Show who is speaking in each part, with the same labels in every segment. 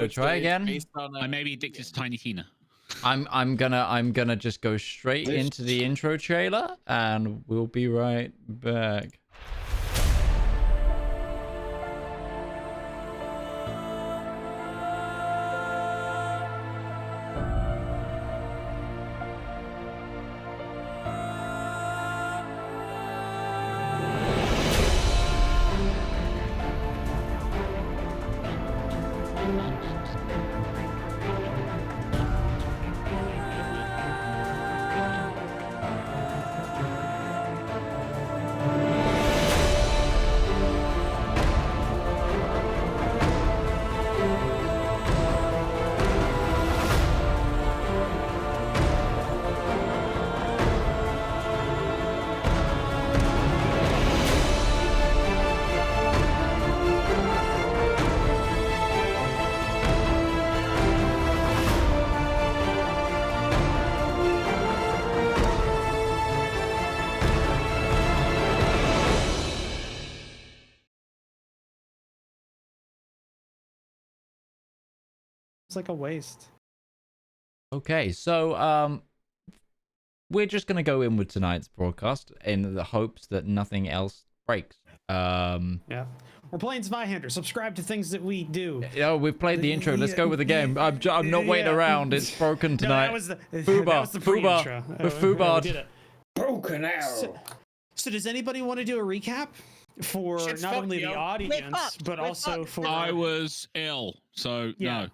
Speaker 1: So try again.
Speaker 2: I may be addicted to Tiny Tina.
Speaker 1: I'm gonna just go straight into the intro trailer, and we'll be right back.
Speaker 3: It's like a waste.
Speaker 1: Okay, so we're just gonna go in with tonight's broadcast in the hopes that nothing else breaks.
Speaker 3: Yeah, we're playing Zweihander. Subscribe to things that we do.
Speaker 1: Oh, we've played the intro. Let's go with the game. I'm not waiting around. It's broken tonight.
Speaker 3: No, that was the pre-intro.
Speaker 1: Foobar.
Speaker 3: We did it.
Speaker 4: Broken arrow.
Speaker 3: So does anybody want to do a recap for not only the audience but also for?
Speaker 2: I was ill, so no.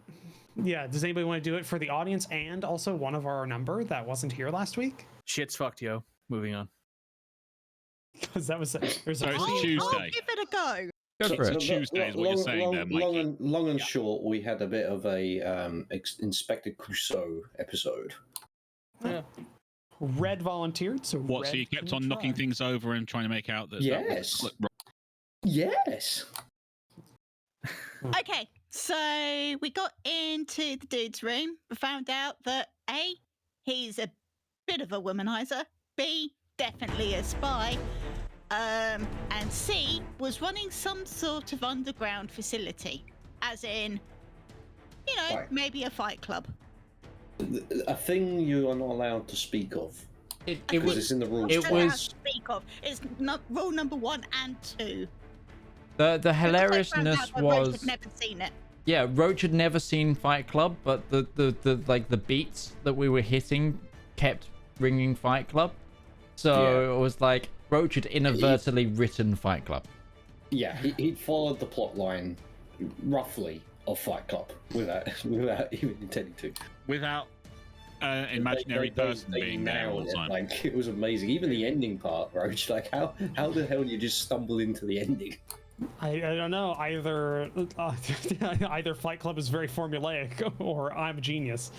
Speaker 3: Yeah, does anybody want to do it for the audience and also one of our number that wasn't here last week?
Speaker 4: Shit's fucked, yo. Moving on.
Speaker 3: Because that was there's a
Speaker 2: It's Tuesday.
Speaker 5: I'll give it a go.
Speaker 1: Go for it.
Speaker 2: Tuesday is what you're saying there, Mikey.
Speaker 6: Long and short, we had a bit of a Inspector Clouseau episode.
Speaker 3: Yeah. Red volunteered, so
Speaker 2: What?
Speaker 3: Red
Speaker 2: So you kept
Speaker 3: can
Speaker 2: on knocking
Speaker 3: try.
Speaker 2: things over and trying to make out that?
Speaker 6: Yes.
Speaker 2: That was,
Speaker 6: Yes.
Speaker 5: Okay, so we got into the dude's room. We found out that A, he's a bit of a womanizer. B, definitely a spy. And C, was running some sort of underground facility. As in, you know,
Speaker 6: Right.
Speaker 5: maybe a fight club.
Speaker 6: A thing you are not allowed to speak of.
Speaker 1: It
Speaker 6: Because
Speaker 1: was
Speaker 6: it's in the rules.
Speaker 1: it
Speaker 5: Allowed
Speaker 1: was-
Speaker 5: to speak of. It's not rule number 1 and 2.
Speaker 1: the hilariousness
Speaker 5: Roach
Speaker 1: was
Speaker 5: had never seen it.
Speaker 1: yeah, Roach had never seen Fight Club, but the like the beats that we were hitting kept ringing Fight Club. So it was like Roach had inadvertently written Fight Club.
Speaker 6: Yeah, he followed the plot line roughly of Fight Club without even intending to.
Speaker 2: without an imaginary person
Speaker 6: They
Speaker 2: being there all
Speaker 6: nailed
Speaker 2: the
Speaker 6: it.
Speaker 2: time.
Speaker 6: Like, it was amazing. Even the ending part, Roach. Like, how the hell do you just stumble into the ending?
Speaker 3: I don't know. Either either Fight Club is very formulaic, or I'm a genius.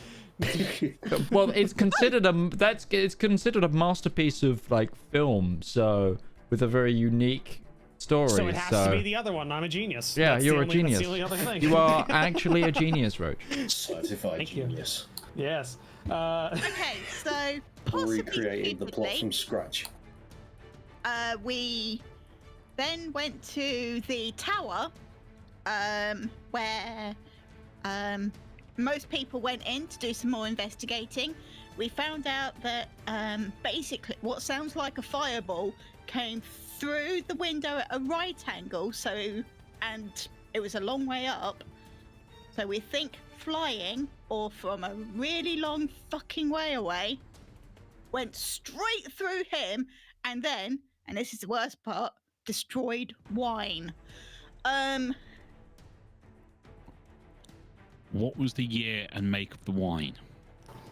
Speaker 1: Well, it's considered a masterpiece of like film, so with a very unique story.
Speaker 3: So it has to be the other one. I'm a genius.
Speaker 1: Yeah,
Speaker 3: That's
Speaker 1: you're
Speaker 3: the
Speaker 1: a
Speaker 3: only,
Speaker 1: genius.
Speaker 3: That's the only other thing.
Speaker 1: You are actually a genius, Roach.
Speaker 6: Certified
Speaker 3: Thank you.
Speaker 6: genius.
Speaker 3: Yes.
Speaker 5: Okay, so possibly
Speaker 6: Recreated the plot
Speaker 5: stupidly,
Speaker 6: from scratch.
Speaker 5: we then went to the tower, where most people went in to do some more investigating. We found out that basically what sounds like a fireball came through the window at a right angle, and it was a long way up. So we think flying, or from a really long fucking way away, went straight through him, and then, and this is the worst part, destroyed wine.
Speaker 2: What was the year and make of the wine?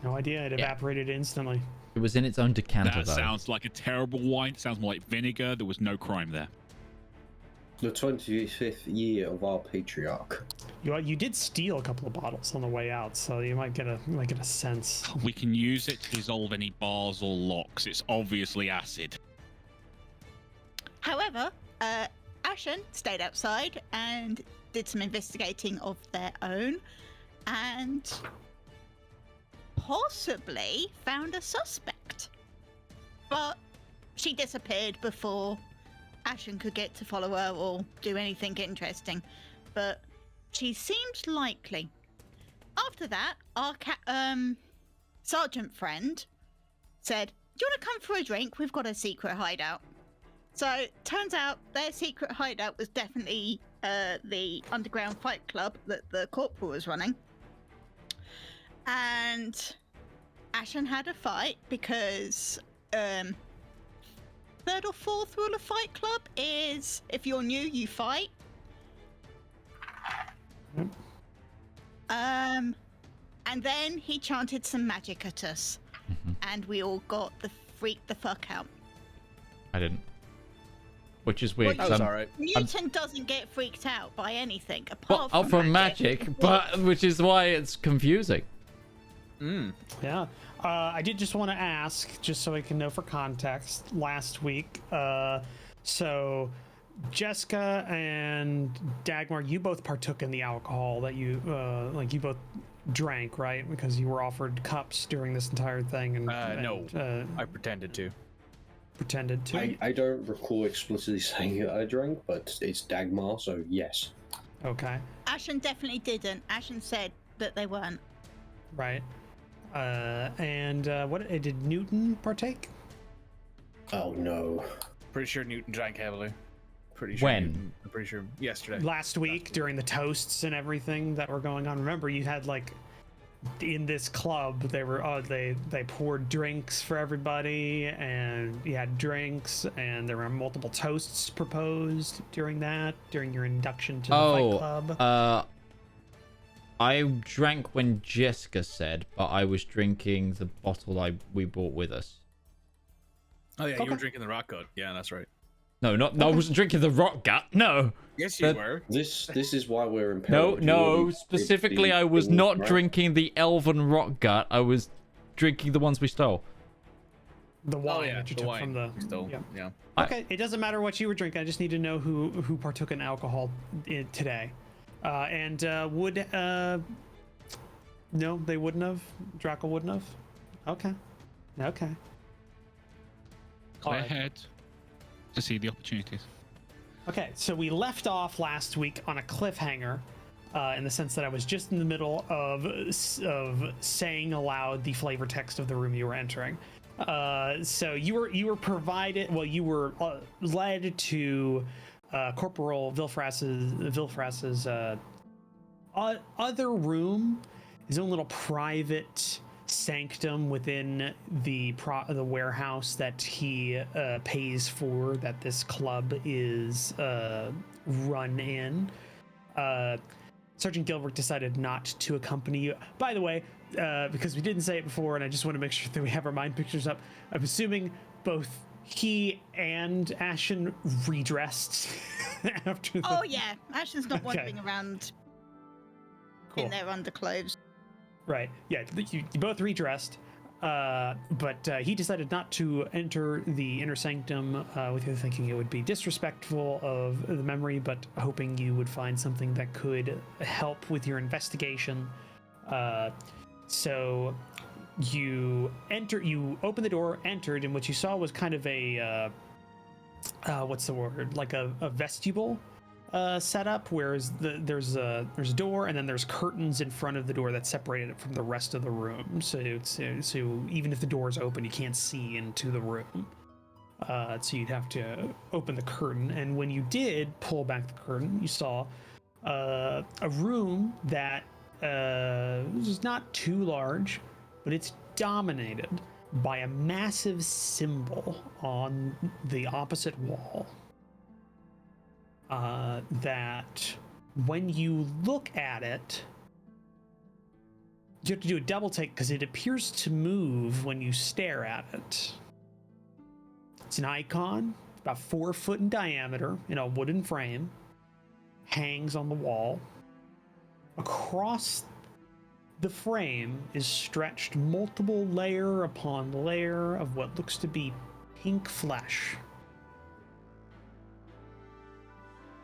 Speaker 3: No idea. It evaporated instantly.
Speaker 1: It was in its own decanter,
Speaker 2: That
Speaker 1: though.
Speaker 2: sounds like a terrible wine. It sounds more like vinegar. There was no crime there.
Speaker 6: The 25th year of our patriarch.
Speaker 3: You did steal a couple of bottles on the way out, so you might get a sense.
Speaker 2: We can use it to dissolve any bars or locks. It's obviously acid.
Speaker 5: However, Ashen stayed outside and did some investigating of their own, and possibly found a suspect. But she disappeared before Ashen could get to follow her or do anything interesting. But she seemed likely. after that, our sergeant friend said, "Do you want to come for a drink? We've got a secret hideout." So turns out their secret hideout was definitely the underground fight club that the corporal was running. And Ashen had a fight because third or fourth rule of Fight Club is if you're new, you fight. And then he chanted some magic at us, and we all got freaked the fuck out.
Speaker 1: I didn't. Which is weird.
Speaker 5: Well,
Speaker 4: That was alright.
Speaker 5: Newton doesn't get freaked out by anything apart
Speaker 1: Well,
Speaker 5: from
Speaker 1: from magic, but which is why it's confusing.
Speaker 3: Yeah. I did just want to ask, just so I can know for context, last week, so Jeska and Dagmar, you both partook in the alcohol that you, you both drank, right? Because you were offered cups during this entire thing. And
Speaker 4: No, I pretended to.
Speaker 3: Pretended to?
Speaker 6: I don't recall explicitly saying that I drank, but it's Dagmar, so yes.
Speaker 3: Okay.
Speaker 5: Ashen definitely didn't. Ashen said that they weren't.
Speaker 3: Right. And what did Newton partake?
Speaker 6: Oh no.
Speaker 4: Pretty sure Newton drank heavily. Pretty sure.
Speaker 1: When?
Speaker 4: I'm pretty sure yesterday.
Speaker 3: Last week during the toasts and everything that were going on. Remember, you had like in this club they poured drinks for everybody, and you had drinks, and there were multiple toasts proposed during your induction to the fight club.
Speaker 1: I drank when Jeska said, but I was drinking the bottle we brought with us.
Speaker 4: Oh yeah, you were drinking the rock gut. Yeah, that's right.
Speaker 1: No, I wasn't drinking the rock gut. No.
Speaker 4: Yes, you were.
Speaker 6: This is why we're impaired.
Speaker 1: No. Specifically, I was not drinking the elven rock gut. I was drinking the ones we stole.
Speaker 3: The wine that you took from the
Speaker 4: still.
Speaker 3: yeah.
Speaker 4: Yeah.
Speaker 3: Okay, it doesn't matter what you were drinking. I just need to know who partook in alcohol today. Would no, they wouldn't have. Drakel wouldn't have. Okay.
Speaker 2: Clear head to see the opportunities.
Speaker 3: Okay, so we left off last week on a cliffhanger, in the sense that I was just in the middle of saying aloud the flavor text of the room you were entering. So you were provided. Well, you were led to Corporal Vilfras's other room, his own little private sanctum within the warehouse that he pays for, that this club is run in. Sergeant Gilbert decided not to accompany you. By the way, because we didn't say it before, and I just want to make sure that we have our mind pictures up, I'm assuming both he and Ashen redressed after the...
Speaker 5: Oh yeah, Ashen's not wandering around in their underclothes.
Speaker 3: Right. Yeah, you both redressed, but he decided not to enter the inner sanctum with you thinking it would be disrespectful of the memory, but hoping you would find something that could help with your investigation. So you opened the door, entered, and what you saw was kind of a what's the word? Like a vestibule setup, whereas there's a door, and then there's curtains in front of the door that separated it from the rest of the room. So even if the door is open, you can't see into the room. So you'd have to open the curtain, and when you did pull back the curtain, you saw a room that was not too large, but it's dominated by a massive symbol on the opposite wall. That when you look at it, you have to do a double take because it appears to move when you stare at it. It's an icon, about 4 foot in diameter, in a wooden frame, hangs on the wall. Across the frame is stretched multiple layer upon layer of what looks to be pink flesh,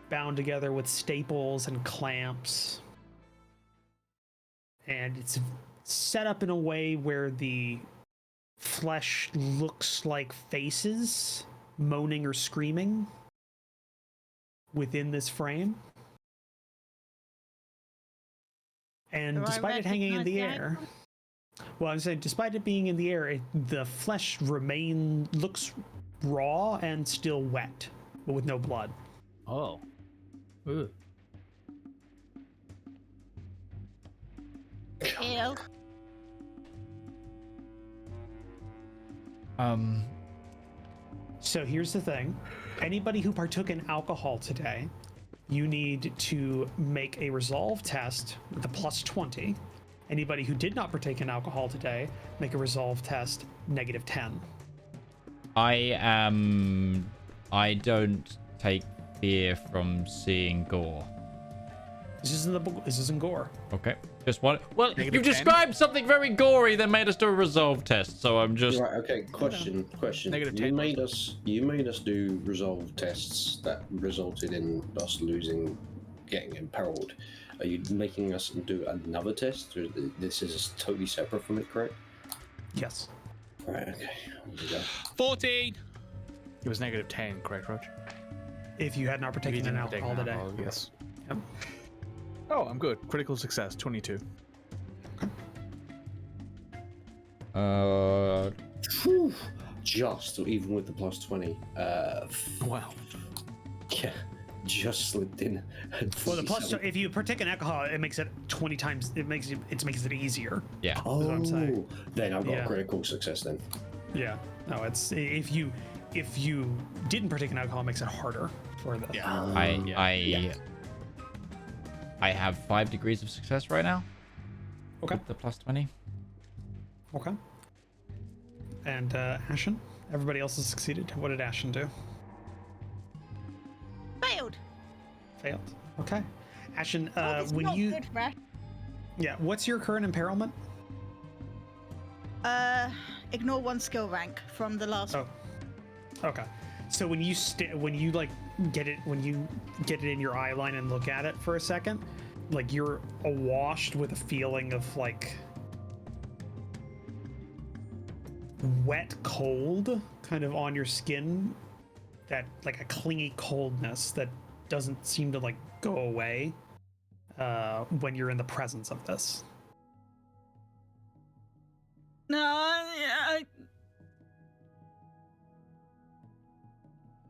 Speaker 3: bound together with staples and clamps. And it's set up in a way where the flesh looks like faces moaning or screaming within this frame. And
Speaker 5: Do I
Speaker 3: despite it hanging in the
Speaker 5: recognize the
Speaker 3: air, well, I'm saying despite it being in the air, the flesh looks raw and still wet, but with no blood.
Speaker 4: Oh. Ooh.
Speaker 5: Ew.
Speaker 3: So here's the thing. Anybody who partook in alcohol today, you need to make a resolve test with a +20. Anybody who did not partake in alcohol today, make a resolve test -10.
Speaker 1: I don't take fear from seeing gore.
Speaker 3: This isn't gore.
Speaker 1: Okay. Just one. Well, you
Speaker 4: -10?
Speaker 1: described something very gory that made us do a resolve test, so I'm just.
Speaker 6: Right. Okay. Question.
Speaker 4: -10.
Speaker 6: You made us do resolve tests that resulted in us getting imperiled. Are you making us do another test? Or this is totally separate from it, correct?
Speaker 3: Yes.
Speaker 6: Right. Okay. Here we go.
Speaker 2: 14.
Speaker 4: It was -10, correct, Roach?
Speaker 3: If you had not partaken in alcohol today.
Speaker 4: Yes.
Speaker 3: Yep.
Speaker 4: Oh, I'm good. Critical success, 22.
Speaker 6: Phew. Just even with the +20.
Speaker 4: Wow.
Speaker 6: Yeah. Just slipped in.
Speaker 3: Well, the if you partake in alcohol, it makes it 20 times. It makes it easier.
Speaker 1: Yeah.
Speaker 6: Oh,
Speaker 3: what I'm saying.
Speaker 6: then I've got
Speaker 3: Yeah.
Speaker 6: a critical success then.
Speaker 3: Yeah. No, it's if you didn't partake in alcohol, it makes it harder for the.
Speaker 4: Yeah.
Speaker 1: I have 5 degrees of success right now.
Speaker 3: Okay.
Speaker 1: With the +20.
Speaker 3: Okay. And Ashen, everybody else has succeeded. What did Ashen do?
Speaker 5: Failed.
Speaker 3: Failed. Okay. Ashen,
Speaker 5: It's
Speaker 3: when
Speaker 5: not
Speaker 3: you
Speaker 5: good, Rash.
Speaker 3: what's your current impairment?
Speaker 5: Ignore one skill rank from the last.
Speaker 3: Oh. Okay. So when you get it in your eye line and look at it for a second, like you're awashed with a feeling of like wet cold kind of on your skin, that like a clingy coldness that doesn't seem to like go away when you're in the presence of this.
Speaker 5: No.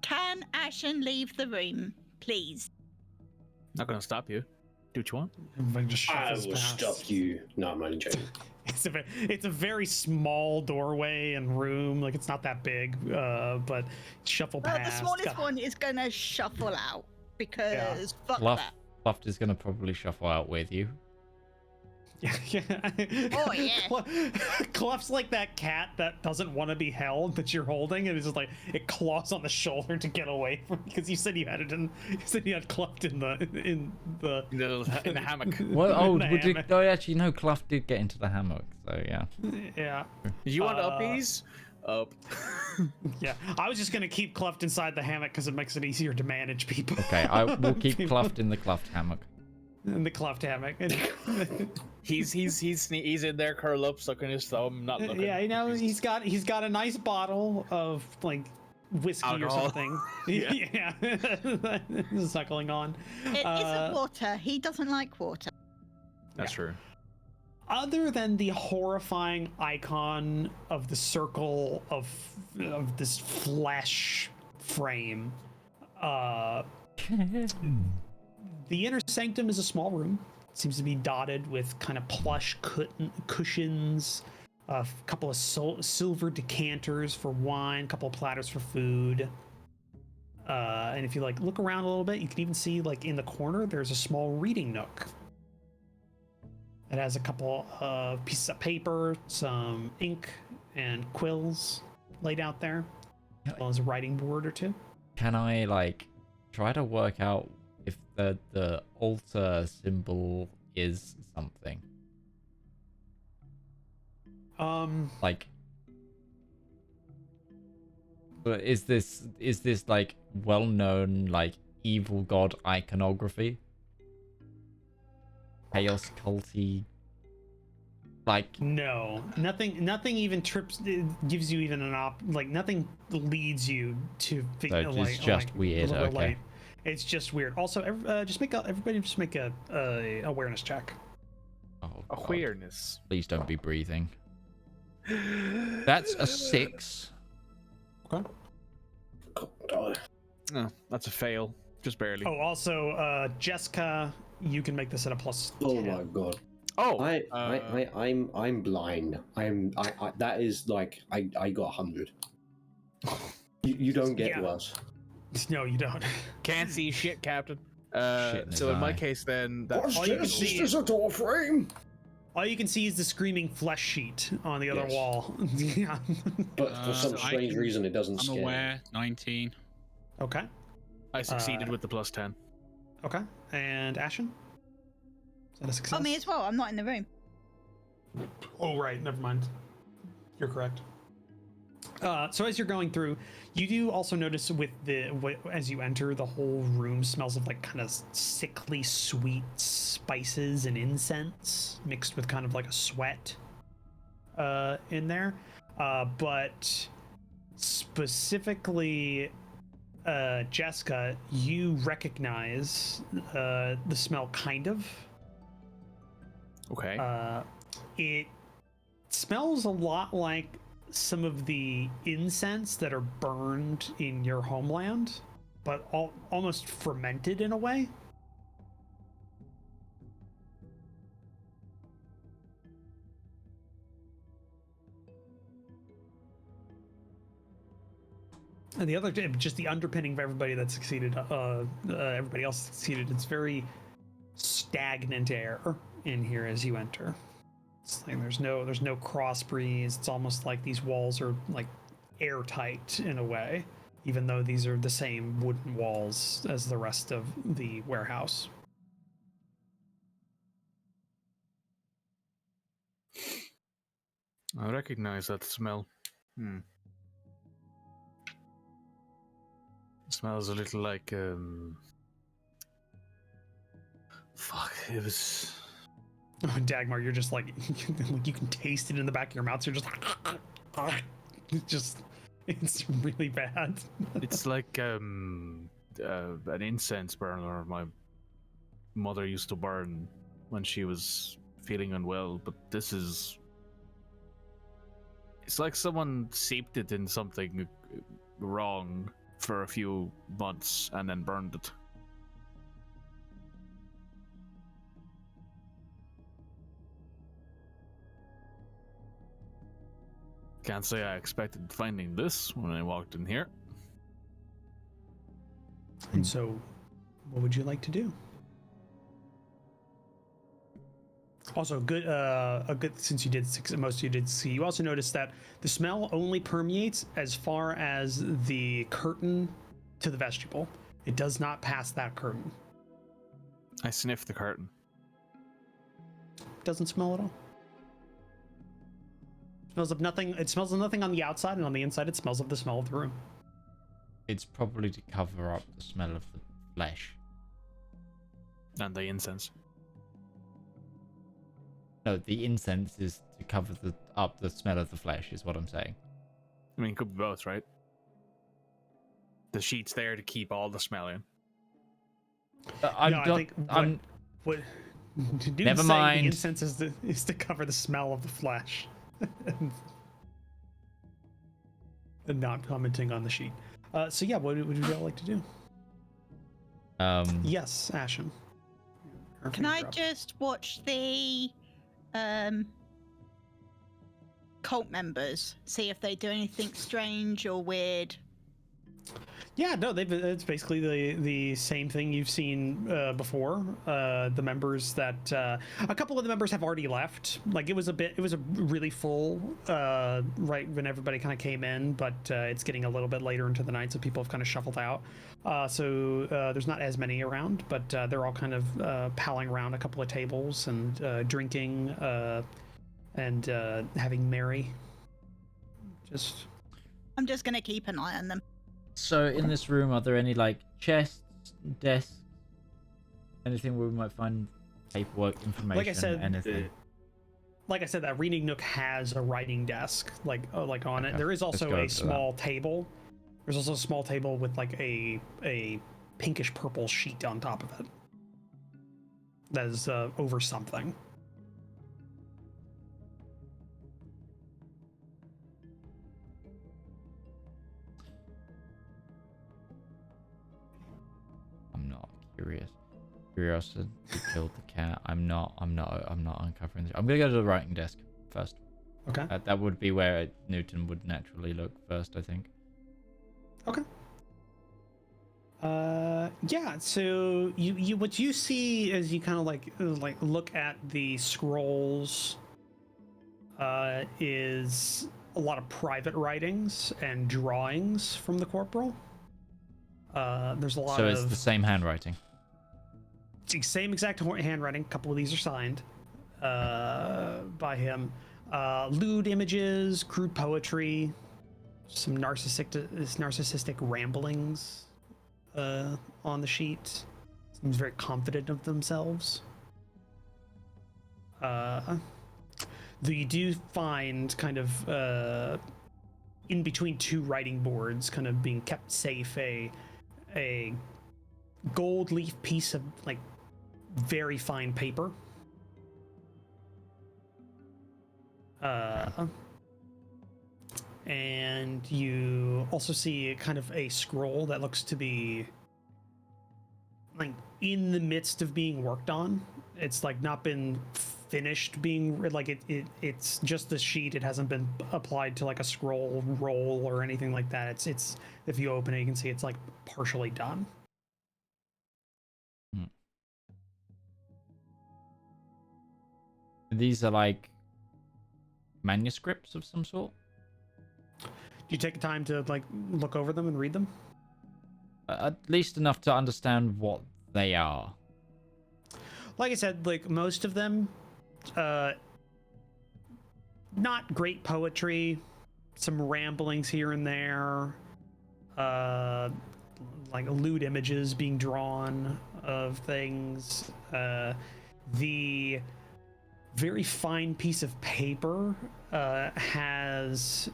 Speaker 5: Can Ashen leave the room, please?
Speaker 4: Not gonna stop you. Do what you want.
Speaker 3: Everybody just
Speaker 6: I
Speaker 3: shuffles
Speaker 6: will
Speaker 3: past.
Speaker 6: stop you. No, I'm only joking.
Speaker 3: It's a very small doorway and room. Like it's not that big, but shuffle
Speaker 5: Well,
Speaker 3: past.
Speaker 5: the smallest one is gonna shuffle out because fuck
Speaker 1: Kluft,
Speaker 5: that.
Speaker 1: Kluft is gonna probably shuffle out with you.
Speaker 3: Yeah.
Speaker 5: Oh, yeah.
Speaker 3: Kluft's like that cat that doesn't want to be held that you're holding, and it's just like it claws on the shoulder to get away from, because you said you had it in. You said you had Kluft in the
Speaker 4: In the hammock.
Speaker 1: Well, oh,
Speaker 3: The hammock.
Speaker 1: actually, no, Kluft did get into the hammock, so yeah.
Speaker 3: Yeah.
Speaker 4: You want uppies? Up.
Speaker 3: Yeah. I was just gonna keep Kluft inside the hammock because it makes it easier to manage people.
Speaker 1: Okay, I will keep Kluft in the Kluft hammock.
Speaker 3: In the Kluft hammock.
Speaker 4: He's in there, curl up, sucking his thumb, not looking.
Speaker 3: Yeah, you know, he's got a nice bottle of like whiskey
Speaker 4: Alcohol.
Speaker 3: or something. Yeah. Suckling on.
Speaker 5: It isn't water. He doesn't like water.
Speaker 4: That's true.
Speaker 3: Other than the horrifying icon of the circle of this flesh frame, the inner sanctum is a small room. It seems to be dotted with kind of plush cushions, a couple of silver decanters for wine, a couple of platters for food. And if you like look around a little bit, you can even see like in the corner there's a small reading nook. It has a couple of pieces of paper, some ink and quills laid out there, as well as a writing board or two.
Speaker 1: Can I like try to work out if the altar symbol is something? Like, is this like well-known like evil god iconography? Chaos culty, like
Speaker 3: No, nothing even gives you even nothing leads you to
Speaker 1: So it's just weird, okay.
Speaker 3: relate. It's just weird. Also, everybody just make a awareness check.
Speaker 4: Awareness.
Speaker 1: Please don't be breathing. That's a 6.
Speaker 3: Okay.
Speaker 6: God.
Speaker 4: No, that's a fail. Just barely.
Speaker 3: Oh, also, Jeska, you can make this at a plus.
Speaker 6: Oh
Speaker 3: 10.
Speaker 6: my god.
Speaker 4: Oh,
Speaker 6: I'm blind. I that is like I got 100. You don't get
Speaker 3: Yeah.
Speaker 6: worse.
Speaker 3: No, you don't.
Speaker 4: can't see shit, Captain.
Speaker 1: Shit in his
Speaker 4: So in my
Speaker 1: eye.
Speaker 4: case, then that
Speaker 3: All you can see-
Speaker 6: Is a door frame.
Speaker 3: All you can see is the screaming flesh sheet on the other
Speaker 6: Yes.
Speaker 3: wall. Yeah.
Speaker 6: But for some
Speaker 2: I
Speaker 6: strange
Speaker 2: can-
Speaker 6: reason, it doesn't
Speaker 2: I'm
Speaker 6: scare. me.
Speaker 2: aware. 19.
Speaker 3: Okay.
Speaker 4: I succeeded with the plus 10.
Speaker 3: Okay. And Ashen? Is that a success?
Speaker 5: Oh, me as well. I'm not in the room.
Speaker 3: Oh, right. Never mind. You're correct. So as you're going through, you do also notice as you enter, the whole room smells of like kind of sickly sweet spices and incense mixed with kind of like a sweat in there. But specifically, Jeska, you recognize the smell kind of.
Speaker 4: Okay.
Speaker 3: It smells a lot like some of the incense that are burned in your homeland, but almost fermented in a way. And the other, just the underpinning of everybody that succeeded, everybody else succeeded. It's very stagnant air in here as you enter. It's like there's no cross breeze. It's almost like these walls are like airtight in a way, even though these are the same wooden walls as the rest of the warehouse.
Speaker 4: I recognize that smell. It smells a little like fuck, it was
Speaker 3: Oh, Dagmar, you're just like you can taste it in the back of your mouth. So you're just it's really bad.
Speaker 4: it's like an incense burner my mother used to burn when she was feeling unwell, but this is it's like someone seeped it in something wrong for a few months and then burned it. Can't say I expected finding this when I walked in here.
Speaker 3: And so, what would you like to do? Also, a good since you did most of you did see. You also noticed that the smell only permeates as far as the curtain to the vestibule. It does not pass that curtain.
Speaker 4: I sniffed the curtain.
Speaker 3: Doesn't smell at all. Smells of nothing. It smells of nothing on the outside, and on the inside, it smells of the smell of the room.
Speaker 1: It's probably to cover up the smell of the flesh.
Speaker 4: And the incense.
Speaker 1: No, the incense is to cover up the smell of the flesh, is what I'm saying.
Speaker 4: I mean, it could be both, right? The sheet's there to keep all the smell in.
Speaker 3: What dude's
Speaker 1: Never
Speaker 3: saying
Speaker 1: mind.
Speaker 3: The incense is to cover the smell of the flesh, and not commenting on the sheet. So yeah, what would you all like to do? Yes, Ashen.
Speaker 5: Can I just watch the cult members, see if they do anything strange or weird?
Speaker 3: Yeah, no, it's basically the same thing you've seen before. The members that a couple of the members have already left. Like it was a really full right when everybody kind of came in, but it's getting a little bit later into the night, so people have kind of shuffled out. So there's not as many around, but they're all kind of palling around a couple of tables and drinking and having merry.
Speaker 5: I'm just gonna keep an eye on them.
Speaker 1: So in this room, are there any like chests, desks, anything where we might find paperwork, information,
Speaker 3: Like I said,
Speaker 1: anything?
Speaker 3: Like I said, that reading nook has a writing desk, like on it.
Speaker 1: Okay,
Speaker 3: There is
Speaker 1: let's
Speaker 3: also
Speaker 1: go
Speaker 3: a
Speaker 1: to
Speaker 3: small table. There's also a small table with like a pinkish purple sheet on top of it. That is over something.
Speaker 1: Curiosity killed the cat. I'm not uncovering this. I'm gonna go to the writing desk first.
Speaker 3: Okay.
Speaker 1: That would be where Newton would naturally look first, I think.
Speaker 3: Okay. Yeah. So you what you see as you kind of like look at the scrolls, is a lot of private writings and drawings from the corporal. There's a lot
Speaker 1: So
Speaker 3: of.
Speaker 1: it's the same handwriting.
Speaker 3: Same exact handwriting. A couple of these are signed by him. Lewd images, crude poetry, some narcissistic ramblings on the sheet. Seems very confident of themselves. Though you do find kind of in between two writing boards, kind of being kept safe, a gold leaf piece of like very fine paper. And you also see kind of a scroll that looks to be like in the midst of being worked on. It's like not been finished being like it's just the sheet. It hasn't been applied to like a scroll roll or anything like that. It's if you open it, you can see it's like partially done.
Speaker 1: These are like manuscripts of some sort.
Speaker 3: Do you take time to like look over them and read them?
Speaker 1: At least enough to understand what they are.
Speaker 3: Like I said, like most of them, not great poetry, some ramblings here and there, like lewd images being drawn of things. The very fine piece of paper has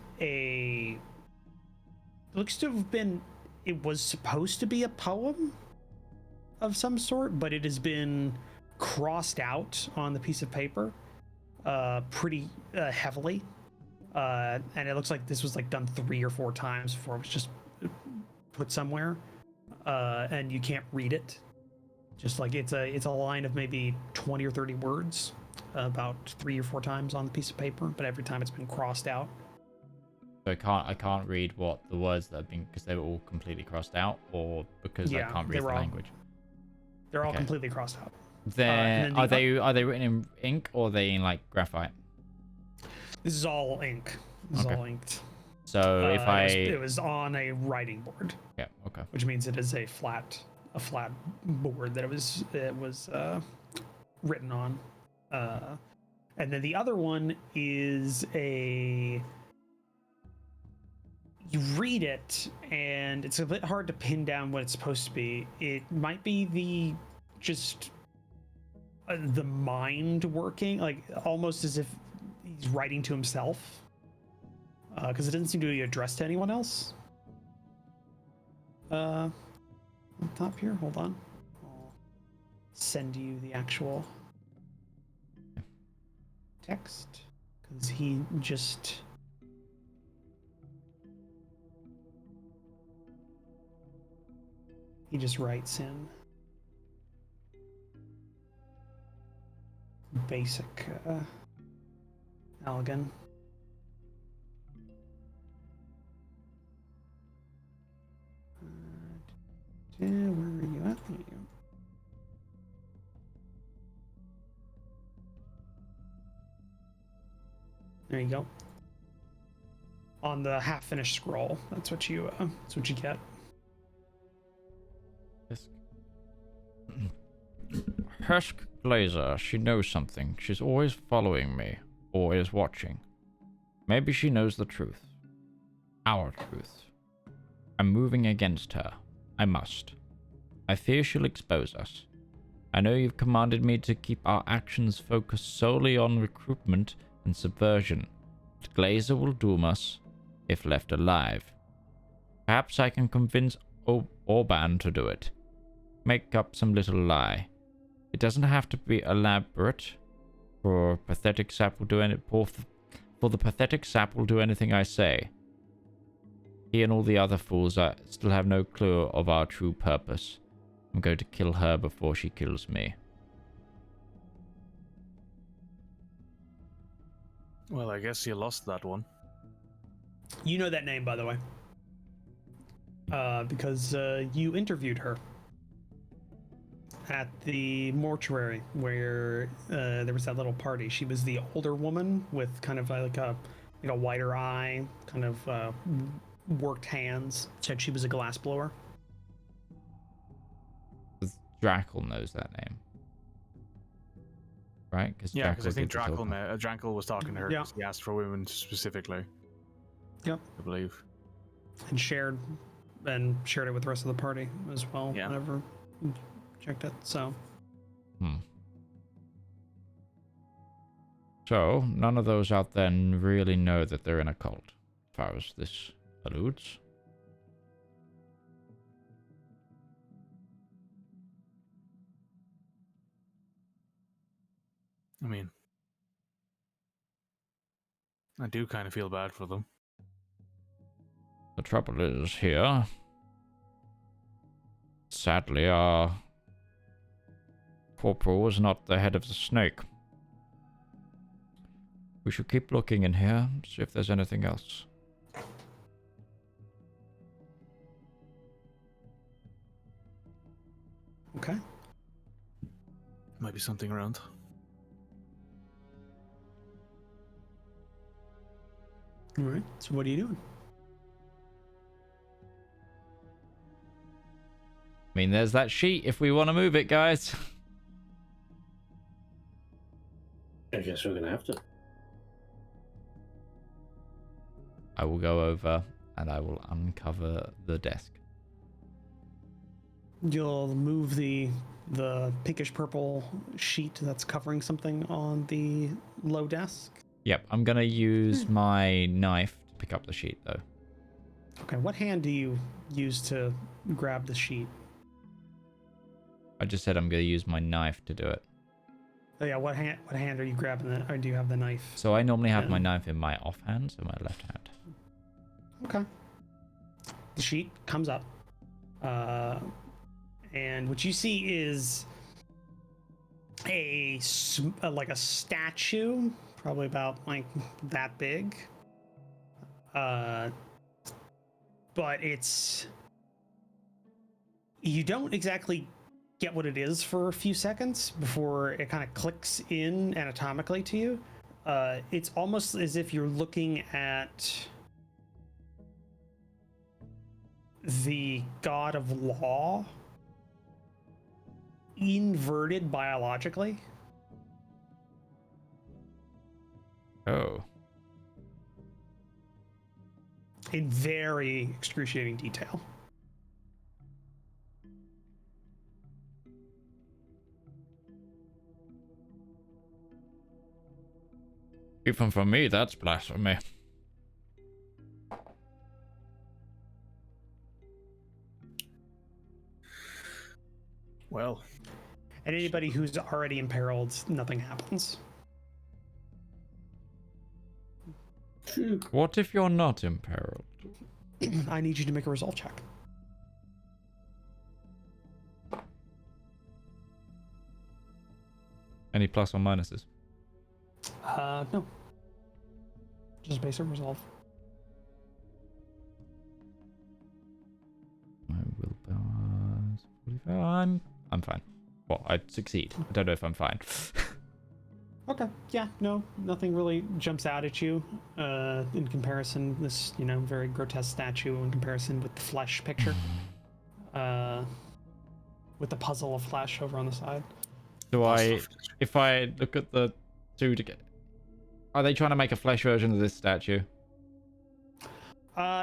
Speaker 3: looks to have been, it was supposed to be a poem of some sort, but it has been crossed out on the piece of paper pretty heavily, and it looks like this was like done 3 or 4 times before it was just put somewhere, and you can't read it. Just like it's a line of maybe 20 or 30 words about 3 or 4 times on the piece of paper, but every time it's been crossed out.
Speaker 1: So I can't read what the words that have been, because they were all completely crossed out, or because I can't read the language.
Speaker 3: They're all completely crossed out.
Speaker 1: Are they written in ink, or are they in like graphite?
Speaker 3: This is all ink. This is all inked.
Speaker 1: So if
Speaker 3: it was on a writing board.
Speaker 1: Yeah. Okay.
Speaker 3: Which means it is a flat board that it was written on. And then the other one is you read it and it's a bit hard to pin down what it's supposed to be. It might be the mind working, like almost as if he's writing to himself, because it doesn't seem to be addressed to anyone else. On top here, hold on, I'll send you the actual text, because he just writes in basic Algon. Where are you at? There you go. There you go. On the half-finished scroll, that's what you get.
Speaker 1: Hersk Glazer, she knows something. She's always following me, or is watching. Maybe she knows the truth. Our truth. I'm moving against her. I must. I fear she'll expose us. I know you've commanded me to keep our actions focused solely on recruitment and subversion, but Glazer will doom us if left alive. Perhaps I can convince Orban to do it. Make up some little lie. It doesn't have to be elaborate, for pathetic sap will do for the pathetic sap will do anything I say. He and all the other fools still have no clue of our true purpose. I'm going to kill her before she kills me.
Speaker 4: Well, I guess you lost that one.
Speaker 3: You know that name, by the way. Because you interviewed her at the mortuary where there was that little party. She was the older woman with kind of like a wider eye, kind of worked hands. Said she was a glassblower.
Speaker 1: Drakel knows that name. Right?
Speaker 4: Yeah, because I think
Speaker 1: did the talking.
Speaker 4: Drakel was talking to her
Speaker 3: Yeah.
Speaker 4: because he asked for women specifically.
Speaker 3: Yep.
Speaker 4: I believe.
Speaker 3: And shared it with the rest of the party as well.
Speaker 4: Yeah.
Speaker 3: Whenever you checked it. So
Speaker 1: So, none of those out there really know that they're in a cult, as far as this alludes.
Speaker 4: I mean, I do kind of feel bad for them.
Speaker 1: The trouble is here. Sadly, our corporal was not the head of the snake. We should keep looking in here, see if there's anything else.
Speaker 3: okay.
Speaker 4: Might be something around.
Speaker 3: All right. So what are you doing?
Speaker 1: I mean, there's that sheet if we want to move it, guys.
Speaker 6: I guess we're gonna have to.
Speaker 1: I will go over and I will uncover the desk.
Speaker 3: You'll move the pinkish purple sheet that's covering something on the low desk.
Speaker 1: Yep, I'm gonna use my knife to pick up the sheet, though.
Speaker 3: Okay, what hand do you use to grab the sheet?
Speaker 1: I just said I'm gonna use my knife to do it.
Speaker 3: Oh yeah, what hand are you grabbing it, or do you have the knife?
Speaker 1: So I normally have
Speaker 3: Yeah.
Speaker 1: my knife in my offhand, so my left hand.
Speaker 3: Okay. The sheet comes up, and what you see is like a statue, probably about like that big. But you don't exactly get what it is for a few seconds before it kind of clicks in anatomically to you. It's almost as if you're looking at the god of law inverted biologically.
Speaker 1: Oh.
Speaker 3: In very excruciating detail.
Speaker 1: Even for me, that's blasphemy.
Speaker 4: Well,
Speaker 3: And anybody who's already imperiled, nothing happens.
Speaker 1: What if you're not imperiled?
Speaker 3: I need you to make a resolve check.
Speaker 1: Any plus or minuses?
Speaker 3: No. Just basic resolve.
Speaker 1: My willpower is 45. I'm fine. Well, I succeed. I don't know if I'm fine.
Speaker 3: Okay. Yeah. No. Nothing really jumps out at you in comparison. This, very grotesque statue in comparison with the flesh picture. With the puzzle of flesh over on the side.
Speaker 1: If I look at the two together, are they trying to make a flesh version of this statue?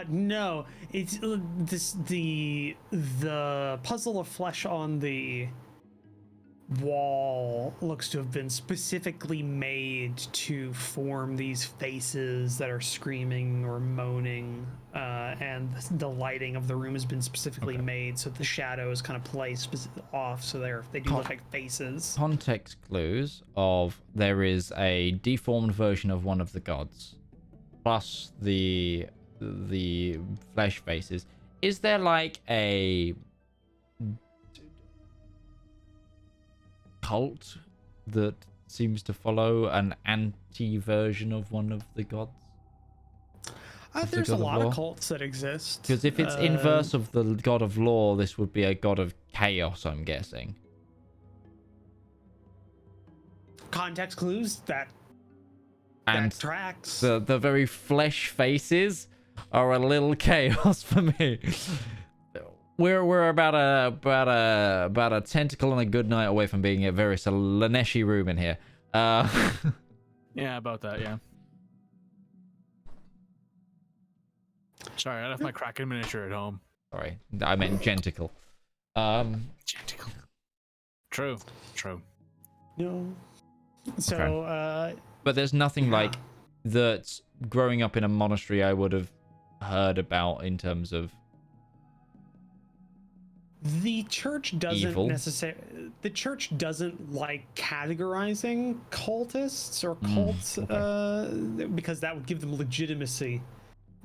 Speaker 3: No. It's the puzzle of flesh on the wall looks to have been specifically made to form these faces that are screaming or moaning, and the lighting of the room has been specifically made so the shadows kind of play off, so they do look like faces.
Speaker 1: Context clues of there is a deformed version of one of the gods, plus the flesh faces. Is there like a cult that seems to follow an anti-version of one of the gods?
Speaker 3: There's a
Speaker 1: God of
Speaker 3: lot
Speaker 1: Law?
Speaker 3: of cults that exist.
Speaker 1: Because if it's inverse of the god of law, this would be a god of chaos, I'm guessing.
Speaker 3: Context clues that
Speaker 1: And
Speaker 3: tracks.
Speaker 1: the very flesh faces are a little chaos for me. We're about a tentacle and a good night away from being a very Laneshi room in here.
Speaker 4: Yeah, about that, yeah. Sorry, I left my Kraken miniature at home.
Speaker 1: Sorry, I meant genticle.
Speaker 4: Genticle. True.
Speaker 3: No. So,
Speaker 1: But there's nothing
Speaker 3: Yeah.
Speaker 1: like that growing up in a monastery I would have heard about in terms of
Speaker 3: the church doesn't
Speaker 1: Evil.
Speaker 3: necessarily. The church doesn't like categorizing cultists or cults because that would give them legitimacy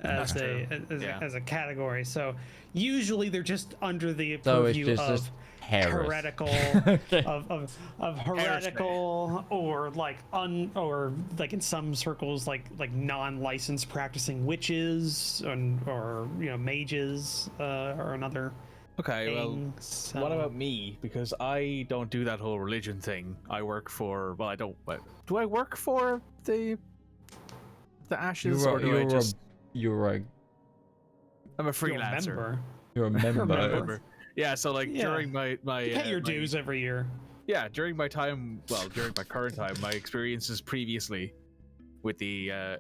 Speaker 3: as
Speaker 4: That's
Speaker 3: a
Speaker 4: true. Yeah.
Speaker 3: as a category. So usually they're just under the
Speaker 1: so it's
Speaker 3: purview
Speaker 1: just
Speaker 3: of
Speaker 1: heresy.
Speaker 3: heretical
Speaker 1: Okay.
Speaker 3: of heretical or like or like in some circles like non-licensed practicing witches or mages or another
Speaker 4: Okay, well,
Speaker 3: thing. So-
Speaker 4: what about me? Because I don't do that whole religion thing. I work for. Well, I don't. But do I work for the Ashes, or do I just?
Speaker 1: You're a
Speaker 4: I'm a
Speaker 3: You're a
Speaker 4: freelancer.
Speaker 3: member.
Speaker 1: you're a member.
Speaker 3: Member.
Speaker 4: Yeah, so like
Speaker 3: Yeah.
Speaker 4: during my
Speaker 3: You pay your
Speaker 4: my-
Speaker 3: dues every year.
Speaker 4: Yeah, during my time, during my current time, my experiences previously with the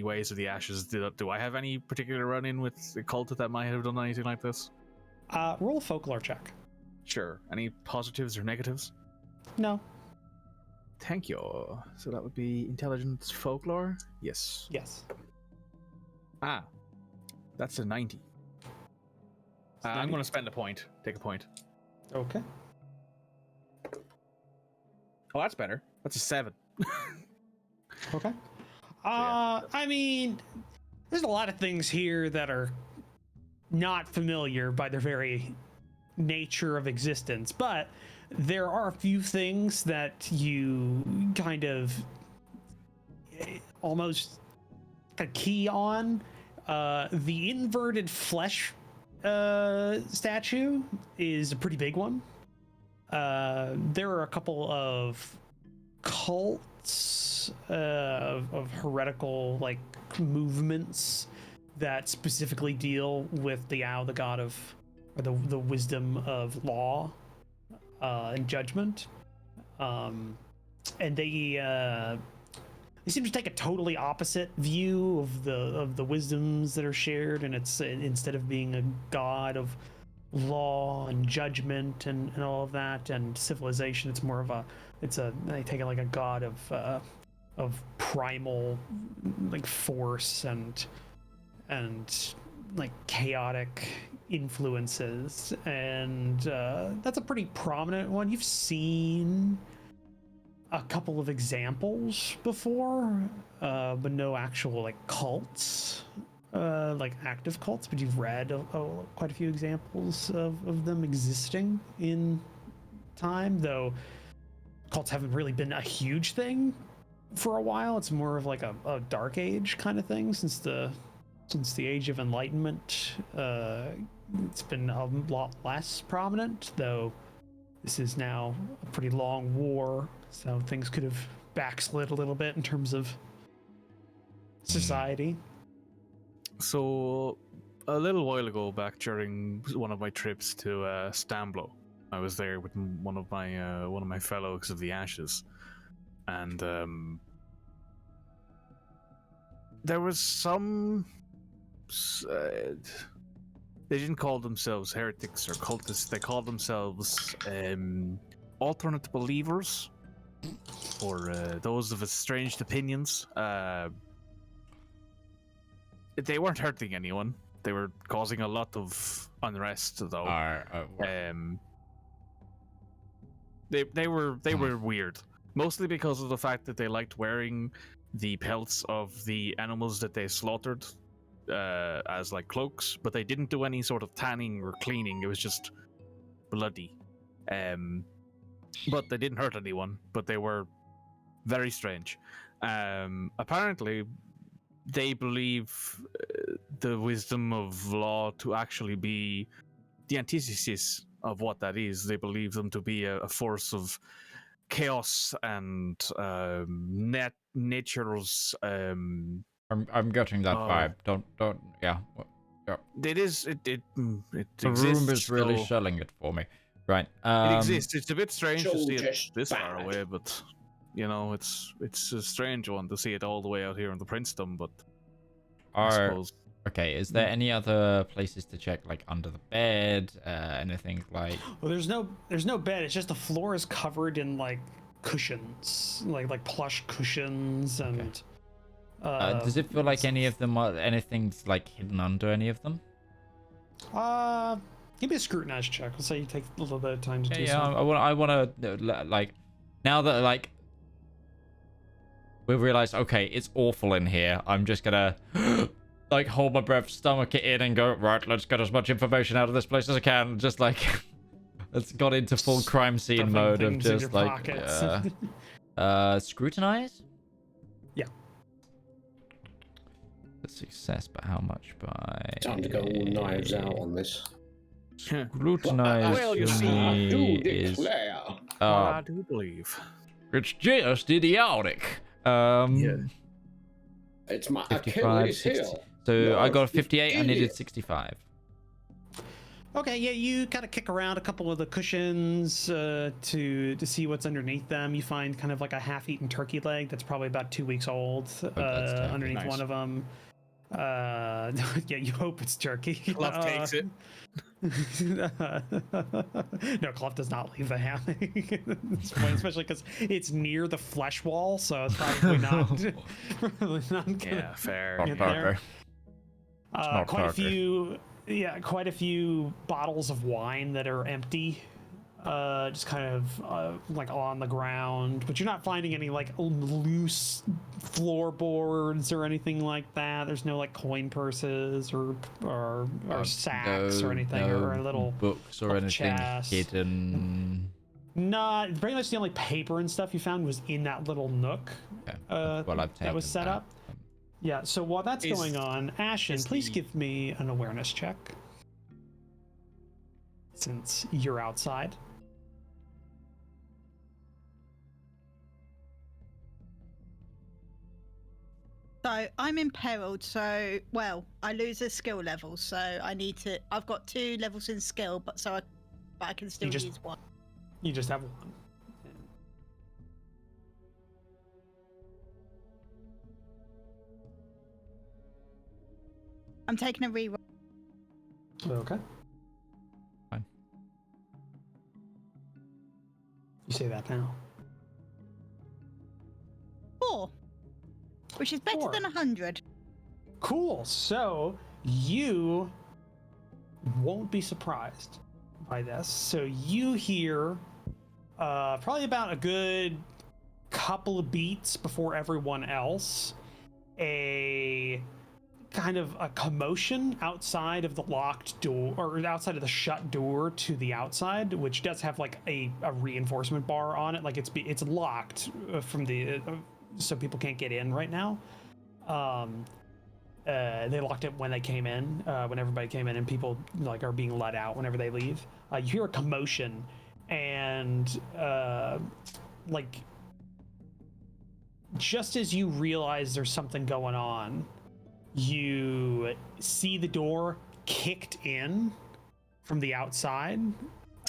Speaker 4: ways of the Ashes. Do I have any particular run-in with the cult that might have done anything like this?
Speaker 3: Roll a folklore check.
Speaker 4: Sure. Any positives or negatives?
Speaker 3: No.
Speaker 4: Thank you. So that would be intelligence folklore. Yes.
Speaker 3: Yes.
Speaker 4: Ah, that's a 90. I'm going to spend a point. Take a point.
Speaker 3: Okay.
Speaker 4: Oh, that's better. That's a 7.
Speaker 3: Okay.
Speaker 4: yeah.
Speaker 3: I mean, there's a lot of things here that are not familiar by their very nature of existence, but there are a few things that you kind of almost a key on. The inverted flesh statue is a pretty big one. There are a couple of cults of heretical like movements that specifically deal with the god of, or the wisdom of law and judgment, and they seem to take a totally opposite view of the wisdoms that are shared, and it's instead of being a god of law and judgment and all of that and civilization, it's more of they take it like a god of primal like force and like chaotic influences, and that's a pretty prominent one. You've seen a couple of examples before, but no actual like cults, like active cults, but you've read quite a few examples of them existing in time, though cults haven't really been a huge thing for a while. It's more of like a dark age kind of thing since the age of enlightenment. It's been a lot less prominent, though this is now a pretty long war, so things could have backslid a little bit in terms of society.
Speaker 4: So, a little while ago, back during one of my trips to Stamblo, I was there with one of my fellows of the Ashes, and there was some. They didn't call themselves heretics or cultists. They called themselves alternate believers, or those of estranged opinions. They weren't hurting anyone. They were causing a lot of unrest, though. They were weird, mostly because of the fact that they liked wearing the pelts of the animals that they slaughtered as like cloaks, but they didn't do any sort of tanning or cleaning. It was just bloody. but they didn't hurt anyone. But they were very strange. Apparently, they believe the wisdom of law to actually be the antithesis of what that is. They believe them to be a force of chaos and nature's.
Speaker 1: I'm getting that vibe. Don't. Yeah.
Speaker 4: It is. It
Speaker 1: The
Speaker 4: exists.
Speaker 1: room is really
Speaker 4: so
Speaker 1: selling it for me. Right.
Speaker 4: it exists. It's a bit strange to see it
Speaker 6: just
Speaker 4: this far
Speaker 6: bad.
Speaker 4: away, but you know, it's a strange one to see it all the way out here in the Princedom. But I suppose.
Speaker 1: Okay, is there any other places to check, like under the bed, anything like?
Speaker 3: Well, there's no bed. It's just the floor is covered in like cushions, like plush cushions, and.
Speaker 1: Does it feel like any of them anything's like hidden under any of them?
Speaker 3: Give me a scrutinize check. Let's say you take a little bit of time to do
Speaker 1: Yeah,
Speaker 3: something.
Speaker 1: I want to like now that like we've realized, okay, it's awful in here. I'm just gonna like hold my breath, stomach it in, and go right. Let's get as much information out of this place as I can. Just like it's got into full crime scene
Speaker 3: Stuffing
Speaker 1: mode of
Speaker 3: things in
Speaker 1: just
Speaker 3: your
Speaker 1: like
Speaker 3: pockets.
Speaker 1: scrutinize.
Speaker 3: Yeah.
Speaker 1: Success, but how much by?
Speaker 6: Time to go all knives out on this.
Speaker 1: Scrutinize
Speaker 4: Well, you
Speaker 1: to
Speaker 4: see,
Speaker 1: me
Speaker 6: I do
Speaker 1: is
Speaker 6: declare.
Speaker 4: I do believe.
Speaker 1: it's just idiotic.
Speaker 6: It's my
Speaker 1: 55,
Speaker 6: Achilles
Speaker 1: 60.
Speaker 6: heel.
Speaker 1: So
Speaker 6: You're
Speaker 1: I got a
Speaker 6: an
Speaker 1: 58. I needed
Speaker 6: idiot.
Speaker 1: 65.
Speaker 3: Okay, yeah, you kind of kick around a couple of the cushions to see what's underneath them. You find kind of like a half-eaten turkey leg that's probably about 2 weeks old
Speaker 1: that's turkey.
Speaker 3: underneath
Speaker 4: Nice.
Speaker 3: one of them. Yeah, you hope it's turkey.
Speaker 4: Kluft takes it.
Speaker 3: No, Kluft does not leave the ham at this point, especially because it's near the flesh wall, so it's probably not. Probably not gonna
Speaker 4: Yeah, fair.
Speaker 1: Not
Speaker 3: get there.
Speaker 1: turkey. not
Speaker 3: Quite a
Speaker 1: turkey.
Speaker 3: few, yeah, quite a few bottles of wine that are empty, just kind of like on the ground. But you're not finding any like loose floorboards or anything like that. There's no like coin purses or sacks or anything, or a little
Speaker 1: books or
Speaker 3: little
Speaker 1: anything
Speaker 3: chest.
Speaker 1: hidden.
Speaker 3: Not pretty much the only paper and stuff you found was in that little nook.
Speaker 1: Okay.
Speaker 3: That was
Speaker 1: taken
Speaker 3: set
Speaker 1: that.
Speaker 3: up. Yeah, so while that's
Speaker 4: Is-
Speaker 3: going on, Ashen,
Speaker 4: is
Speaker 3: please
Speaker 4: the-
Speaker 3: give me an awareness check. Since you're outside.
Speaker 5: So I'm imperiled, so well, I lose a skill level, so I need to. I've got 2 levels in skill, but I can still
Speaker 3: just-
Speaker 5: use 1.
Speaker 3: You just have one.
Speaker 5: I'm taking a reroll.
Speaker 3: Okay.
Speaker 1: Fine.
Speaker 3: You say that now.
Speaker 5: 4, which is better
Speaker 3: 4.
Speaker 5: than 100.
Speaker 3: Cool. So you won't be surprised by this. So you hear probably about a good couple of beats before everyone else, a kind of a commotion outside of the locked door, or outside of the shut door to the outside, which does have like a reinforcement bar on it. Like it's locked from the so people can't get in right now. They locked it when they came in, when everybody came in, and people like are being let out whenever they leave. You hear a commotion, and like just as you realize there's something going on, you see the door kicked in from the outside.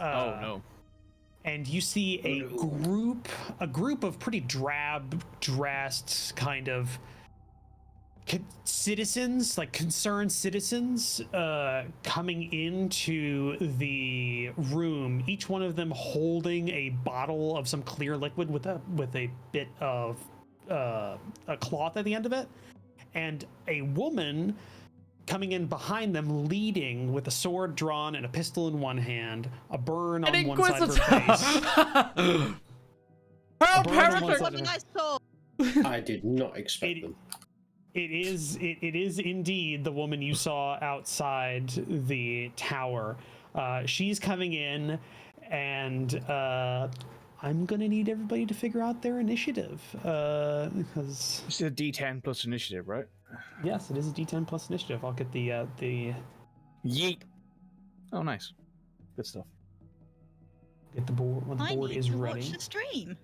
Speaker 4: Oh no.
Speaker 3: And you see a group of pretty drab dressed kind of citizens, like concerned citizens, coming into the room, each one of them holding a bottle of some clear liquid with a bit of a cloth at the end of it, and a woman coming in behind them, leading with a sword drawn and a pistol in one hand, a burn on one side of her face.
Speaker 1: Help,
Speaker 3: Burn on one
Speaker 1: heretic!
Speaker 3: side of her-
Speaker 5: I saw.
Speaker 6: I did not expect them.
Speaker 3: It is indeed the woman you saw outside the tower. She's coming in, and I'm gonna need everybody to figure out their initiative, because
Speaker 4: It's a D10 plus initiative, right?
Speaker 3: yes, it is a D10 plus initiative. I'll get the
Speaker 4: Yeet. Oh, nice. Good stuff.
Speaker 3: get the board when the
Speaker 5: I
Speaker 3: board
Speaker 5: need
Speaker 3: is
Speaker 5: to
Speaker 3: ready.
Speaker 5: watch the stream.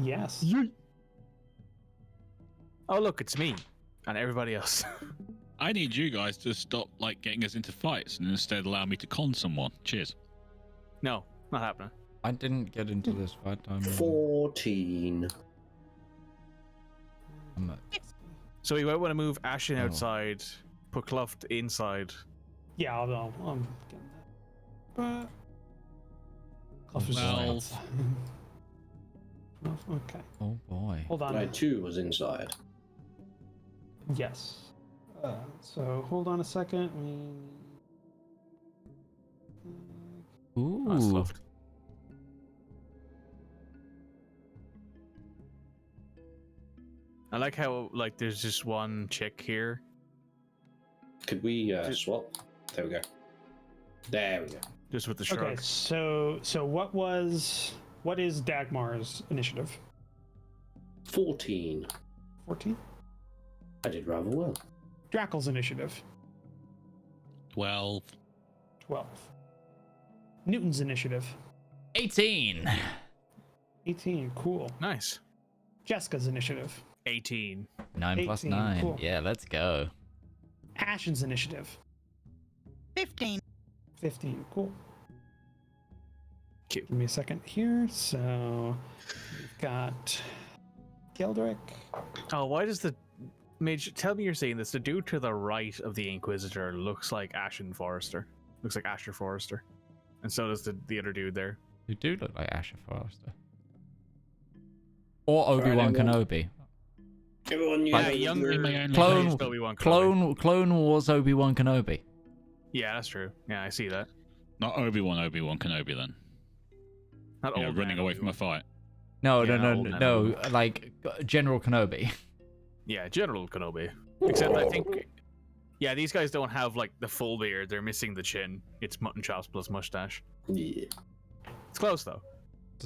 Speaker 3: Yes.
Speaker 4: Oh, look, it's me and everybody else.
Speaker 2: I need you guys to stop like getting us into fights and instead allow me to con someone. Cheers.
Speaker 4: No, not happening.
Speaker 1: I didn't get into this fight time.
Speaker 6: 14.
Speaker 4: So we might want to move Ashen
Speaker 1: Oh.
Speaker 4: outside, put Kluft inside.
Speaker 3: Yeah, I'm getting that. Cluff is just
Speaker 2: Well-
Speaker 3: outside. Okay,
Speaker 1: Oh boy.
Speaker 3: hold on.
Speaker 6: I too was inside.
Speaker 3: Yes. So hold on a second.
Speaker 1: Ooh.
Speaker 4: Nice Kluft. I like how like there's just one chick here.
Speaker 6: Could we swap? There we go. There we go.
Speaker 4: Just with the shrug.
Speaker 3: Okay, so what is Dagmar's initiative?
Speaker 6: 14.
Speaker 3: 14.
Speaker 6: I did rather well.
Speaker 3: Drakel's initiative.
Speaker 2: 12.
Speaker 3: 12. Newton's initiative.
Speaker 1: 18.
Speaker 3: 18. Cool.
Speaker 4: Nice.
Speaker 3: Jeska's initiative.
Speaker 4: 18.
Speaker 1: 9 plus
Speaker 3: 18,
Speaker 1: 9.
Speaker 3: cool.
Speaker 1: Yeah, let's go.
Speaker 3: Ashen's initiative.
Speaker 5: 15.
Speaker 3: 15. Cool.
Speaker 4: Cute.
Speaker 3: Give me a second here. So we've got Geldrick.
Speaker 4: Oh, why does the Midge? Tell me you're saying this. The dude to the right of the Inquisitor looks like Ashen Forrester. Looks like Asher Forrester, and so does the other dude there.
Speaker 1: You do look like Asher Forrester. Or Obi-Wan
Speaker 6: anyone-
Speaker 1: Kenobi.
Speaker 6: Everyone knew
Speaker 1: Like
Speaker 6: that
Speaker 1: a
Speaker 6: was
Speaker 4: younger
Speaker 6: your-
Speaker 4: man.
Speaker 1: Clone,
Speaker 4: Obi-Wan Kenobi.
Speaker 1: Clone Wars Obi-Wan Kenobi.
Speaker 4: Yeah, that's true. Yeah, I see that.
Speaker 2: Not Obi-Wan Kenobi then.
Speaker 4: Not
Speaker 2: You know,
Speaker 4: old
Speaker 2: running
Speaker 4: man
Speaker 2: away from a
Speaker 4: Obi-Wan.
Speaker 2: fight.
Speaker 1: No,
Speaker 4: Yeah,
Speaker 1: no,
Speaker 4: old
Speaker 1: no,
Speaker 4: man
Speaker 1: no.
Speaker 4: Obi-Wan.
Speaker 1: Like General Kenobi.
Speaker 4: Yeah, General Kenobi. Except I think, yeah, these guys don't have like the full beard. They're missing the chin. It's mutton chops plus mustache.
Speaker 6: Yeah.
Speaker 4: It's close though.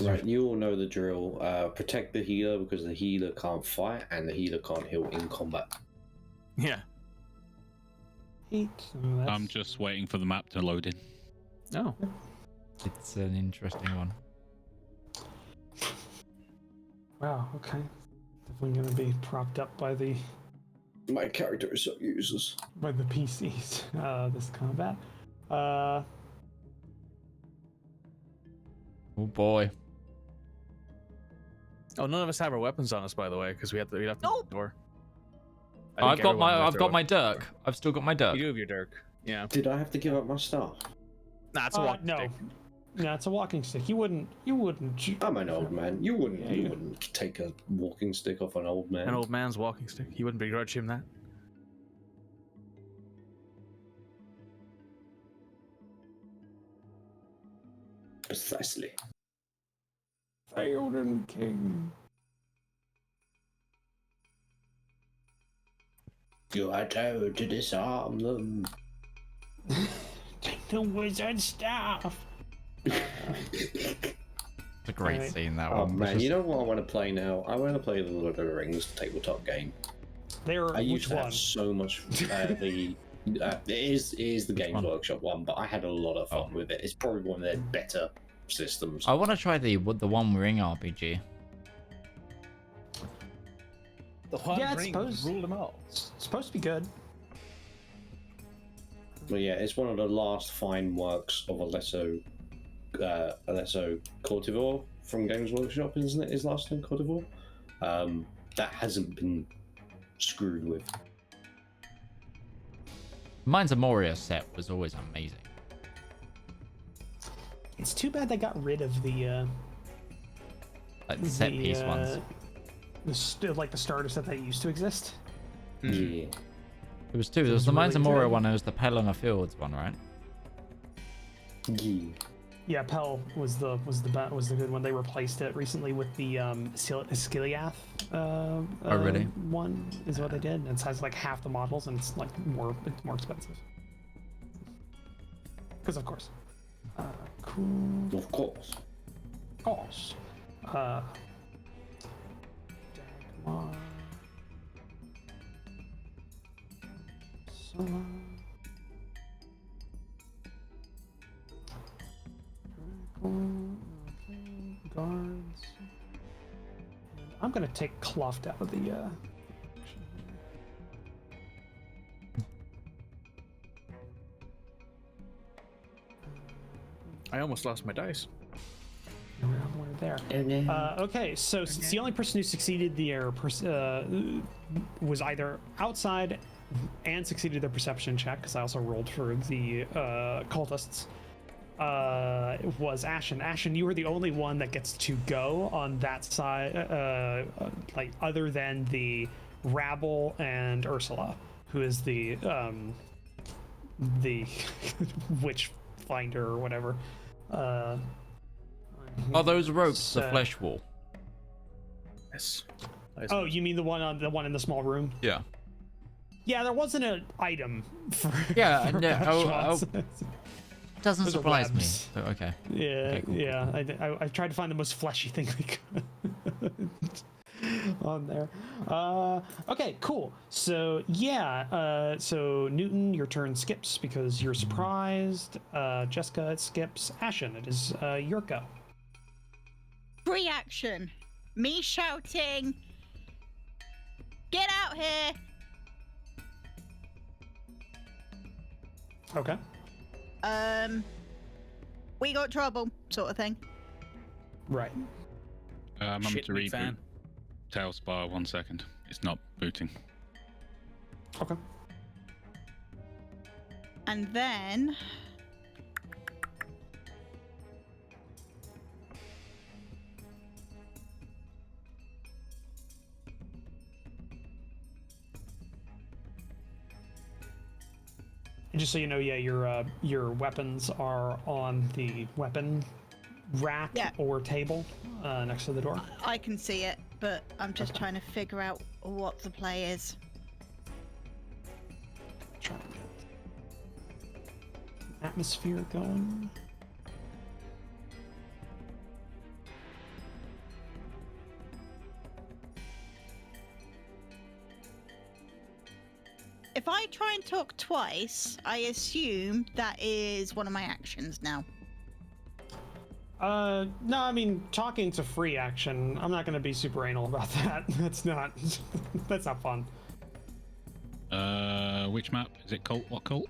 Speaker 6: Right, you all know the drill. Protect the healer because the healer can't fight and the healer can't heal in combat.
Speaker 4: Yeah.
Speaker 3: 8. So that's...
Speaker 2: I'm just waiting for the map to load in.
Speaker 4: No.
Speaker 1: It's an interesting one.
Speaker 3: Wow, okay. Definitely going to be propped up by the
Speaker 6: My character is so useless.
Speaker 3: PCs, this combat.
Speaker 1: Oh boy.
Speaker 4: Oh, none of us have our weapons on us, by the way, because we have to the
Speaker 5: Nope.
Speaker 4: door.
Speaker 1: I've got my dirk. I've still got my dirk.
Speaker 4: You do have your dirk. Yeah.
Speaker 6: Did I have to give up my staff?
Speaker 4: Nah, it's a walking
Speaker 3: no.
Speaker 4: stick.
Speaker 3: No, it's a walking stick. You wouldn't.
Speaker 6: I'm an old man. You wouldn't.
Speaker 3: Yeah,
Speaker 6: you
Speaker 3: yeah.
Speaker 6: wouldn't take a walking stick off an old man.
Speaker 4: An old man's walking stick. You wouldn't begrudge him that.
Speaker 6: Precisely.
Speaker 3: Theoden King.
Speaker 6: You are told to disarm them.
Speaker 3: Take the wizard staff.
Speaker 1: It's a great
Speaker 3: Alright.
Speaker 1: scene, that
Speaker 6: Oh
Speaker 1: one.
Speaker 6: man, you know what I want to play now? I want to play the Lord of the Rings tabletop game.
Speaker 3: There.
Speaker 6: I used
Speaker 3: Which
Speaker 6: to
Speaker 3: one?
Speaker 6: have so much. It is the Games
Speaker 1: one?
Speaker 6: Workshop one, but I had a lot of fun
Speaker 1: Oh.
Speaker 6: with it. It's probably one of their better systems.
Speaker 1: I want to try the One Ring RPG.
Speaker 7: The One
Speaker 3: Yeah, it's
Speaker 7: Ring
Speaker 3: supposed-
Speaker 7: rule them all.
Speaker 3: It's supposed to be good.
Speaker 6: But yeah, it's one of the last fine works of Alesso Cortivore from Games Workshop, isn't it? His last name Cortivore. That hasn't been screwed with.
Speaker 1: Mine's a Moria set was always amazing.
Speaker 3: It's too bad they got rid of the
Speaker 1: Like the set piece ones.
Speaker 3: like the starter set that used to exist.
Speaker 6: Yeah.
Speaker 1: There was two. There was
Speaker 3: Sounds
Speaker 1: the Mines of
Speaker 3: really
Speaker 1: Moria
Speaker 3: good.
Speaker 1: one and there was the Pelennor Fields one, right?
Speaker 6: Yeah.
Speaker 3: Yeah, Pell was the good one. They replaced it recently with the Skiliath
Speaker 1: really?
Speaker 3: one is what they did. And it has like half the models and it's like more expensive. Because of course. Cool.
Speaker 6: Of course.
Speaker 3: Of course. Dagmar. Solo. Okay, guards. And I'm gonna take Kluft out of the
Speaker 4: I almost lost my dice.
Speaker 3: we're there. Okay, so since the only person who succeeded the error was either outside and succeeded their perception check, because I also rolled for the cultists, was Ashen. Ashen, you were the only one that gets to go on that side, like other than the Rabble and Ursula, who is the witch finder or whatever.
Speaker 1: Are those ropes the flesh wall?
Speaker 4: Yes.
Speaker 3: Oh, you mean the one in the small room?
Speaker 1: Yeah.
Speaker 3: Yeah, there wasn't an item for.
Speaker 1: Yeah,
Speaker 3: for
Speaker 1: no, doesn't
Speaker 3: Those are
Speaker 1: surprise me.
Speaker 3: webs.
Speaker 1: So, okay.
Speaker 3: Yeah,
Speaker 1: Okay, cool,
Speaker 3: yeah. I tried to find the most fleshy thing I could on there. Okay, cool. So yeah, so Newton, your turn skips because you're surprised. Jeska, it skips. Ashen, it is your go.
Speaker 5: Free action. Me shouting, "Get out here!"
Speaker 3: Okay.
Speaker 5: We got trouble, sort of thing.
Speaker 3: Right.
Speaker 2: I'm
Speaker 4: Shit,
Speaker 2: to
Speaker 4: big
Speaker 2: reboot
Speaker 4: fan.
Speaker 2: TaleSpire 1 second. It's not booting.
Speaker 3: Okay.
Speaker 5: And then
Speaker 3: And just so you know, yeah, your weapons are on the weapon rack
Speaker 5: Yeah.
Speaker 3: or table next to the door.
Speaker 5: I can see it, but I'm just trying to figure out what the play is.
Speaker 3: Try and get atmosphere going.
Speaker 5: If I try and talk twice, I assume that is one of my actions now.
Speaker 3: No, I mean, talking's a free action. I'm not going to be super anal about that. That's not fun.
Speaker 2: Which map? Is it cult? What cult?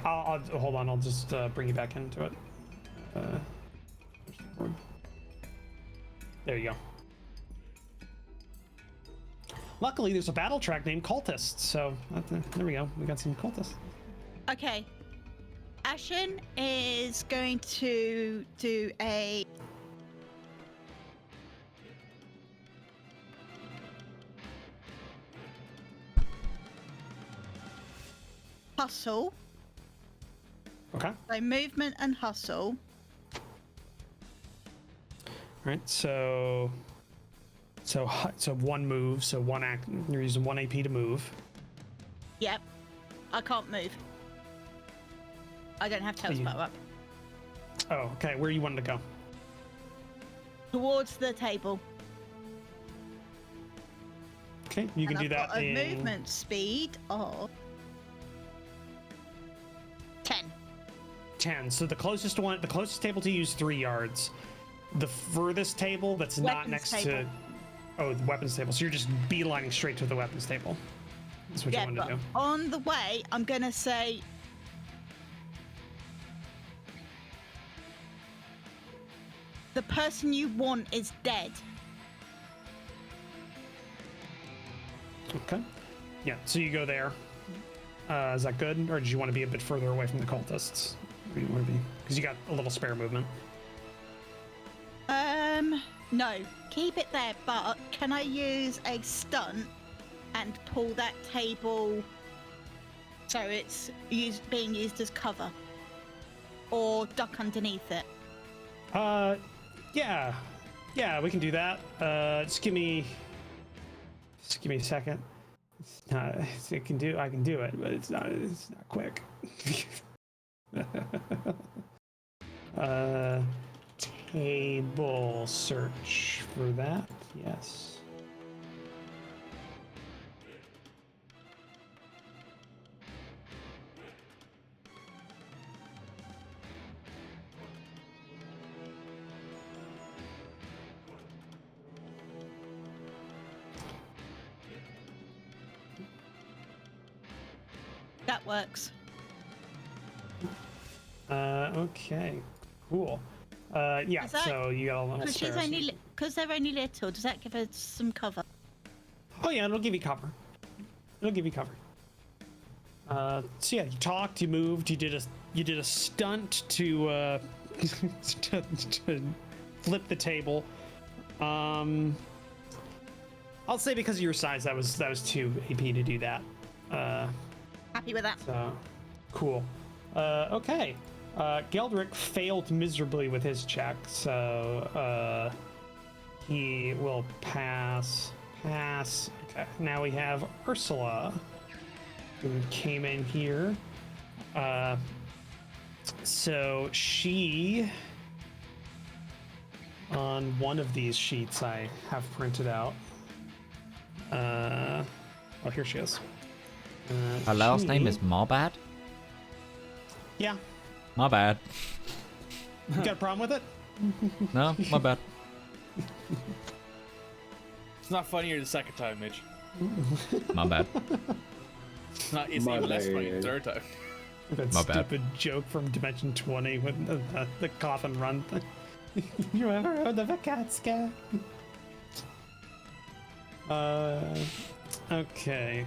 Speaker 3: I'll hold on. I'll just bring you back into it. There you go. Luckily, there's a battle track named Cultists, so there we go. We got some cultists.
Speaker 5: Okay. Ashen is going to do a hustle.
Speaker 3: Okay.
Speaker 5: So movement and hustle.
Speaker 3: All right. So one move. So one act. You're using 1 AP to move.
Speaker 5: Yep. I can't move. I don't have TaleSpire up.
Speaker 3: Oh, okay. Where you wanted to go?
Speaker 5: Towards the table.
Speaker 3: Okay, you can
Speaker 5: And
Speaker 3: do
Speaker 5: I've
Speaker 3: that
Speaker 5: got a
Speaker 3: in
Speaker 5: movement speed of 10.
Speaker 3: 10. So the closest table to you is 3 yards. The furthest table that's not
Speaker 5: Weapons
Speaker 3: next
Speaker 5: table.
Speaker 3: to. Oh, the weapons table. So you're just beelining straight to the weapons table. That's what
Speaker 5: Yeah,
Speaker 3: you want to
Speaker 5: but
Speaker 3: do.
Speaker 5: on the way, I'm gonna say the person you want is dead.
Speaker 3: Okay. Yeah, so you go there. Is that good? Or did you want to be a bit further away from the cultists? Where do you want to be? Because you got a little spare movement.
Speaker 5: No, keep it there, but can I use a stunt and pull that table so it's being used as cover? Or duck underneath it?
Speaker 3: Yeah. Yeah, we can do that. Just give me a second. I can do it, but it's not quick. table search for that. Yes.
Speaker 5: That works.
Speaker 3: Okay. Cool. Yeah.
Speaker 5: Is that-
Speaker 3: So you got a little spare.
Speaker 5: Because they're only little. Does that give us some cover?
Speaker 3: Oh yeah, it'll give you cover. It'll give you cover. So yeah, you talked, you moved, you did a stunt to to flip the table. I'll say because of your size, that was 2 AP to do that.
Speaker 5: Happy with that.
Speaker 3: So cool. Okay. Geldrick failed miserably with his check, so he will pass. Okay. Now we have Ursula, who came in here. So she, on one of these sheets I have printed out. Oh, here she is.
Speaker 1: Her last name
Speaker 3: she-
Speaker 1: is Marbad?
Speaker 3: Yeah.
Speaker 1: My bad.
Speaker 3: You got a problem with it?
Speaker 1: No, my bad.
Speaker 4: It's not funnier the second time, Mitch.
Speaker 1: My bad.
Speaker 4: It's
Speaker 6: My
Speaker 4: even less
Speaker 6: bad.
Speaker 4: funny the third time.
Speaker 3: That
Speaker 1: My bad.
Speaker 3: stupid joke from Dimension 20 with the coffin run thing. You ever heard of a cat scare? Okay.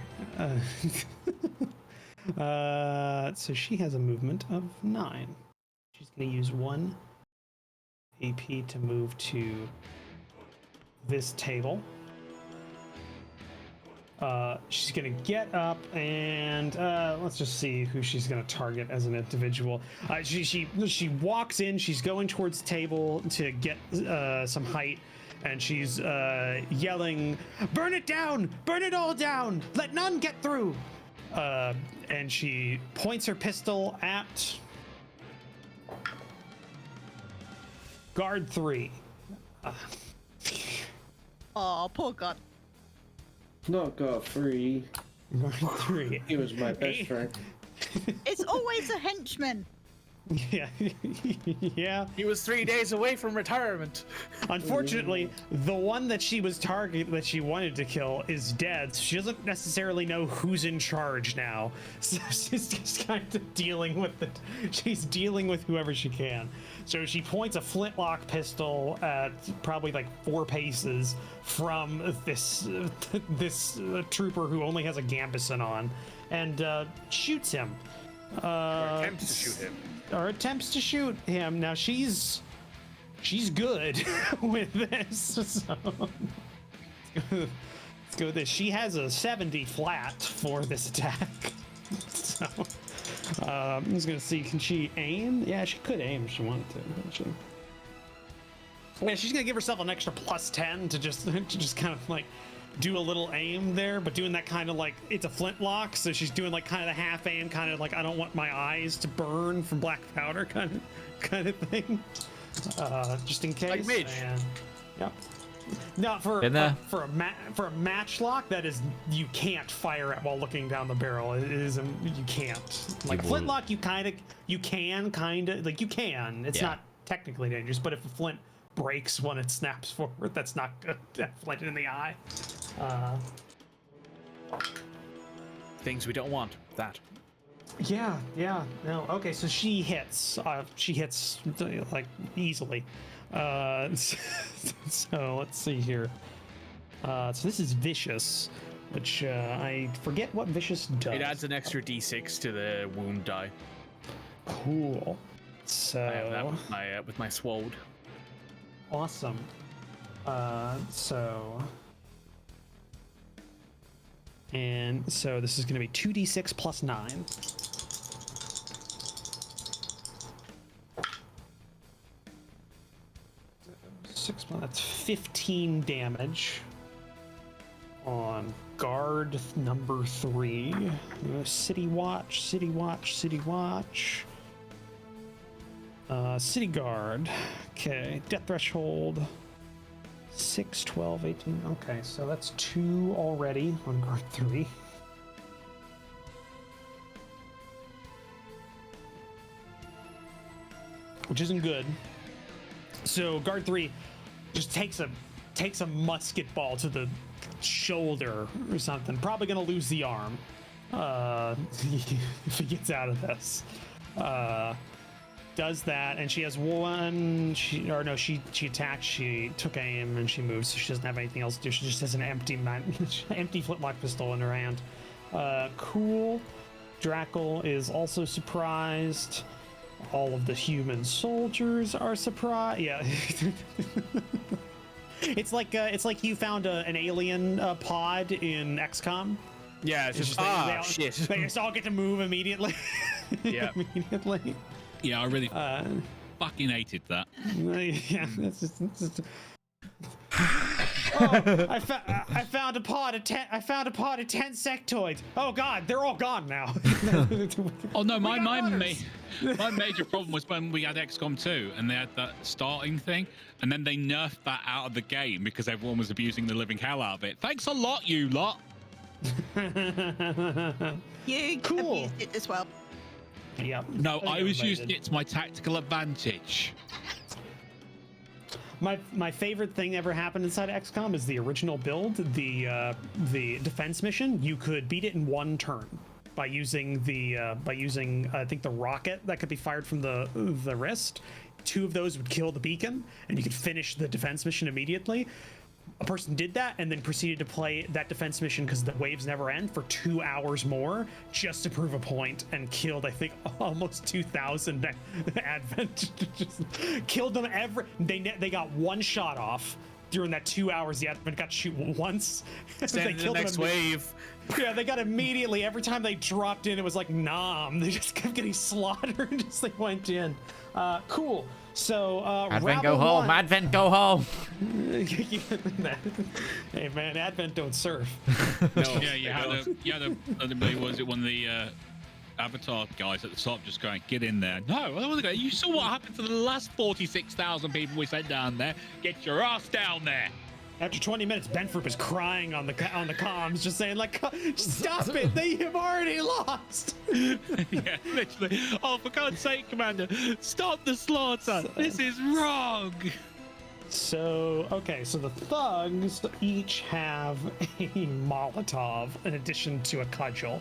Speaker 3: So she has a movement of 9. She's going to use 1 AP to move to this table. She's gonna get up and let's just see who she's gonna target as an individual. She walks in. She's going towards the table to get some height, and she's yelling, "Burn it down! Burn it all down! Let none get through!" And she points her pistol at guard 3.
Speaker 5: Oh, poor God.
Speaker 6: Not got free.
Speaker 3: Guard 3.
Speaker 6: He was my best friend.
Speaker 5: It's always a henchman.
Speaker 3: Yeah, yeah.
Speaker 4: He was 3 days away from retirement.
Speaker 3: Unfortunately, the one that she was that she wanted to kill is dead. So she doesn't necessarily know who's in charge now. So she's just kind of dealing with she's dealing with whoever she can. So she points a flintlock pistol at probably like 4 paces from this trooper who only has a gambeson on, and shoots him.
Speaker 4: Or attempts to shoot him.
Speaker 3: Or attempts to shoot him. Now she's good with this. So let's go with this. She has a 70 flat for this attack. So I'm just gonna see, can she aim? Yeah, she could aim if she wanted to. Couldn't she? Yeah, she's gonna give herself an extra +10 to just kind of like do a little aim there, but doing that kind of like, it's a flintlock, so she's doing like kind of the half aim, kind of like, I don't want my eyes to burn from black powder kind of thing, just in case.
Speaker 4: Like Midge.
Speaker 3: And, yep. No, for a matchlock, that is, you can't fire it while looking down the barrel. It is you can't. Like a flintlock, you can. It's
Speaker 1: Yeah.
Speaker 3: not technically dangerous, but if a flint breaks when it snaps forward, that's not good. Flint in the eye.
Speaker 4: Things we don't want. That.
Speaker 3: Yeah. No. Okay, so she hits. She hits like easily. So let's see here. So this is vicious, which I forget what vicious does.
Speaker 4: It adds an extra d6 to the wound die.
Speaker 3: Cool. So
Speaker 4: I have that with my sword.
Speaker 3: awesome. So this is going to be 2d6 plus 9. That's 15 damage on guard number 3. City watch. City Guard. Okay. Death Threshold. 6, 12, 18. Okay, so that's 2 already on Guard 3. Which isn't good. So Guard 3 just takes a musket ball to the shoulder or something. Probably gonna lose the arm if he gets out of this. Does that, and she has one. She attacked. She took aim and she moves. So she doesn't have anything else to do. She just has an empty flintlock pistol in her hand. Cool. Drakel is also surprised. All of the human soldiers are surprised. Yeah. It's like you found an alien pod in XCOM.
Speaker 4: Yeah, it's just shit.
Speaker 3: They just all get to move immediately.
Speaker 4: Yeah.
Speaker 3: Immediately.
Speaker 2: Yeah, I really fucking hated that.
Speaker 3: Yeah, that's just... Oh, I found a pod of 10. I found a pod of 10 sectoids. Oh God, they're all gone now.
Speaker 2: Oh no, my major problem was when we had XCOM 2 and they had that starting thing, and then they nerfed that out of the game because everyone was abusing the living hell out of it. Thanks a lot, you lot.
Speaker 5: You
Speaker 3: Cool.
Speaker 5: abused it as well.
Speaker 3: Yep.
Speaker 2: No, I was
Speaker 3: everybody
Speaker 2: using
Speaker 3: did.
Speaker 2: it to my tactical advantage.
Speaker 3: My favorite thing ever happened inside of XCOM is the original build, the defense mission. You could beat it in one turn by using I think the rocket that could be fired from the wrist. 2 of those would kill the beacon, and you could finish the defense mission immediately. A person did that and then proceeded to play that defense mission because the waves never end for 2 hours more just to prove a point, and killed I think almost 2,000 Advent. Just killed them they got one shot off during that 2 hours. The Advent got to shoot once.
Speaker 4: Stand in the next wave.
Speaker 3: Yeah, they got immediately. Every time they dropped in, it was like nom. They just kept getting slaughtered as they went in. Cool. So
Speaker 1: Advent, go home. Advent, go home.
Speaker 3: Hey man, Advent don't surf.
Speaker 2: No, yeah, you had a was it one of the Avatar guys at the top just going, get in there. No, I don't want to go. You saw what happened to the last 46,000 people we sent down there. Get your ass down there.
Speaker 3: After 20 minutes, Benfrup is crying on the comms, just saying like, "Stop it! They have already lost."
Speaker 2: Yeah, literally. Oh, for God's sake, Commander, stop the slaughter. This is wrong.
Speaker 3: So, okay, so the thugs each have a Molotov in addition to a cudgel.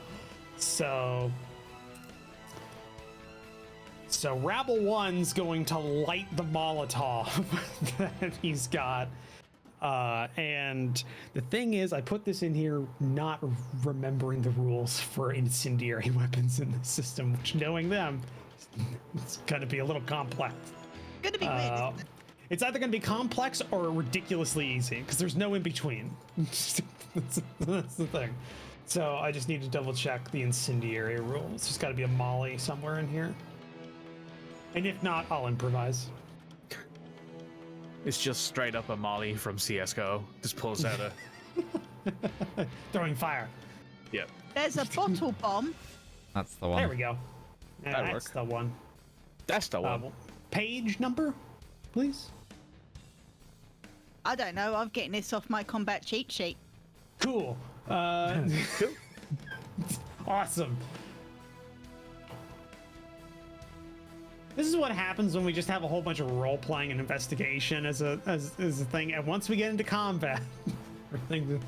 Speaker 3: So Rabble 1's going to light the Molotov that he's got. And the thing is, I put this in here not remembering the rules for incendiary weapons in the system, which, knowing them, it's gonna be a little complex.
Speaker 5: Gonna be weird, isn't it?
Speaker 3: It's either gonna be complex or ridiculously easy, because there's no in between. that's the thing. So I just need to double check the incendiary rules. There's gotta be a molly somewhere in here. And if not, I'll improvise.
Speaker 4: It's just straight up a Molly from CSGO. Just pulls out a...
Speaker 3: Throwing fire.
Speaker 4: Yep.
Speaker 5: There's a bottle bomb.
Speaker 1: That's the one.
Speaker 3: There we go.
Speaker 4: That'll
Speaker 3: That's
Speaker 4: work.
Speaker 3: the one.
Speaker 4: That's the one.
Speaker 3: Page number, please.
Speaker 5: I don't know. I'm getting this off my combat cheat sheet.
Speaker 3: Cool. Awesome. This is what happens when we just have a whole bunch of role-playing and investigation as a thing, and once we get into combat, everything.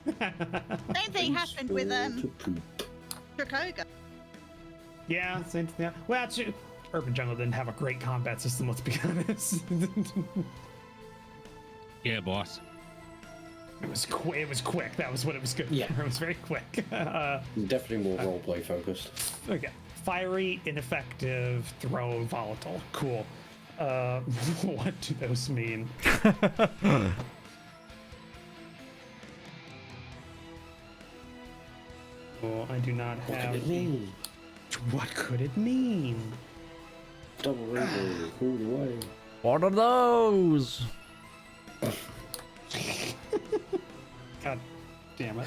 Speaker 5: Same thing happened with Drakoga.
Speaker 3: Yeah, same thing. Well, actually, Urban Jungle didn't have a great combat system. Let's be honest.
Speaker 2: Yeah, boss.
Speaker 3: It was quick. That was what it was good.
Speaker 6: Yeah.
Speaker 3: It was very quick.
Speaker 6: Definitely more roleplay focused.
Speaker 3: Okay. Fiery, ineffective, throw, volatile. Cool. What do those mean? Oh, I do not
Speaker 6: What
Speaker 3: have.
Speaker 6: could it mean?
Speaker 3: What could it mean?
Speaker 6: Double rainbow, all the way.
Speaker 1: What are those?
Speaker 3: God damn it.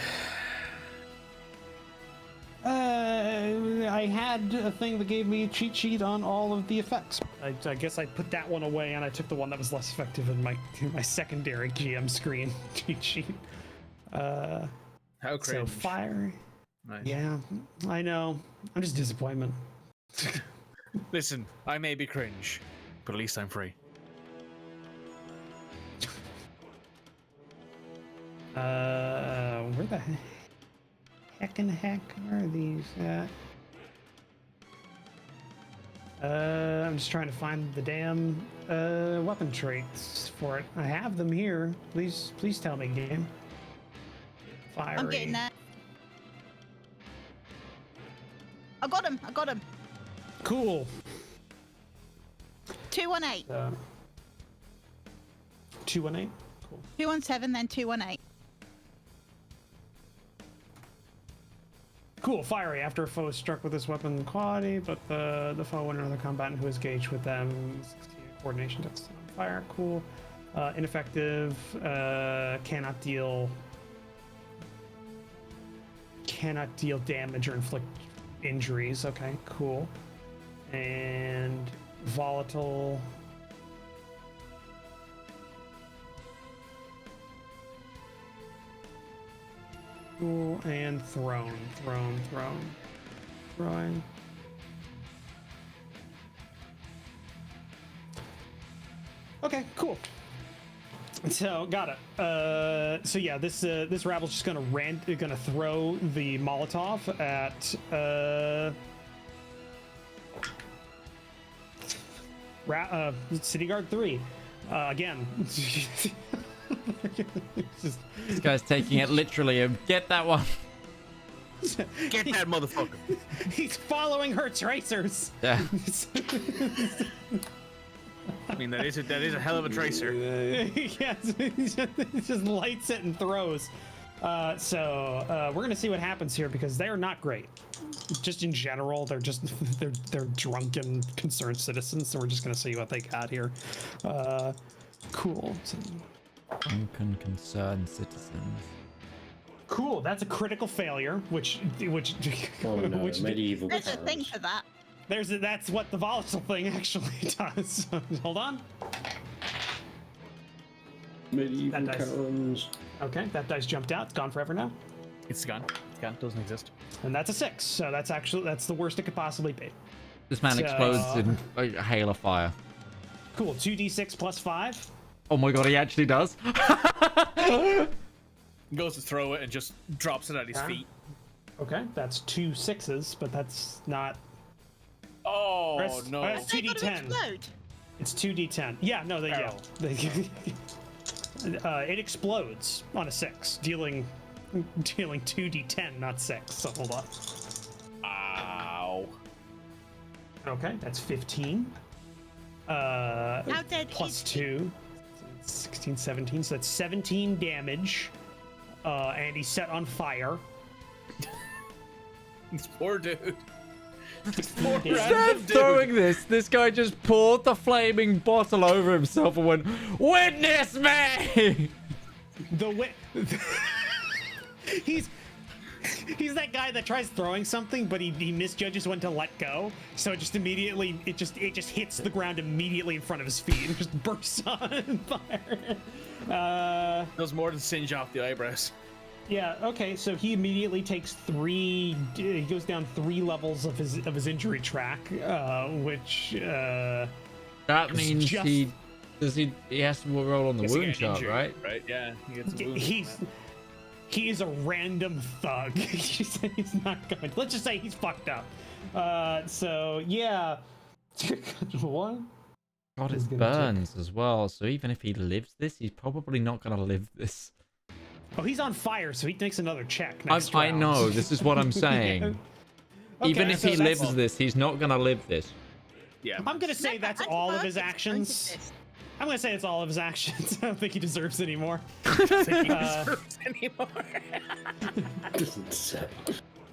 Speaker 3: I had a thing that gave me a cheat sheet on all of the effects. I guess I put that one away and I took the one that was less effective in my secondary GM screen cheat sheet.
Speaker 4: How cringe.
Speaker 3: So fire.
Speaker 4: Nice.
Speaker 3: Yeah, I know. I'm just disappointment.
Speaker 4: Listen, I may be cringe, but at least I'm free.
Speaker 3: Where the heck in the heck are these at? I'm just trying to find the damn weapon traits for it. I have them here. Please tell me, game. Fiery.
Speaker 5: I'm getting that. I got him.
Speaker 3: Cool.
Speaker 5: 218.
Speaker 3: 218. Cool.
Speaker 5: 217, then 218.
Speaker 3: Cool. Fiery. After a foe is struck with this weapon quality, but the foe and another combatant who is gauged with them 16 coordination that's on fire. Cool. Ineffective. Cannot deal damage or inflict injuries. Okay. Cool. And volatile. Cool. And throwing. Okay, cool. So got it. So yeah, this rabble's just gonna throw the Molotov at City Guard 3. Again.
Speaker 1: This guy's taking it literally. Get that one.
Speaker 4: Get that motherfucker.
Speaker 3: He's following her tracers.
Speaker 1: Yeah.
Speaker 4: I mean, that is a hell of a tracer.
Speaker 3: Yes, he just lights it and throws. So we're gonna see what happens here because they're not great. Just in general, they're drunken, concerned citizens. So we're just gonna see what they got here. Cool. So,
Speaker 1: drunken, concerned citizens.
Speaker 3: cool. That's a critical failure, which
Speaker 6: Oh no, medieval
Speaker 5: There's a
Speaker 6: times.
Speaker 5: thing for that.
Speaker 3: that's what the volatile thing actually does. Hold on.
Speaker 6: Medieval
Speaker 3: That dice.
Speaker 6: times.
Speaker 3: Okay, that dice jumped out. It's gone forever now.
Speaker 4: It's gone. It's gone. Doesn't exist.
Speaker 3: And that's a 6. So that's the worst it could possibly be.
Speaker 1: This man
Speaker 3: So-
Speaker 1: explodes in a hail of fire.
Speaker 3: Cool. 2d6 plus 5.
Speaker 1: Oh my god, he actually does.
Speaker 4: He goes to throw it and just drops it at his feet.
Speaker 3: Okay, that's 2 6s, but that's not.
Speaker 4: Oh
Speaker 3: That's-
Speaker 4: no!
Speaker 3: that's
Speaker 5: They got to
Speaker 3: 2d10.
Speaker 5: explode.
Speaker 3: It's 2d10. Yeah, no,
Speaker 4: Barrel.
Speaker 3: it explodes on a 6, dealing 2d10, not 6. So hold on.
Speaker 4: Ow!
Speaker 3: Okay, that's 15.
Speaker 5: How dead
Speaker 3: Plus
Speaker 5: is he?
Speaker 3: 2. 16, 17. So that's 17 damage. And he's set on fire.
Speaker 4: This poor dude. This poor
Speaker 3: Instead
Speaker 1: Instead
Speaker 4: random
Speaker 1: of
Speaker 4: dude.
Speaker 1: throwing this guy just poured the flaming bottle over himself and went, "Witness me!"
Speaker 3: He's that guy that tries throwing something, but he misjudges when to let go. So it just immediately it just hits the ground immediately in front of his feet and just bursts on fire.
Speaker 4: Does more than singe off the eyebrows.
Speaker 3: Yeah. Okay. So he immediately takes 3. He goes down 3 levels of his injury track, which.
Speaker 1: That means
Speaker 3: just-
Speaker 1: he has to roll on the
Speaker 4: Guess he
Speaker 1: wound
Speaker 4: got
Speaker 1: chart,
Speaker 4: injured,
Speaker 1: right?
Speaker 4: Right. Yeah. He gets a wound.
Speaker 3: He's a random thug. He's not going. Let's just say he's fucked up. So yeah. What?
Speaker 1: God, it
Speaker 3: He's gonna
Speaker 1: burns as well. So even if he lives this, he's probably not gonna live this.
Speaker 3: Oh, he's on fire, so he takes another check
Speaker 1: I
Speaker 3: next round.
Speaker 1: know. This is what I'm saying. Even
Speaker 3: Okay,
Speaker 1: if
Speaker 3: so
Speaker 1: he
Speaker 3: that's-
Speaker 1: lives this, he's not gonna live this.
Speaker 4: Yeah.
Speaker 3: I'm gonna say that's all of his actions.
Speaker 5: Antibiotics.
Speaker 3: I'm gonna say it's all of his actions. I don't think he deserves any more.
Speaker 4: Anymore.
Speaker 6: Doesn't say.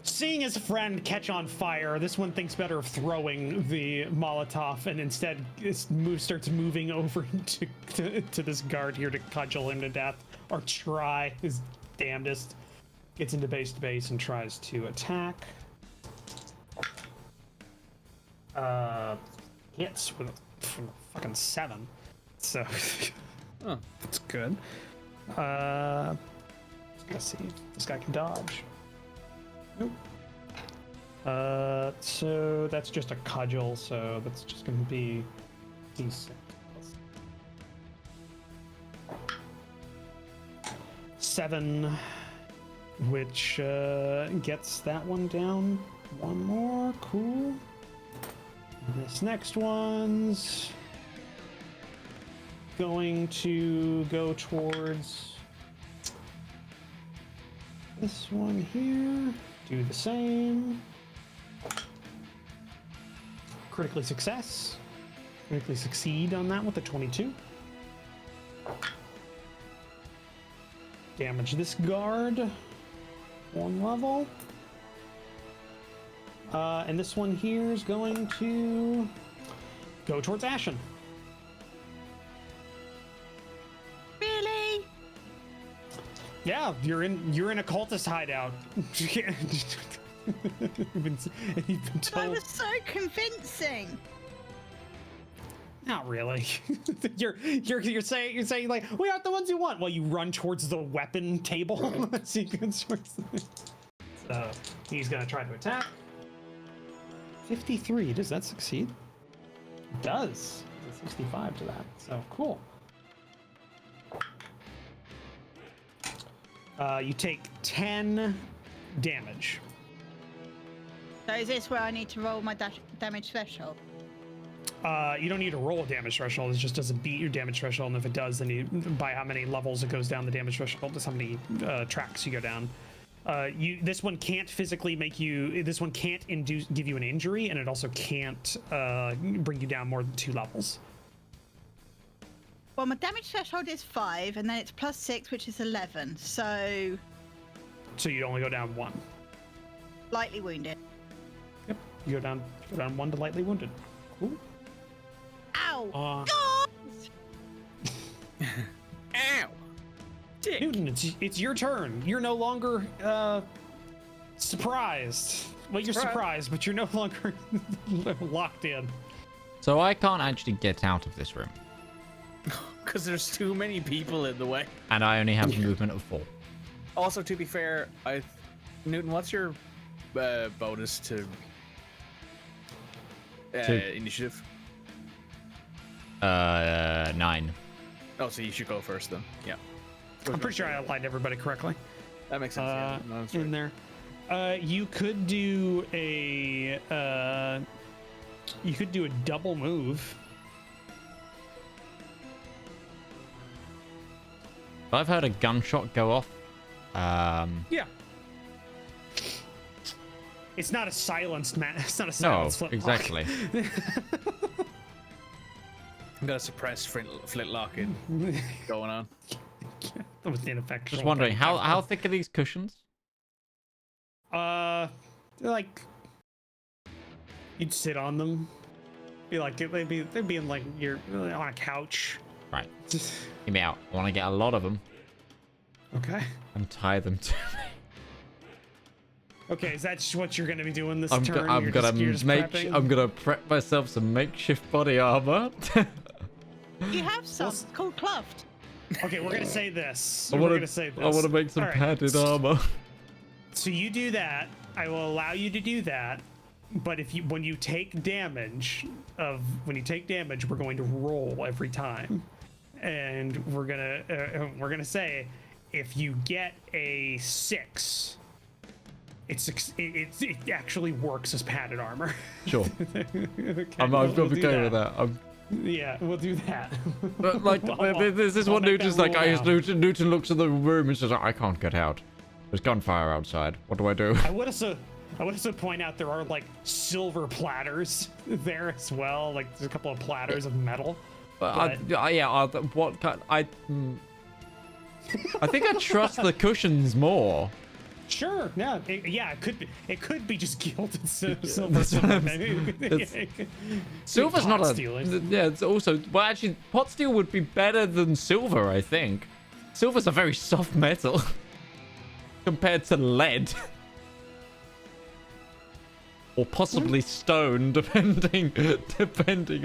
Speaker 3: Seeing his friend catch on fire, this one thinks better of throwing the Molotov and instead starts moving over to this guard here to cudgel him to death, or try his damnedest. Gets into base to base and tries to attack. Hits with a fucking 7. So that's good. Let's see if this guy can dodge. Nope. So that's just a cudgel, so that's just gonna be D6. 7, which gets that one down. One more, cool. This next one's going to go towards this one here. Do the same. Critically success. Critically succeed on that with a 22. Damage this guard. 1 level. And this one here is going to go towards Ashen.
Speaker 5: Really?
Speaker 3: Yeah, you're in a cultist hideout. You've been
Speaker 5: That
Speaker 3: told.
Speaker 5: was so convincing.
Speaker 3: Not really. you're saying like we aren't the ones you want. Well, you run towards the weapon table. So he's gonna try to attack. 53. Does that succeed? It does. It's 65 to that. So cool. You take 10 damage.
Speaker 5: So is this where I need to roll my damage threshold?
Speaker 3: You don't need to roll a damage threshold. It just doesn't beat your damage threshold, and if it does, then you by how many levels it goes down the damage threshold is how many tracks you go down. This one can't physically make you. This one can't give you an injury, and it also can't bring you down more than 2 levels.
Speaker 5: Well, my damage threshold is 5, and then it's +6, which is 11. So
Speaker 3: you'd only go down 1.
Speaker 5: lightly wounded.
Speaker 3: Yep, you go down 1 to lightly wounded. Cool.
Speaker 5: Ow!
Speaker 3: Uh,
Speaker 5: God!
Speaker 4: Ow! Dick.
Speaker 3: Newton, it's your turn. You're no longer surprised. Well, you're surprised, but you're no longer locked in.
Speaker 1: So I can't actually get out of this room.
Speaker 4: Because there's too many people in the way.
Speaker 1: And I only have a movement of 4.
Speaker 4: Also, to be fair, Newton, what's your bonus to
Speaker 1: 2.
Speaker 4: initiative?
Speaker 1: 9.
Speaker 4: Oh, so you should go first then. Yeah.
Speaker 3: I'm pretty sure I aligned everybody correctly.
Speaker 4: That makes sense. Yeah. No, that's right.
Speaker 3: In there. You could do a double move.
Speaker 1: I've heard a gunshot go off.
Speaker 3: Yeah. It's not a silenced It's not a
Speaker 1: No,
Speaker 3: silenced flintlock.
Speaker 1: exactly.
Speaker 4: I'm gonna suppress flintlock in going on.
Speaker 3: That was ineffectual.
Speaker 1: Just wondering, how thick are these cushions?
Speaker 3: They're like you'd sit on them. They'd be in like you're on a couch.
Speaker 1: Right. Give me out. I want to get a lot of them
Speaker 3: Okay.
Speaker 1: and tie them to me.
Speaker 3: Okay, is that just what you're gonna be doing this
Speaker 1: I'm
Speaker 3: turn?
Speaker 1: gonna
Speaker 3: prepping?
Speaker 1: I'm gonna prep myself some makeshift body armor.
Speaker 5: You have some called Kluft.
Speaker 3: Okay, we're gonna say this.
Speaker 1: I
Speaker 3: We're
Speaker 1: want
Speaker 3: gonna say this.
Speaker 1: to make some
Speaker 3: All right.
Speaker 1: padded armor.
Speaker 3: So you do that. I will allow you to do that. But when you take damage, we're going to roll every time, and we're gonna say if you get a 6, it actually works as padded armor.
Speaker 1: Sure.
Speaker 3: Okay,
Speaker 1: I'm
Speaker 3: we'll do
Speaker 1: okay with that.
Speaker 3: Yeah, we'll do that.
Speaker 1: But like, this is what
Speaker 3: make
Speaker 1: Newton's
Speaker 3: that
Speaker 1: like.
Speaker 3: rule now.
Speaker 1: Newton looks at the room and says, "I can't get out. There's gunfire outside. What do I do?"
Speaker 3: I would also point out there are like silver platters there as well. Like there's a couple of platters of metal.
Speaker 1: What kind? I think I trust the cushions more.
Speaker 3: Sure, yeah, it could be just gilded silver.
Speaker 1: That's what I'm- Silver's not
Speaker 3: pot
Speaker 1: a.
Speaker 3: steel.
Speaker 1: Yeah, it's also. Well, actually, pot steel would be better than silver. I think. Silver's a very soft metal compared to lead. or possibly stone, depending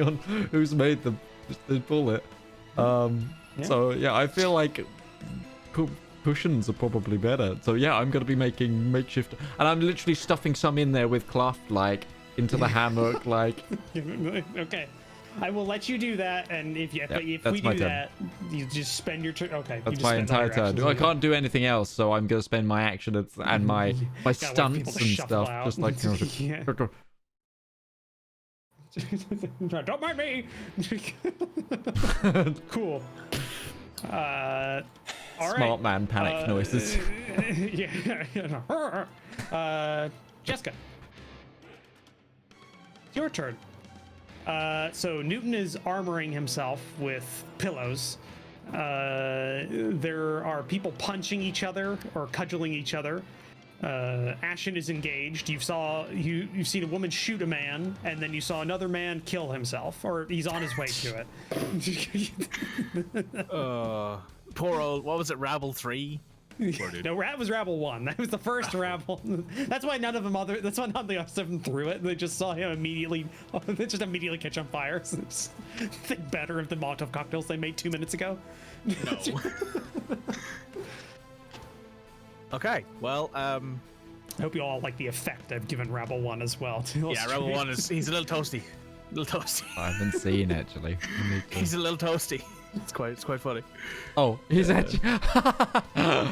Speaker 1: on who's made the bullet. So yeah, I feel like cushions are probably better. So yeah, I'm gonna be making makeshift, and I'm literally stuffing some in there with Kluft, like into the hammock, like.
Speaker 3: Okay, I will let you do that, and if we do that, you just spend your turn. Okay,
Speaker 1: that's my entire turn. I can't do anything else, so I'm gonna spend my action and my stunts and stuff, just like.
Speaker 3: Don't mind me. Cool. All
Speaker 1: Smart
Speaker 3: right.
Speaker 1: man panic noises.
Speaker 3: Yeah. Jeska, it's your turn. So Newton is armoring himself with pillows. There are people punching each other or cudgeling each other. Ashen is engaged. You've seen a woman shoot a man, and then you saw another man kill himself, or he's on his way to it.
Speaker 4: Poor old, what was it, Rabble 3?
Speaker 3: No, that was Rabble 1. That was the first Rabble. That's why none of them the rest of them threw it. They just saw him immediately. They just immediately catch on fire. So just think better of the Molotov cocktails they made 2 minutes ago.
Speaker 4: No. Okay, well,
Speaker 3: I hope you all like the effect I've given Rabble 1 as well.
Speaker 4: Yeah, Rabble 1 he's a little toasty.
Speaker 1: I haven't seen actually.
Speaker 4: He's a little toasty. It's quite funny.
Speaker 1: Oh, he's actually.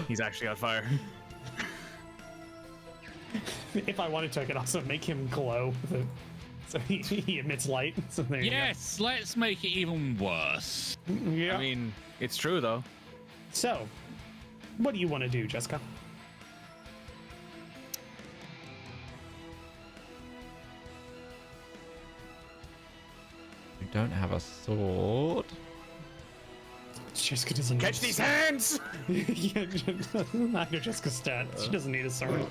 Speaker 4: He's actually on fire.
Speaker 3: If I wanted to, I could also make him glow, so he emits light. So there you go.
Speaker 2: Let's make it even worse.
Speaker 3: Yeah.
Speaker 4: I mean, it's true though.
Speaker 3: So, what do you want to do, Jeska?
Speaker 1: You don't have a sword.
Speaker 3: Jessica doesn't
Speaker 4: Catch these hands!
Speaker 3: Yeah, I know Jessica's stat. She doesn't need a sword.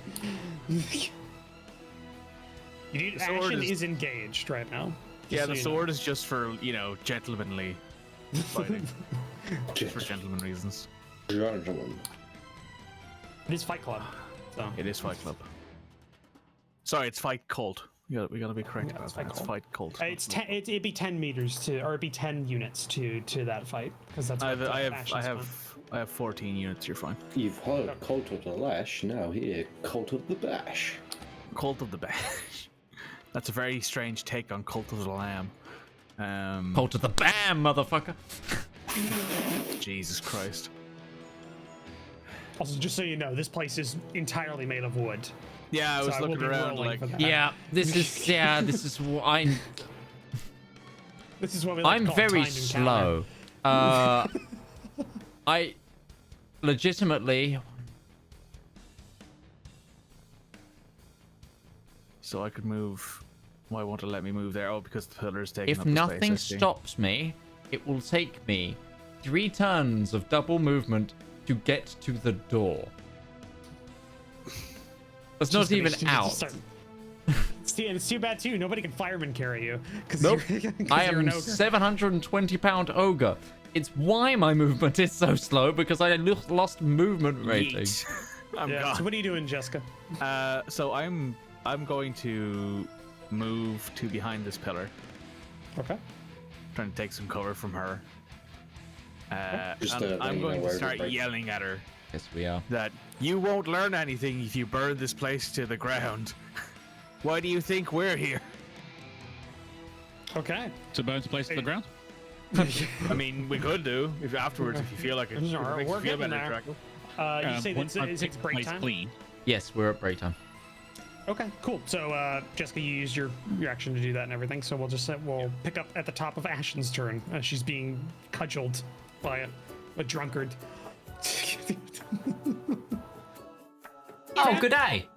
Speaker 3: Ashen is engaged right now.
Speaker 4: Yeah, the sword is just for, gentlemanly fighting. Just for gentleman reasons.
Speaker 3: It is Fight Club. So.
Speaker 4: It is Fight Club. Sorry, it's Fight Cult. We gotta be correct about that. It's Fight Cult.
Speaker 3: It'd be 10 meters or it'd be 10 units to that fight, because that's.
Speaker 4: I have 14 units. You're fine.
Speaker 6: You've heard Cult of the Lash. Now here, Cult of the Bash.
Speaker 4: Cult of the Bash. That's a very strange take on Cult of the Lamb.
Speaker 1: Cult of the Bam, motherfucker.
Speaker 4: Jesus Christ.
Speaker 3: Also, just so you know, this place is entirely made of wood.
Speaker 4: Yeah, I was looking around like.
Speaker 1: Yeah, this is what I'm.
Speaker 3: This is what we like to
Speaker 1: I'm
Speaker 3: call
Speaker 1: very
Speaker 3: timed encounter.
Speaker 1: slow. I legitimately.
Speaker 4: So I could move. Why won't it let me move there? Oh, because the pillar's taking
Speaker 1: If
Speaker 4: up the
Speaker 1: nothing
Speaker 4: space,
Speaker 1: stops me, it will take me 3 turns of double movement to get to the door. That's not even out.
Speaker 3: It's too bad too. Nobody can fireman carry you.
Speaker 1: Nope. I am
Speaker 3: an
Speaker 1: 720-pound ogre. It's why my movement is so slow, because I lost movement rating.
Speaker 4: Yeet. I'm
Speaker 3: yeah.
Speaker 4: gone.
Speaker 3: So what are you doing, Jeska?
Speaker 4: So I'm going to move to behind this pillar.
Speaker 3: Okay.
Speaker 4: Trying to take some cover from her.
Speaker 6: Just,
Speaker 4: I'm going to start
Speaker 6: break.
Speaker 4: yelling at her
Speaker 1: Yes, we are.
Speaker 4: that you won't learn anything if you burn this place to the ground. Why do you think we're here?
Speaker 3: Okay.
Speaker 2: To burn the place to the ground?
Speaker 4: I mean, we could do if afterwards if you feel like it.
Speaker 3: No,
Speaker 4: If it makes you
Speaker 3: we're
Speaker 4: feel
Speaker 3: getting
Speaker 4: better,
Speaker 3: there.
Speaker 4: Drakel.
Speaker 3: You say
Speaker 2: Once I've
Speaker 3: it's
Speaker 2: picked the
Speaker 3: break
Speaker 2: place
Speaker 3: time?
Speaker 2: clean.
Speaker 1: Yes, we're at break time.
Speaker 3: Okay, cool. So, Jessica, you used your action to do that and everything. So we'll pick up at the top of Ashen's turn as she's being cudgeled by a drunkard.
Speaker 7: Oh, good day.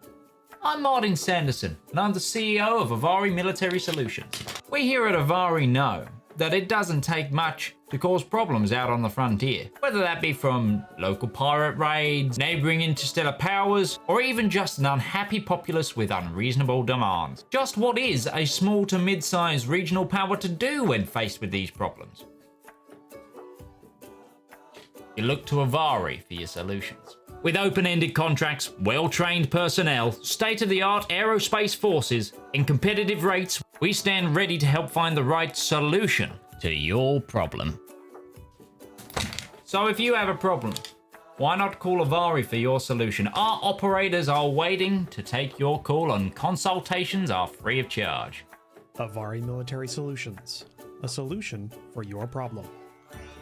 Speaker 7: I'm Martin Sanderson, and I'm the CEO of Avari Military Solutions. We here at Avari know that it doesn't take much to cause problems out on the frontier, whether that be from local pirate raids, neighbouring interstellar powers, or even just an unhappy populace with unreasonable demands. Just what is a small to mid-sized regional power to do when faced with these problems? You look to Avari for your solutions. With open-ended contracts, well-trained personnel, state-of-the-art aerospace forces, and competitive rates, we stand ready to help find the right solution to your problem. So if you have a problem, why not call Avari for your solution? Our operators are waiting to take your call, and consultations are free of charge.
Speaker 8: Avari Military Solutions, a solution for your problem.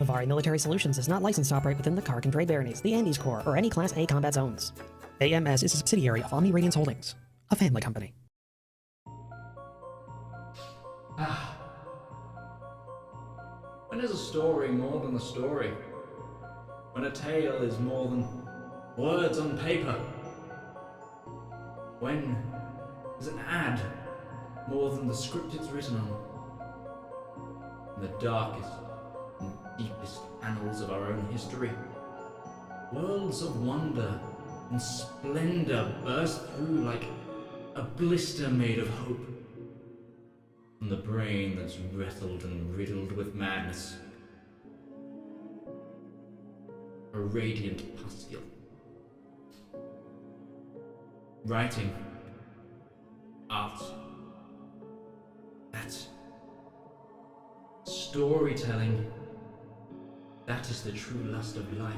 Speaker 9: Avari Military Solutions is not licensed to operate within the Kark and Dre Baronies, the Andes Corps, or any Class A combat zones. AMS is a subsidiary of Omni Radiance Holdings, a family company.
Speaker 1: When is a story more than a story? When a tale is more than words on paper? When is an ad more than the script it's written on? In the darkest and deepest annals of our own history, worlds of wonder and splendor burst through like a blister made of hope. From the brain that's wrestled and riddled with madness, a radiant pustule. Writing, art, that's storytelling. That is the true lust of life.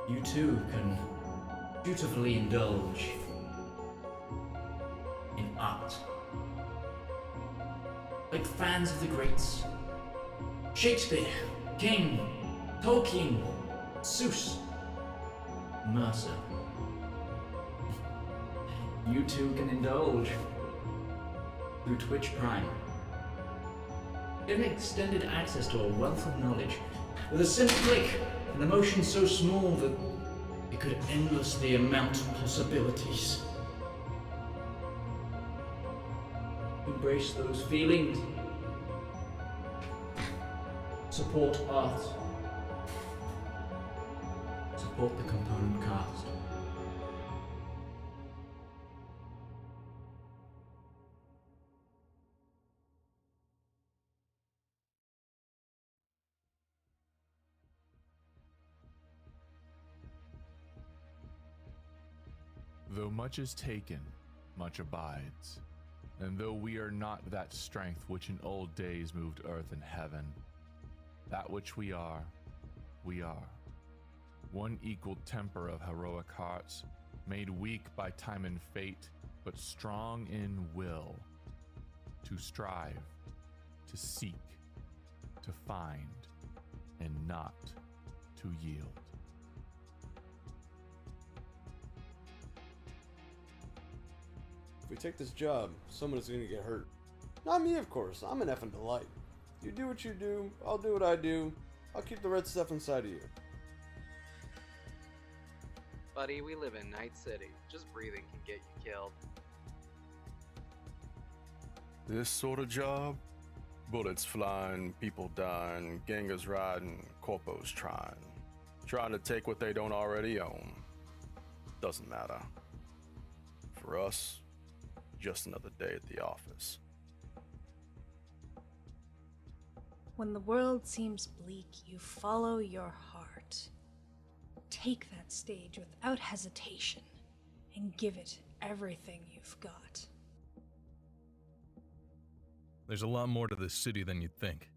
Speaker 1: You too can beautifully indulge in art. Like fans of the greats. Shakespeare, King, Tolkien, Seuss, Mercer. You too can indulge through Twitch Prime. Get an extended access to a wealth of knowledge with a simple click, an emotion so small that it could endlessly amount possibilities. Embrace those feelings. Support art. Support the component cast.
Speaker 10: Though much is taken, much abides. And though we are not that strength which in old days moved earth and heaven, that which we are, we are. One equal temper of heroic hearts, made weak by time and fate, but strong in will, to strive, to seek, to find, and not to yield.
Speaker 11: If we take this job, someone is going to get hurt. Not me, of course. I'm an effing delight. You do what you do, I'll do what I do. I'll keep the red stuff inside of you.
Speaker 12: Buddy, we live in Night City. Just breathing can get you killed.
Speaker 13: This sort of job? Bullets flying, people dying, gangers riding, corpos trying to take what they don't already own. Doesn't matter. For us, just another day at the office.
Speaker 14: When the world seems bleak, you follow your heart. Take that stage without hesitation and give it everything you've got.
Speaker 15: There's a lot more to this city than you'd think.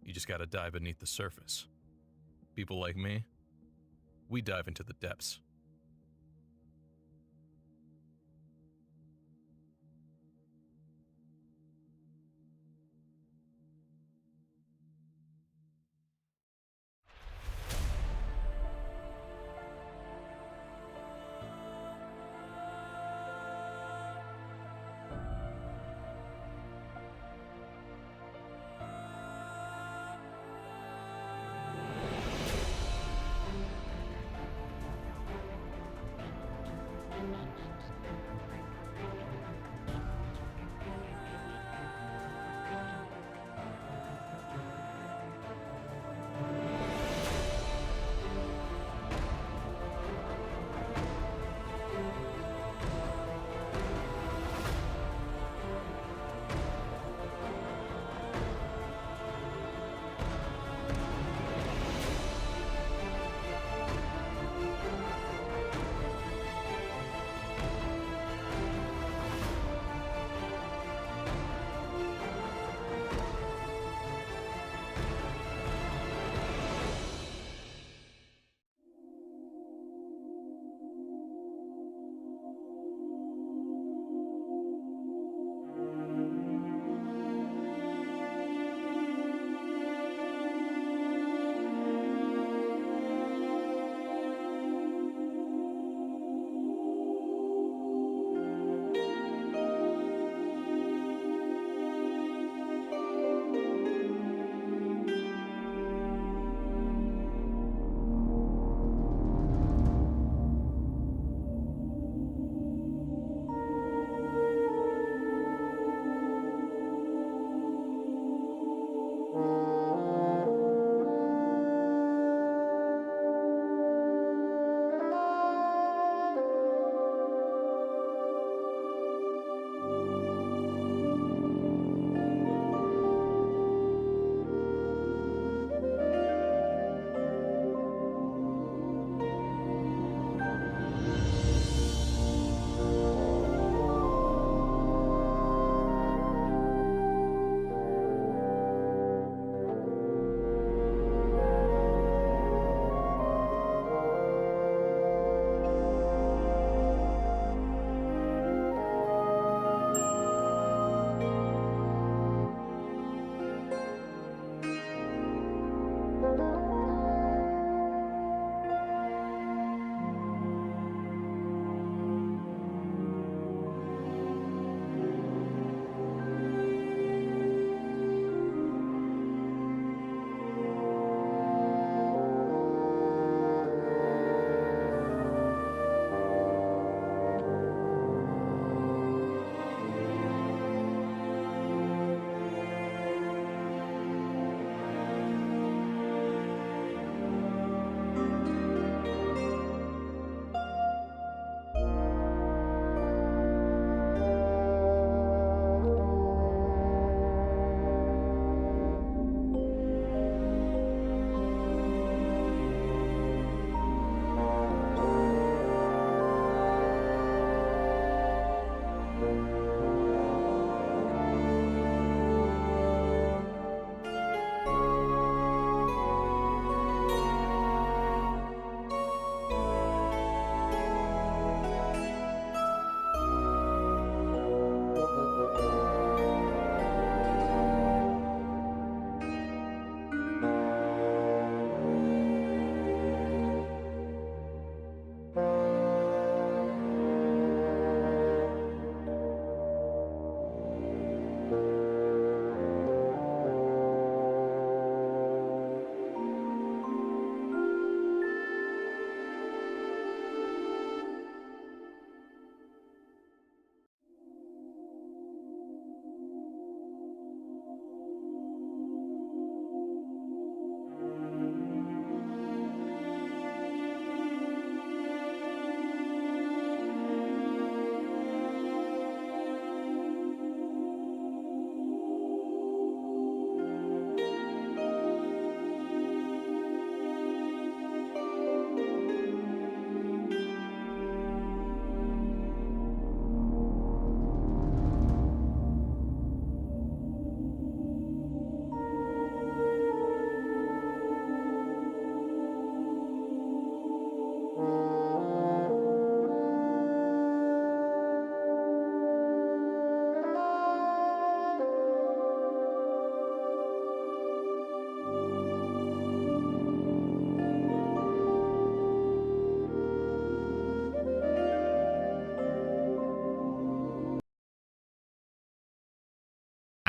Speaker 15: You just gotta dive beneath the surface. People like me, we dive into the depths.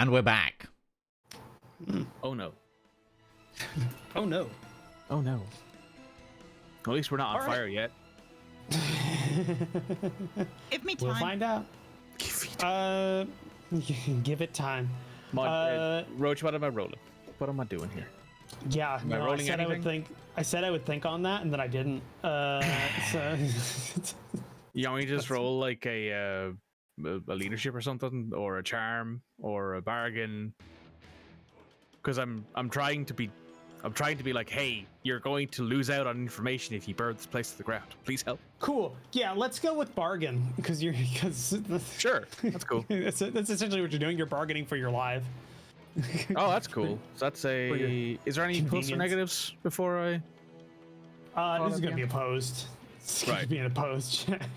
Speaker 1: And we're back.
Speaker 4: Oh no.
Speaker 3: Oh no.
Speaker 4: Oh no. At least we're not on fire yet.
Speaker 5: Give me time.
Speaker 3: We'll find out. Give it time.
Speaker 4: Roach, what am I rolling? What am I doing here?
Speaker 3: Yeah,
Speaker 4: am I rolling
Speaker 3: I said
Speaker 4: anything?
Speaker 3: I said I would think on that, and then I didn't. So
Speaker 4: You want me to just roll like a leadership or something, or a charm, or a bargain? Because I'm trying to be like, hey, you're going to lose out on information if you burn this place to the ground. Please help.
Speaker 3: cool. Yeah, let's go with bargain because
Speaker 4: Sure, that's cool.
Speaker 3: that's essentially what you're doing. You're bargaining for your live.
Speaker 4: Oh, that's cool. So that's a. Is there any plus or negatives before I?
Speaker 3: This is gonna be opposed. It's gonna be an opposed check.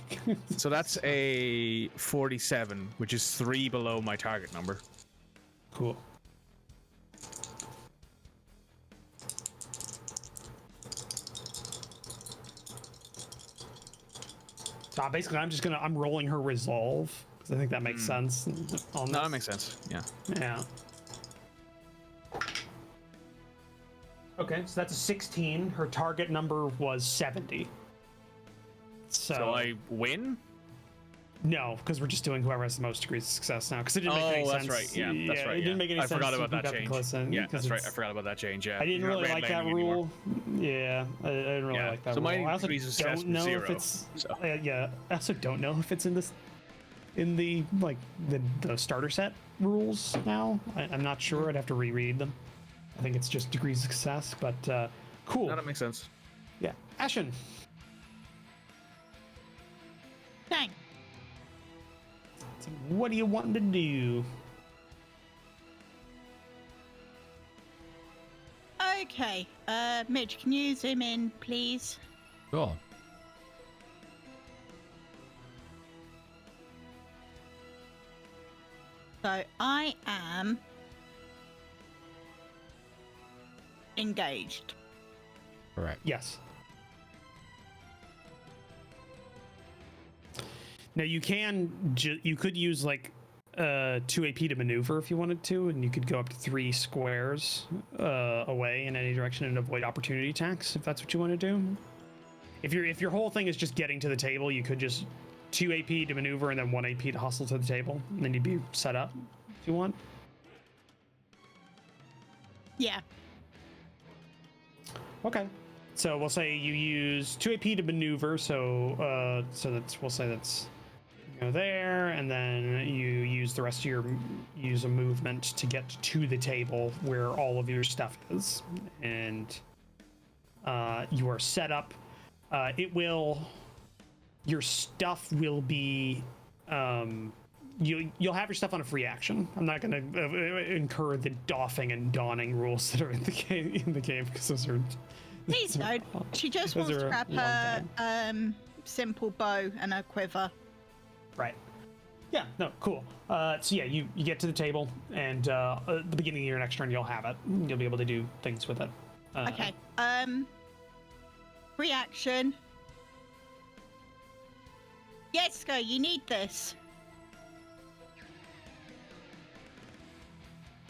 Speaker 4: So that's a 47, which is 3 below my target number.
Speaker 3: Cool. So basically, I'm rolling her resolve because I think that makes sense.
Speaker 4: No, that makes sense. Yeah.
Speaker 3: Yeah. Okay, so that's a 16. Her target number was 70. So
Speaker 4: I win?
Speaker 3: No, because we're just doing whoever has the most degrees of success now. Because it didn't make any sense.
Speaker 4: Oh, that's right. Yeah, that's right.
Speaker 3: It didn't make any sense.
Speaker 4: I forgot about that
Speaker 3: to
Speaker 4: change.
Speaker 3: Yeah,
Speaker 4: that's right. I forgot about that change. Yeah.
Speaker 3: I didn't really like that rule. Yeah, I didn't really like that
Speaker 4: so
Speaker 3: rule.
Speaker 4: my
Speaker 3: I also
Speaker 4: degrees of success
Speaker 3: don't know
Speaker 4: was 0.
Speaker 3: if it's. Yeah, I also don't know if it's in this, in the the starter set rules now. I'm not sure. I'd have to reread them. I think it's just degrees of success, but cool.
Speaker 4: No, that makes sense.
Speaker 3: Yeah, Ashen.
Speaker 5: Dang.
Speaker 3: So what do you want to do?
Speaker 5: Okay, Midge, can you zoom in, please?
Speaker 1: Sure.
Speaker 5: So I am engaged.
Speaker 1: Correct.
Speaker 3: Yes. Now you you could use like 2 AP to maneuver if you wanted to, and you could go up to 3 squares away in any direction and avoid opportunity attacks if that's what you want to do. If your whole thing is just getting to the table, you could just 2 AP to maneuver and then 1 AP to hustle to the table, and then you'd be set up if you want.
Speaker 5: Yeah.
Speaker 3: Okay. So we'll say you use 2 AP to maneuver, so we'll say that's go there, and then you use the rest of your use a movement to get to the table where all of your stuff is, and you are set up. Your stuff will be you'll have your stuff on a free action. I'm not going to incur the doffing and donning rules that are in the game because those are.
Speaker 5: Please don't. She just wants to grab her simple bow and a quiver.
Speaker 3: Right. Yeah, no, cool. So yeah, you get to the table, and at the beginning of your next turn, you'll have it. You'll be able to do things with it.
Speaker 5: Okay. Reaction. Jeska, you need this.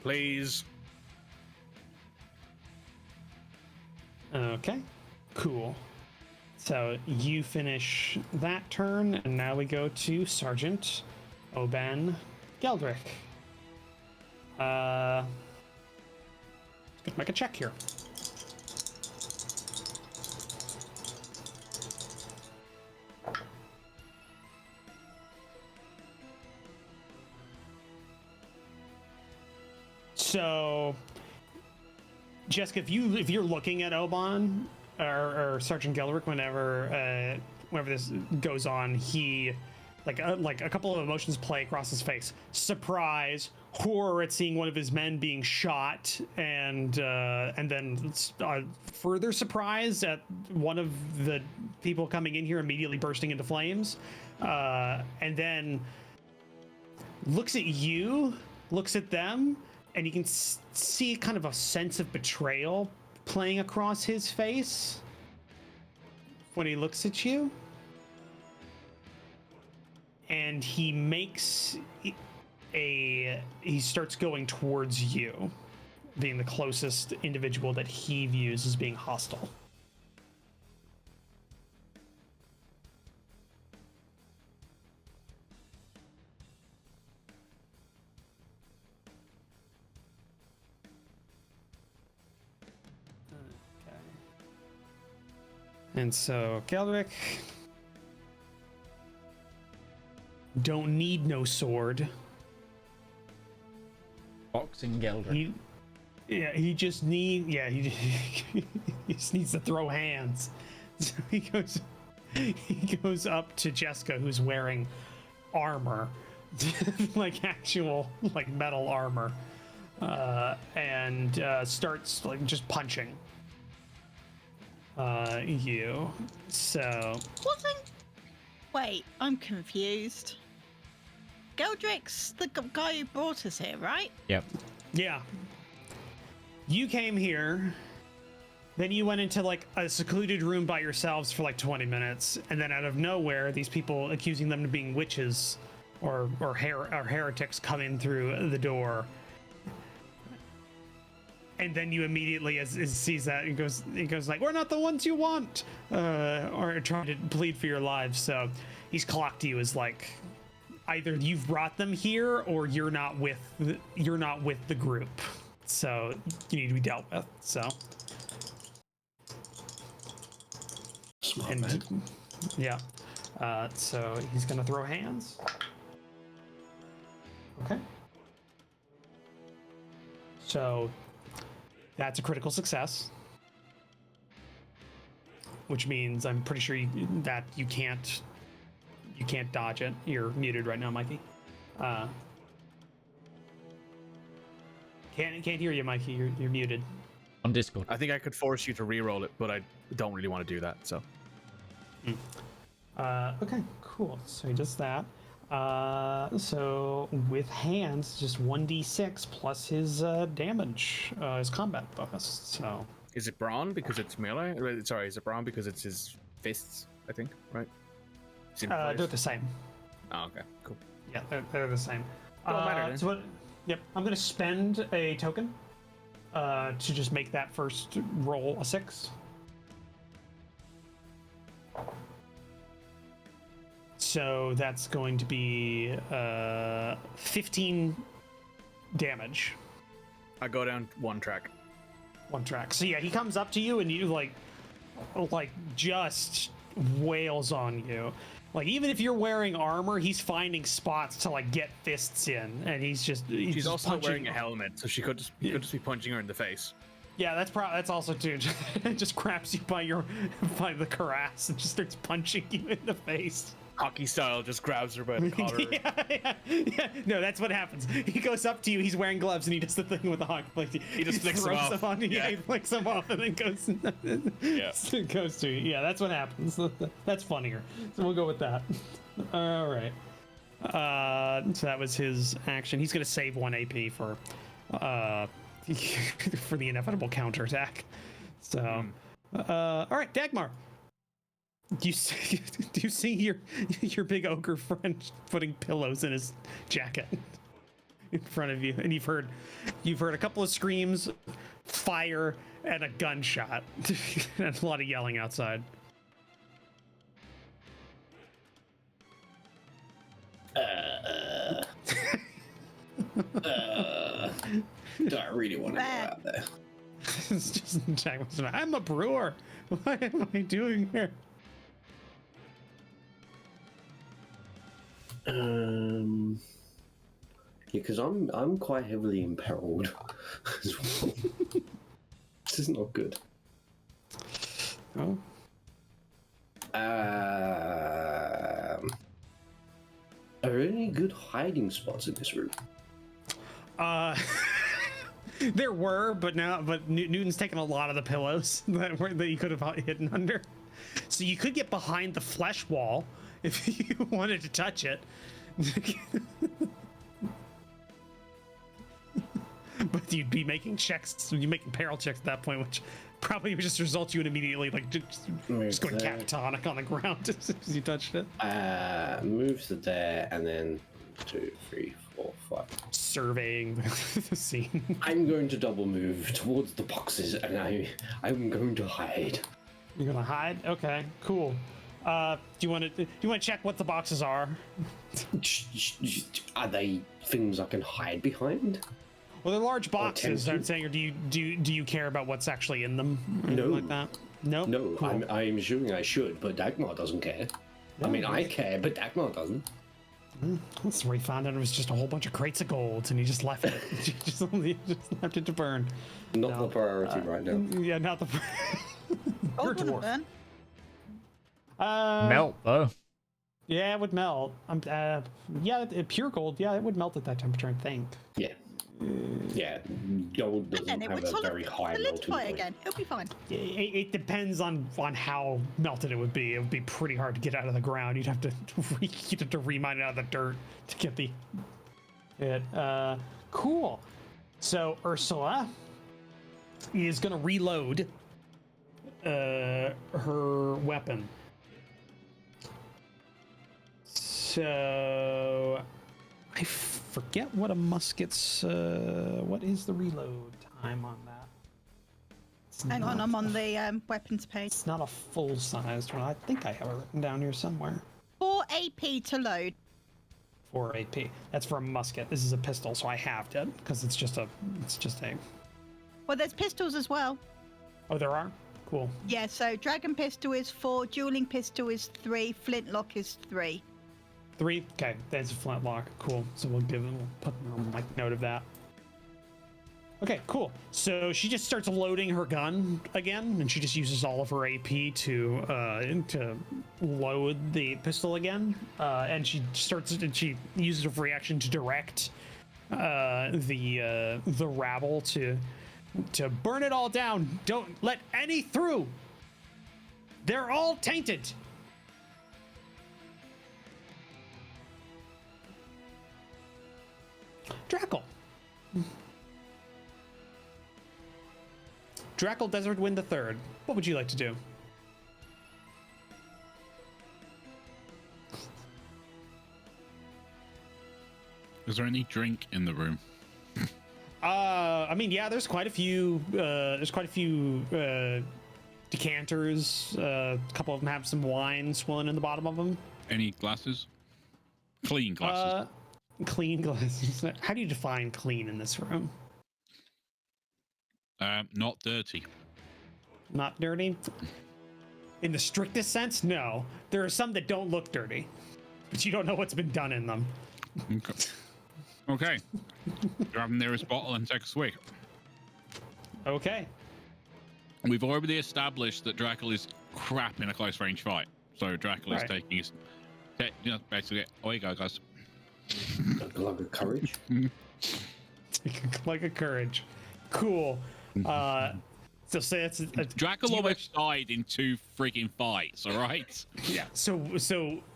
Speaker 4: Please.
Speaker 3: Okay, cool. So you finish that turn, and now we go to Sergeant Oben Geldrick. Let's make a check here. So, Jeska, if you're looking at Oban or Sergeant Geldrick whenever this goes on, he like a couple of emotions play across his face: surprise, horror at seeing one of his men being shot, and then further surprise at one of the people coming in here immediately bursting into flames, and then looks at you, looks at them. And you can see kind of a sense of betrayal playing across his face when he looks at you. And he makes he starts going towards you, being the closest individual that he views as being hostile. And so, Geldrick, don't need no sword.
Speaker 1: Boxing Geldrick.
Speaker 3: He just needs to throw hands. So he goes up to Jeska, who's wearing armor, like actual like metal armor, and starts like just punching. You. So.
Speaker 5: Wait, I'm confused. Geldrick's the guy who brought us here, right?
Speaker 1: Yep.
Speaker 3: Yeah. You came here, then you went into like a secluded room by yourselves for like 20 minutes, and then out of nowhere, these people accusing them of being witches or heretics come in through the door. And then you immediately, as sees that, he goes like, "We're not the ones you want," or trying to plead for your lives. So he's clocked you as like, either you've brought them here or you're not with the group. So you need to be dealt with. So.
Speaker 6: Smart man.
Speaker 3: Yeah. So he's gonna throw hands. Okay. So. That's a critical success, which means I'm pretty sure that you can't dodge it. You're muted right now, Mikey. Can't hear you, Mikey. You're muted.
Speaker 1: On Discord.
Speaker 4: I think I could force you to re-roll it, but I don't really want to do that. So.
Speaker 3: Okay, cool. So he does that. So with hands, just 1d6 plus his damage, his combat bonus. So
Speaker 4: is it brawn because it's melee? Sorry, is it brawn because it's his fists? I think, right?
Speaker 3: They're the same.
Speaker 4: Oh, okay, cool.
Speaker 3: Yeah, they're the same.
Speaker 4: Don't matter then.
Speaker 3: So yep, I'm gonna spend a token to just make that first roll a 6. So that's going to be 15 damage.
Speaker 4: I go down one track.
Speaker 3: So yeah, he comes up to you and you like just wails on you. Like even if you're wearing armor, he's finding spots to like get fists in, and he's
Speaker 4: She's also
Speaker 3: punching.
Speaker 4: wearing a helmet, so she could just be punching her in the face.
Speaker 3: Yeah, that's also too. Just grabs you by the cuirass and just starts punching you in the face.
Speaker 4: Hockey style, just grabs her by the collar.
Speaker 3: yeah. No, that's what happens. He goes up to you. He's wearing gloves, and he does the thing with the hockey. Like,
Speaker 4: he just flicks them off.
Speaker 3: Yeah, he flicks them off, and then goes.
Speaker 4: Yeah.
Speaker 3: Goes to you. Yeah, that's what happens. That's funnier. So we'll go with that. All right. So that was his action. He's gonna save 1 AP for the inevitable counterattack. So, all right, Dagmar. Do you see your big ogre friend putting pillows in his jacket in front of you, and you've heard a couple of screams, fire, and a gunshot, and a lot of yelling outside.
Speaker 6: Do I really want to go out there?
Speaker 3: It's just I'm a brewer. What am I doing here?
Speaker 6: Yeah, because I'm quite heavily imperiled as well. This is not good.
Speaker 3: Oh.
Speaker 6: Are there any good hiding spots in this room?
Speaker 3: There were, but Newton's taken a lot of the pillows that you could have hidden under. So you could get behind the flesh wall if you wanted to touch it. But you'd be making checks, you'd be making peril checks at that point, which probably would just result you in immediately just going catatonic on the ground as soon as you touched it.
Speaker 6: Move to there and then 2, 3, 4, 5.
Speaker 3: Surveying the scene.
Speaker 6: I'm going to double move towards the boxes, and I'm going to hide.
Speaker 3: You're gonna hide? Okay, cool. Do you want to check what the boxes are?
Speaker 6: Are they things I can hide behind?
Speaker 3: Well, they're large boxes. I'm saying, or do you care about what's actually in them? Or
Speaker 6: No.
Speaker 3: like that. No.
Speaker 6: No,
Speaker 3: Cool.
Speaker 6: I'm assuming I should, but Dagmar doesn't care. I mean, I care, but Dagmar doesn't.
Speaker 3: That's where he found out it was just a whole bunch of crates of golds, and he just left it. He just left it to burn.
Speaker 6: Not the priority right now.
Speaker 3: Yeah, not the.
Speaker 5: Gold wouldn't burn.
Speaker 1: Melt though.
Speaker 3: Yeah, it would melt. Pure gold. Yeah, it would melt at that temperature, I think.
Speaker 6: Yeah. Yeah, gold
Speaker 5: And then
Speaker 6: doesn't
Speaker 5: it
Speaker 6: have
Speaker 5: would
Speaker 6: a very high melting
Speaker 5: solidify
Speaker 6: point.
Speaker 5: again. It'll be fine.
Speaker 3: It depends on how melted it would be. It would be pretty hard to get out of the ground. You'd have to remine it out of the dirt to get it. Cool. So Ursula is gonna reload her weapon. So I forget what a musket's. What is the reload time on that?
Speaker 5: Hang on, I'm on the weapons page.
Speaker 3: It's not a full-sized one. I think I have it written down here somewhere.
Speaker 5: 4 AP to load.
Speaker 3: 4 AP. That's for a musket. This is a pistol, so I halved it because it's just a.
Speaker 5: Well, there's pistols as well.
Speaker 3: Oh, there are. Cool.
Speaker 5: Yeah. So dragon pistol is 4, dueling pistol is 3, flintlock is 3.
Speaker 3: 3. Okay, that's a flintlock. Cool. So we'll put a note of that. Okay, cool. So she just starts loading her gun again, and she just uses all of her AP to load the pistol again. And she uses her reaction to direct the rabble to burn it all down. Don't let any through. They're all tainted. Drakel. Drakel Desertwind III. What would you like to do?
Speaker 2: Is there any drink in the room?
Speaker 3: I mean, yeah, there's quite a few. Decanters. A couple of them have some wine swilling in the bottom of them.
Speaker 2: Any glasses? Clean glasses.
Speaker 3: Clean glasses. How do you define clean in this room?
Speaker 2: Not dirty.
Speaker 3: Not dirty? In the strictest sense, no. There are some that don't look dirty, but you don't know what's been done in them.
Speaker 2: Okay. Grab the nearest bottle and take a swig.
Speaker 3: Okay.
Speaker 2: We've already established that Drakel is crap in a close range fight. So Drakel is taking his... basically, away you go, guys.
Speaker 6: Like a courage?
Speaker 3: Like a courage. Cool. So say it's
Speaker 2: Drakel almost died in 2 freaking fights. All right.
Speaker 3: Yeah. So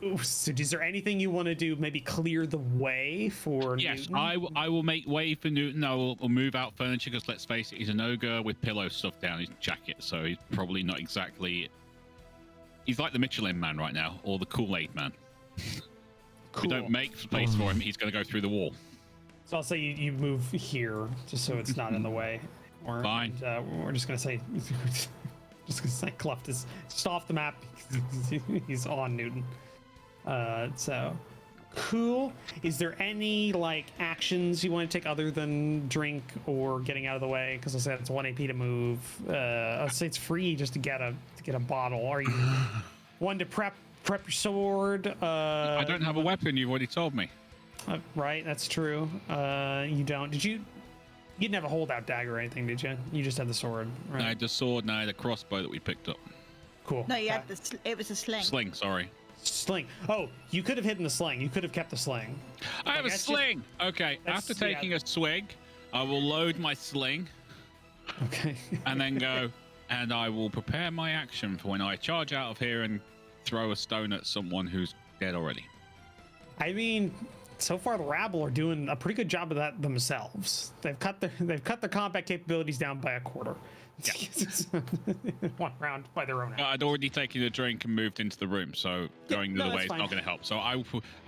Speaker 3: is there anything you want to do? Maybe clear the way for
Speaker 2: Yes,
Speaker 3: Newton?
Speaker 2: I will make way for Newton. I will move out furniture because let's face it, he's an ogre with pillow stuff down his jacket, so he's probably not exactly. He's like the Michelin Man right now, or the Kool-Aid Man. If we don't make space for him, he's going to go through the wall.
Speaker 3: So I'll say you move here just so it's not in the way.
Speaker 2: Fine.
Speaker 3: And, we're just gonna say, Kluft is just off the map. He's on Newton. So cool. Is there any like actions you want to take other than drink or getting out of the way? Because I said it's 1 AP to move. I'll say it's free just to get a bottle. Are you one to prep your sword?
Speaker 2: I don't have a weapon. You've already told me.
Speaker 3: Right, that's true. You don't. Did you? You didn't have a holdout dagger or anything, did you? You just had the sword, right?
Speaker 2: I had the sword and I had a crossbow that we picked up.
Speaker 3: Cool.
Speaker 5: No, you had it was a sling.
Speaker 2: Sling, sorry.
Speaker 3: Sling. Oh, you could have hidden the sling. You could have kept the sling.
Speaker 2: I have a sling. Okay, after taking a swig, I will load my sling.
Speaker 3: Okay.
Speaker 2: And then go, and I will prepare my action for when I charge out of here and throw a stone at someone who's dead already.
Speaker 3: I mean, so far the rabble are doing a pretty good job of that themselves. They've cut their combat capabilities down by a quarter. One round by their own.
Speaker 2: I'd already taken a drink and moved into the room, so going the other way is not going to help. So I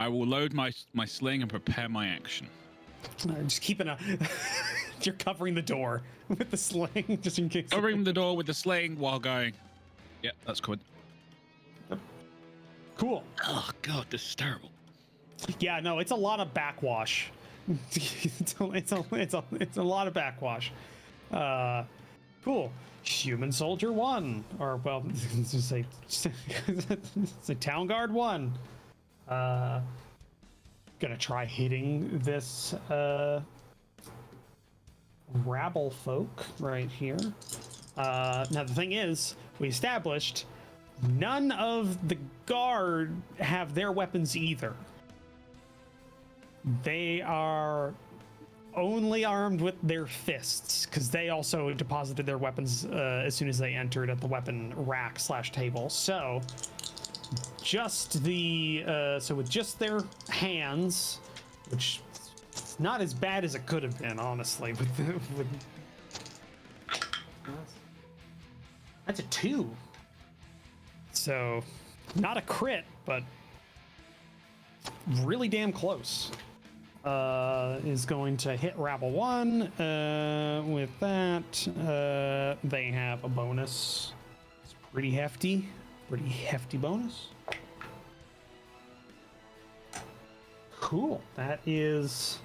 Speaker 2: will load my sling and prepare my action.
Speaker 3: Just keeping a. You're covering the door with the sling, just in case.
Speaker 2: Covering the door with the sling while going. Yeah, that's good.
Speaker 3: Cool.
Speaker 2: Oh god, this is terrible.
Speaker 3: Yeah, no, it's a lot of backwash. it's a lot of backwash. Cool. Human Soldier 1, or well, just say Town Guard 1. Gonna try hitting this rabble folk right here. Now the thing is, we established none of the guard have their weapons either. They are only armed with their fists, because they also deposited their weapons as soon as they entered at the weapon rack / table. So just the so with just their hands, which is not as bad as it could have been, honestly. With that's a 2. So not a crit, but really damn close. Is going to hit Rabble 1. With that, they have a bonus. It's pretty hefty bonus. Cool. That is.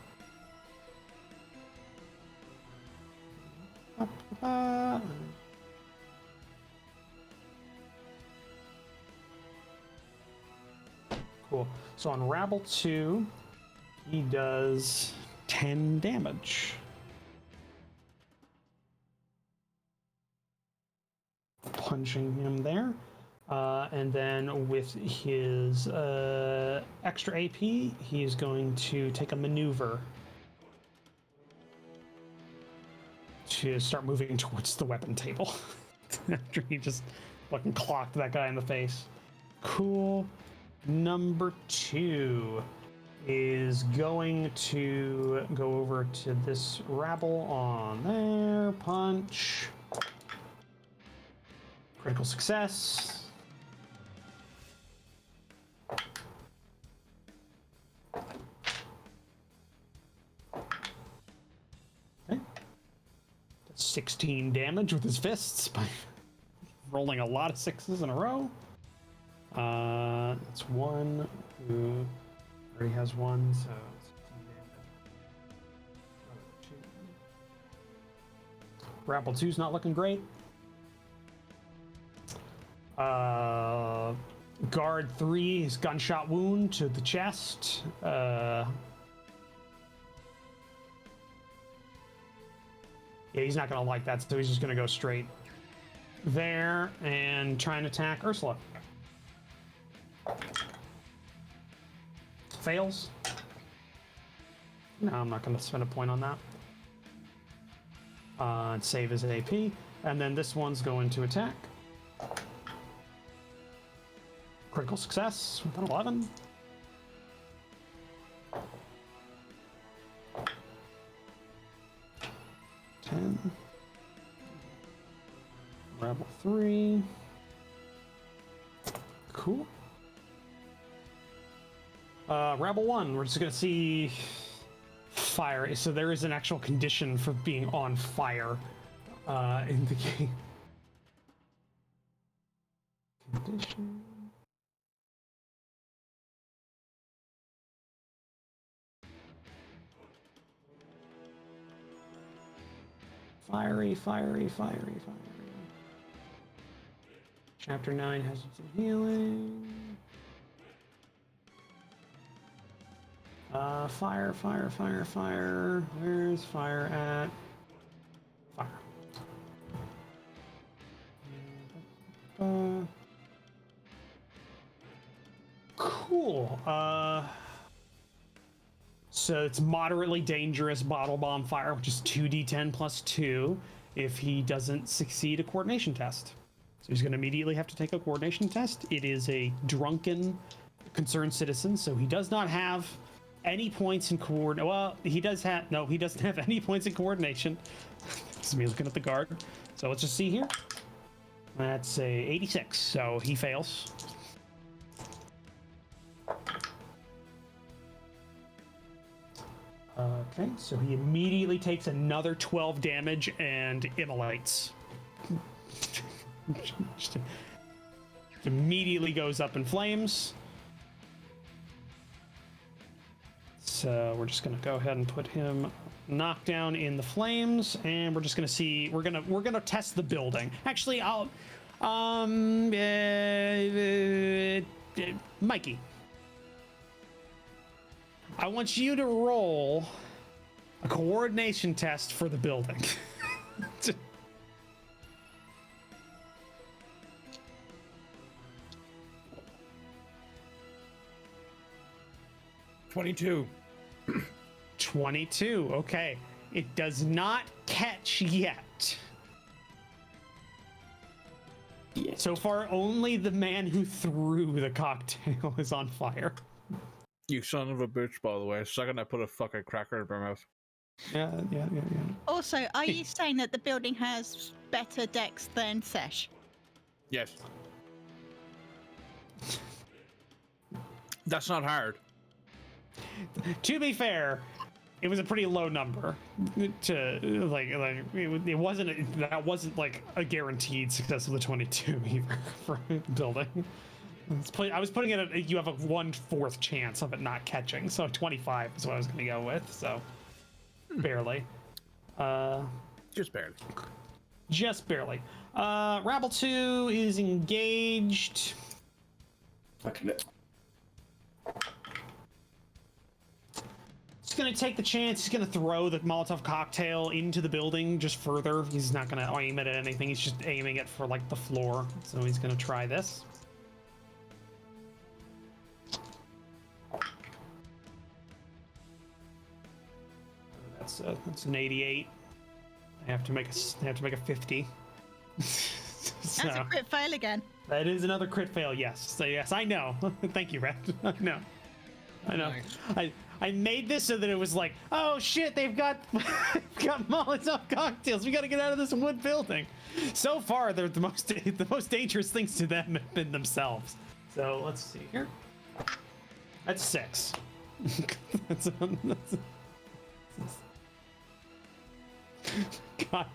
Speaker 3: Cool. So on Rabble 2. He does 10 damage. Punching him there. And then with his extra AP, he's going to take a maneuver to start moving towards the weapon table. After he just fucking clocked that guy in the face. Cool. Number 2 is going to go over to this rabble on there. Punch. Critical success. Okay. That's 16 damage with his fists by rolling a lot of 6s in a row. That's 1 who already has 1, so 16 damage. Rabble 2's not looking great. Guard 3 is gunshot wound to the chest. Yeah, he's not gonna like that, so he's just gonna go straight there and try and attack Ursula. Fails. No, I'm not going to spend a point on that. And save his AP. And then this one's going to attack. Critical success with an 11. Rebel 3. Cool. Rebel 1, we're just gonna see fire. So there is an actual condition for being on fire in the game. Condition. Fiery. Chapter 9 has some healing. Fire. Where's fire at? Fire. Cool. So it's moderately dangerous bottle bomb fire, which is 2d10 plus 2 if he doesn't succeed a coordination test. So he's going to immediately have to take a coordination test. It is a drunken concerned citizen, so he does not have any points in coordination. Well, he does have, no, he doesn't have any points in coordination. This is me looking at the guard. So let's just see here. That's a 86, so he fails. Okay, so he immediately takes another 12 damage and immolates. Just immediately goes up in flames. So we're just gonna go ahead and put him knocked down in the flames, and we're just gonna see. We're gonna test the building. Actually, I'll Mikey, I want you to roll a coordination test for the building.
Speaker 4: 22.
Speaker 3: 22. Okay. It does not catch yet. So far, only the man who threw the cocktail is on fire.
Speaker 4: You son of a bitch, by the way. Second I put a fucking cracker in my mouth.
Speaker 3: Yeah.
Speaker 5: Also, are you saying that the building has better decks than Sesh?
Speaker 4: Yes. That's not hard.
Speaker 3: To be fair, it was a pretty low number. It wasn't like a guaranteed success of the 22 either for building. I was putting it at, you have a 1/4 chance of it not catching, so 25 is what I was going to go with. So barely.
Speaker 4: Just barely.
Speaker 3: Just barely. Rabble 2 is engaged.
Speaker 6: Fucking it.
Speaker 3: He's gonna take the chance. He's gonna throw the Molotov cocktail into the building just further. He's not gonna aim it at anything. He's just aiming it for like the floor. So he's gonna try this. That's an 88. I have to make a 50.
Speaker 5: That's a crit fail again.
Speaker 3: That is another crit fail. Yes. So yes, I know. Thank you, Red. I know. Nice. I made this so that it was like, oh shit, they've got Molotov cocktails. We got to get out of this wood building. So far, they're the most dangerous things to them have been themselves. So let's see here. That's 6. God.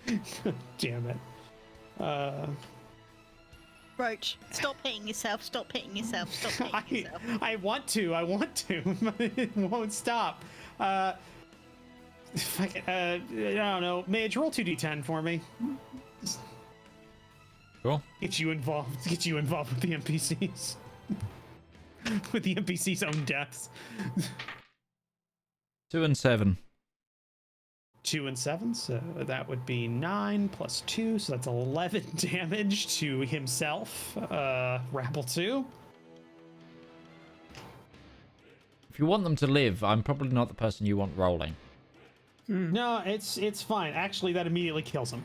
Speaker 3: God damn it.
Speaker 5: Roach, stop hitting yourself, stop hitting yourself, stop hitting yourself.
Speaker 3: I want to, but it won't stop. I don't know. Mage, roll 2d10 for me.
Speaker 1: Cool.
Speaker 3: Get you involved with the NPCs. With the NPCs' own deaths.
Speaker 1: 2 and 7.
Speaker 3: 2 and 7, so that would be 9 plus 2, so that's 11 damage to himself. Rabble 2.
Speaker 1: If you want them to live, I'm probably not the person you want rolling.
Speaker 3: No, it's fine. Actually, that immediately kills him.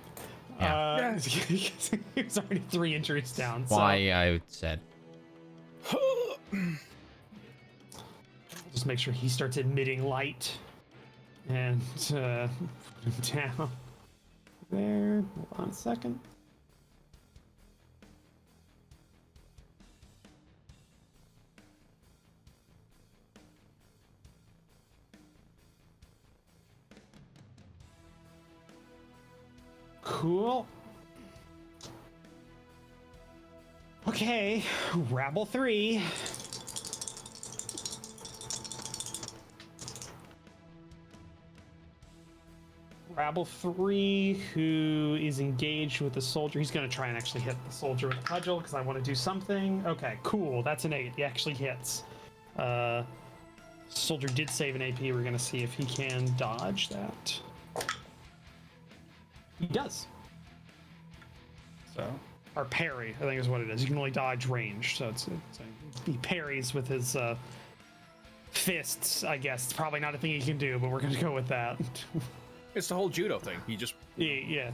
Speaker 1: Yeah.
Speaker 3: He was already 3 injuries down.
Speaker 1: Why I said.
Speaker 3: Just make sure he starts emitting light. And put him down there. Hold on a second. Cool. Okay, Rabble 3. Rabble 3, who is engaged with the soldier. He's going to try and actually hit the soldier with a cudgel because I want to do something. Okay, cool. That's an 8. He actually hits. Soldier did save an AP. We're going to see if he can dodge that. He does. So, or parry, I think is what it is. You can only dodge range. So he parries with his fists, I guess. It's probably not a thing he can do, but we're going to go with that.
Speaker 4: It's the whole judo thing. He just...
Speaker 3: Yeah.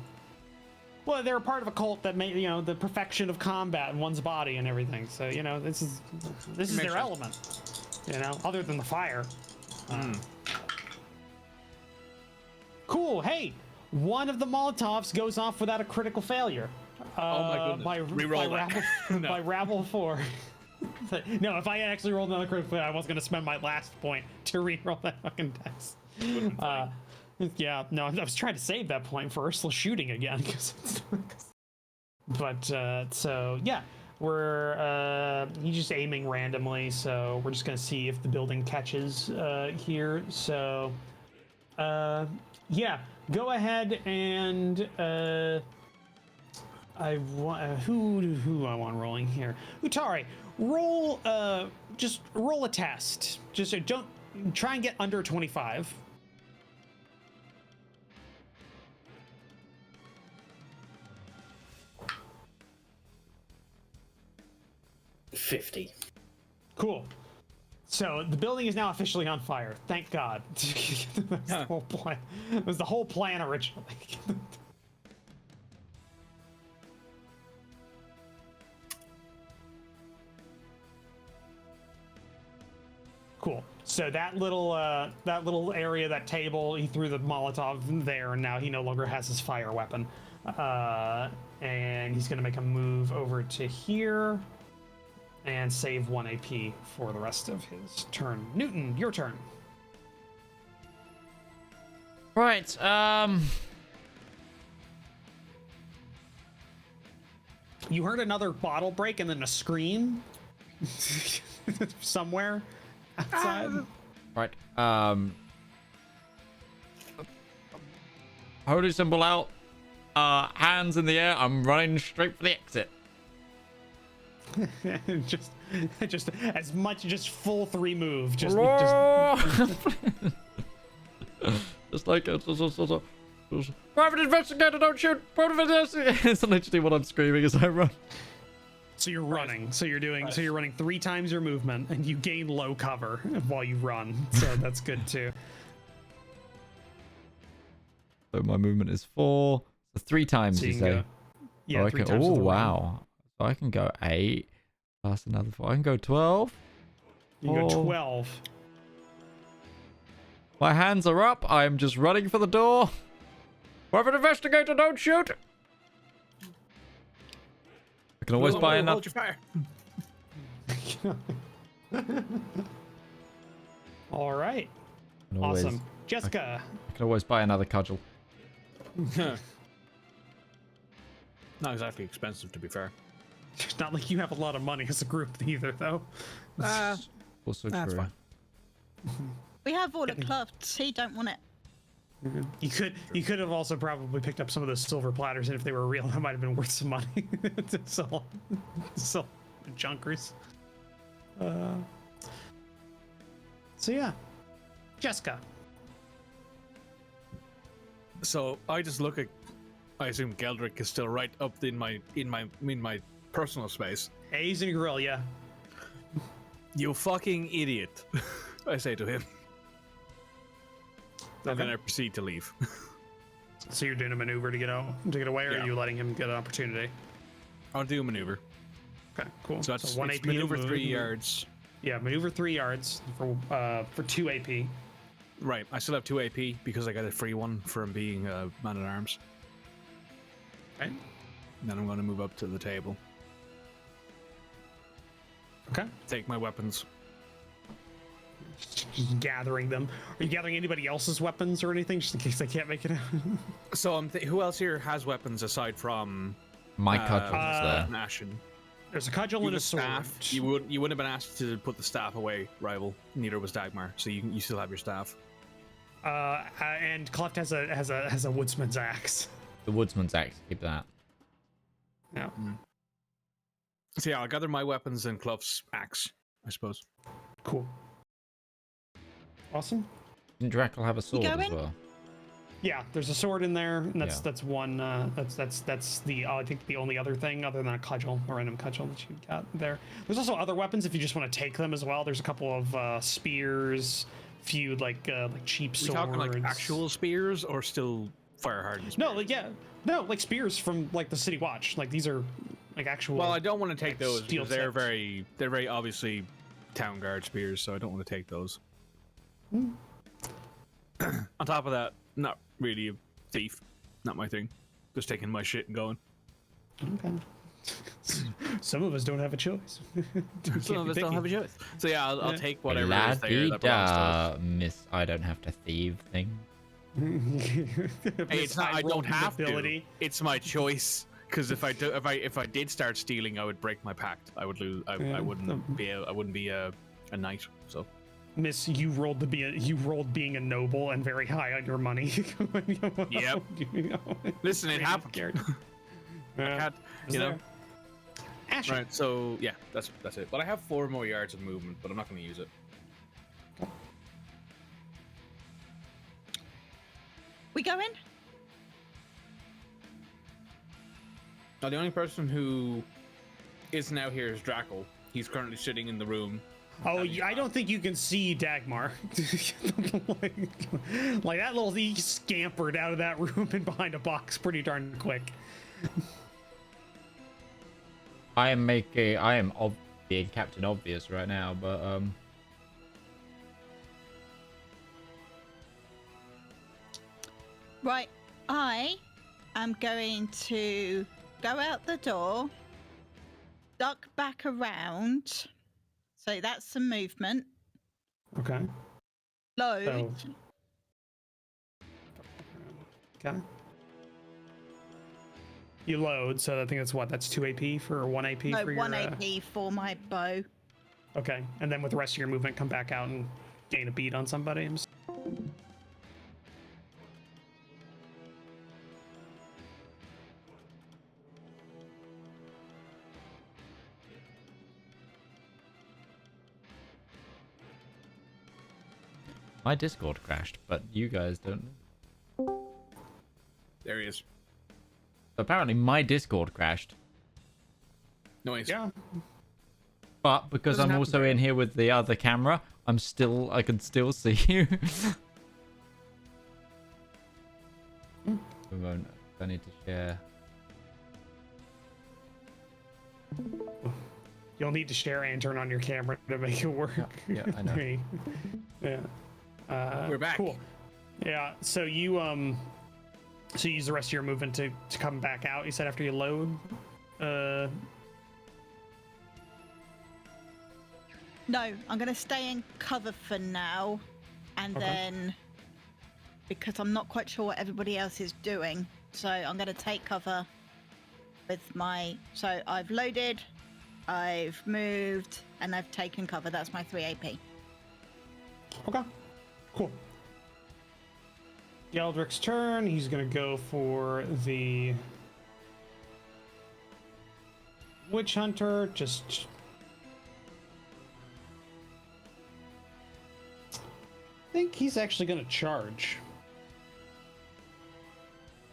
Speaker 3: Well, they're a part of a cult that made, the perfection of combat in one's body and everything. So, this is their element. Other than the fire. Cool. Hey, one of the Molotovs goes off without a critical failure.
Speaker 4: Oh my goodness. Reroll that.
Speaker 3: By Rabble 4. No, if I had actually rolled another critical failure, I was going to spend my last point to reroll that fucking dice. Yeah, no, I was trying to save that point for Ursula shooting again. But, so, yeah. He's just aiming randomly, so we're just going to see if the building catches here. So, yeah, go ahead and who I want rolling here? Utari, roll just roll a test. Just don't try and get under 25.
Speaker 6: $50.
Speaker 3: Cool. So the building is now officially on fire. Thank God. That's the whole plan. It was the whole plan originally. Cool. So that little area, that table, he threw the Molotov there, and now he no longer has his fire weapon. And he's gonna make a move over to here and save 1 AP for the rest of his turn. Newton, your turn.
Speaker 1: Right,
Speaker 3: You heard another bottle break and then a scream somewhere outside.
Speaker 1: Right, holy symbol out, hands in the air, I'm running straight for the exit.
Speaker 3: just as much, just full 3 move. Just
Speaker 1: like private investigator, don't shoot! Private investigator. It's literally what I'm screaming as I run.
Speaker 3: So you're running. So you're doing. So you're running 3 times your movement, and you gain low cover while you run. So that's good too.
Speaker 1: So my movement is 4. So 3 times
Speaker 3: So
Speaker 1: you
Speaker 3: you
Speaker 1: say.
Speaker 3: can go- yeah, 3 times
Speaker 1: Oh
Speaker 3: with the run.
Speaker 1: wow! So I can go 8 plus another 4. I can go 12.
Speaker 3: You can go
Speaker 1: 4.
Speaker 3: 12.
Speaker 1: My hands are up. I'm just running for the door. Private investigator, don't shoot! I can always buy enough.
Speaker 4: Hold your fire.
Speaker 3: All right. Awesome. Jeska.
Speaker 1: I can always buy another cudgel.
Speaker 4: Not exactly expensive, to be fair.
Speaker 3: It's not like you have a lot of money as a group either, though.
Speaker 1: Also
Speaker 4: that's
Speaker 1: true.
Speaker 4: fine.
Speaker 5: We have all the Klufts. He don't want it.
Speaker 3: You could have also probably picked up some of those silver platters, and if they were real, that might have been worth some money to sell junkers. So yeah, Jeska.
Speaker 4: So I just look at. I assume Geldrick is still right up in my personal space.
Speaker 3: Hey, he's in your grill, yeah.
Speaker 4: You fucking idiot! I say to him. And then I proceed to leave.
Speaker 3: So you're doing a maneuver to get away, or are you letting him get an opportunity?
Speaker 4: I'll do a maneuver.
Speaker 3: Okay, cool.
Speaker 4: So that's
Speaker 3: 1
Speaker 4: it's
Speaker 3: AP
Speaker 4: maneuver
Speaker 3: move.
Speaker 4: 3 yards.
Speaker 3: Yeah, maneuver 3 yards for 2 AP.
Speaker 4: Right, I still have 2 AP because I got a free one from being a man at arms.
Speaker 3: Okay.
Speaker 4: Then I'm going to move up to the table.
Speaker 3: Okay.
Speaker 4: Take my weapons.
Speaker 3: Just gathering them. Are you gathering anybody else's weapons or anything, just in case they can't make it out?
Speaker 4: So who else here has weapons aside from
Speaker 1: my cudgel's there?
Speaker 4: Ashen.
Speaker 3: There's a cudgel and a sword.
Speaker 4: Staff. You wouldn't have been asked to put the staff away, rival. Neither was Dagmar, so you still have your staff.
Speaker 3: And Kluft has a woodsman's axe.
Speaker 1: The woodsman's axe. Keep that.
Speaker 3: Yeah.
Speaker 4: So yeah, I'll gather my weapons and Kluft's axe, I suppose.
Speaker 3: Cool. Awesome.
Speaker 1: Didn't Drakel have a sword as well?
Speaker 3: Yeah, there's a sword in there, and that's one. That's the I think the only other thing other than a cudgel, a random cudgel that you got there. There's also other weapons if you just want to take them as well. There's a couple of spears, few like cheap swords.
Speaker 4: Are we talking like actual spears or still fire hardened?
Speaker 3: No, like spears from like the City Watch. Like these are like actual.
Speaker 4: Well, I don't want to take those because they're
Speaker 3: tips.
Speaker 4: very obviously town guard spears, so I don't want to take those. On top of that, not really a thief, not my thing. Just taking my shit and going.
Speaker 3: Okay. Some of us don't have a choice.
Speaker 4: Some of us don't have a choice. So yeah, I'll take whatever is there that belongs to
Speaker 1: La-di-da, Miss I don't have to thieve thing.
Speaker 4: Hey, it's not. I don't have to. It's my choice. Because if I did start stealing, I would break my pact. I would lose. I wouldn't be a knight. So,
Speaker 3: Miss, you rolled being a noble and very high on your money.
Speaker 4: Yep. Listen, it happened.
Speaker 3: Ashen.
Speaker 4: Right. So yeah, that's it. But I have 4 more yards of movement, but I'm not going to use it.
Speaker 5: We going?
Speaker 4: Now, the only person who is now here is Drakel. He's currently sitting in the room.
Speaker 3: Oh, I don't think you can see Dagmar. like that little, he scampered out of that room and behind a box pretty darn quick.
Speaker 1: I am being Captain Obvious right now, but
Speaker 5: Right, I am going to go out the door, duck back around. So that's some movement.
Speaker 3: Okay.
Speaker 5: Load.
Speaker 3: Okay. You load, so I think that's what? That's 2 AP or 1 AP
Speaker 5: no,
Speaker 3: for your...
Speaker 5: 1 AP for my bow.
Speaker 3: Okay, and then with the rest of your movement, come back out and gain a beat on somebody.
Speaker 1: my Discord crashed, but you guys don't.
Speaker 4: There he is.
Speaker 1: Apparently, my Discord crashed.
Speaker 4: Noise.
Speaker 3: Yeah.
Speaker 1: But because I'm also in here with the other camera, I can still see you. I need to share.
Speaker 3: You'll need to share and turn on your camera to make it work.
Speaker 1: Yeah, I know.
Speaker 3: Yeah.
Speaker 4: We're back.
Speaker 3: Cool. Yeah. So you use the rest of your movement to come back out. You said after you load.
Speaker 5: No, I'm going to stay in cover for now, and then because I'm not quite sure what everybody else is doing, so I'm going to take cover with my. So I've loaded, I've moved, and I've taken cover. That's my 3 AP.
Speaker 3: Okay. Cool. Geldric's turn. He's going to go for the Witch Hunter. Just. I think he's actually going to charge.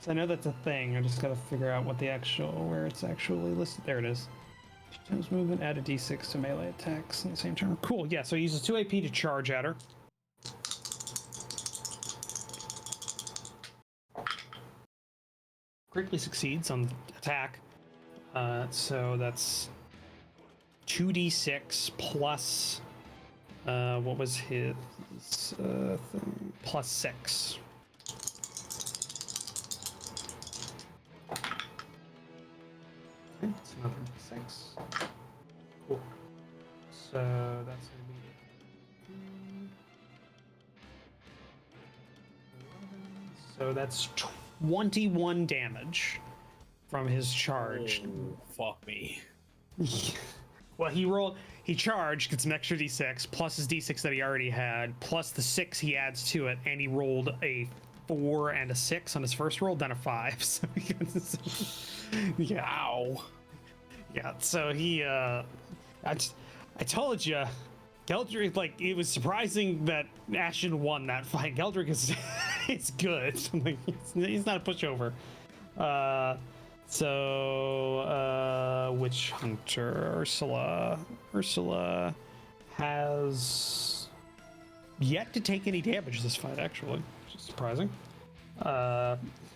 Speaker 3: So I know that's a thing. I just got to figure out what the where it's actually listed. There it is. 2 times movement, add a d6 to melee attacks in the same turn. Cool. Yeah. So he uses 2 AP to charge at her. Critically succeeds on attack. So that's 2d6 plus. What was his thing? Plus 6. Okay, it's another 6. Cool. So that's gonna be 11. So that's 21 damage from his charge.
Speaker 4: Oh, fuck me.
Speaker 3: Well, he charged, gets an extra d6, plus his d6 that he already had, plus the 6 he adds to it, and he rolled a 4 and a 6 on his first roll, then a 5. So yeah. Ow. Yeah, so he, I told you, Geldric, like, it was surprising that Ashen won that fight. Geldric is, it's good. Like, he's not a pushover. So, Witch Hunter, Ursula has yet to take any damage this fight, actually, which is surprising.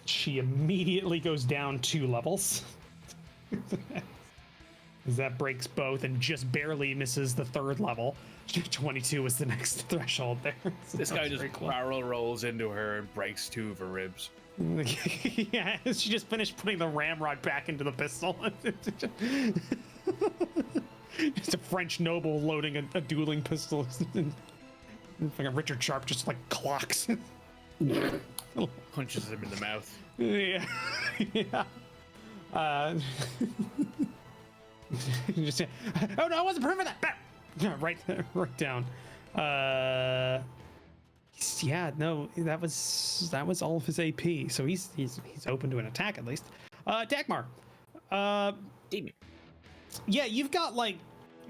Speaker 3: She immediately goes down 2 levels. As that breaks both and just barely misses the third level. 22 was the next threshold there. So
Speaker 4: This
Speaker 3: that
Speaker 4: guy
Speaker 3: was
Speaker 4: just
Speaker 3: very close.
Speaker 4: barrel rolls into her and breaks 2 of her ribs.
Speaker 3: Yeah, she just finished putting the ramrod back into the pistol. Just a French noble loading a dueling pistol. Like Richard Sharp just like clocks.
Speaker 4: Punches him in the mouth.
Speaker 3: Yeah. Yeah. Just, oh no, I wasn't proof of that. Bah! Right down. Yeah, no, that was all of his AP. So he's open to an attack at least. Dagmar. Yeah, you've got like,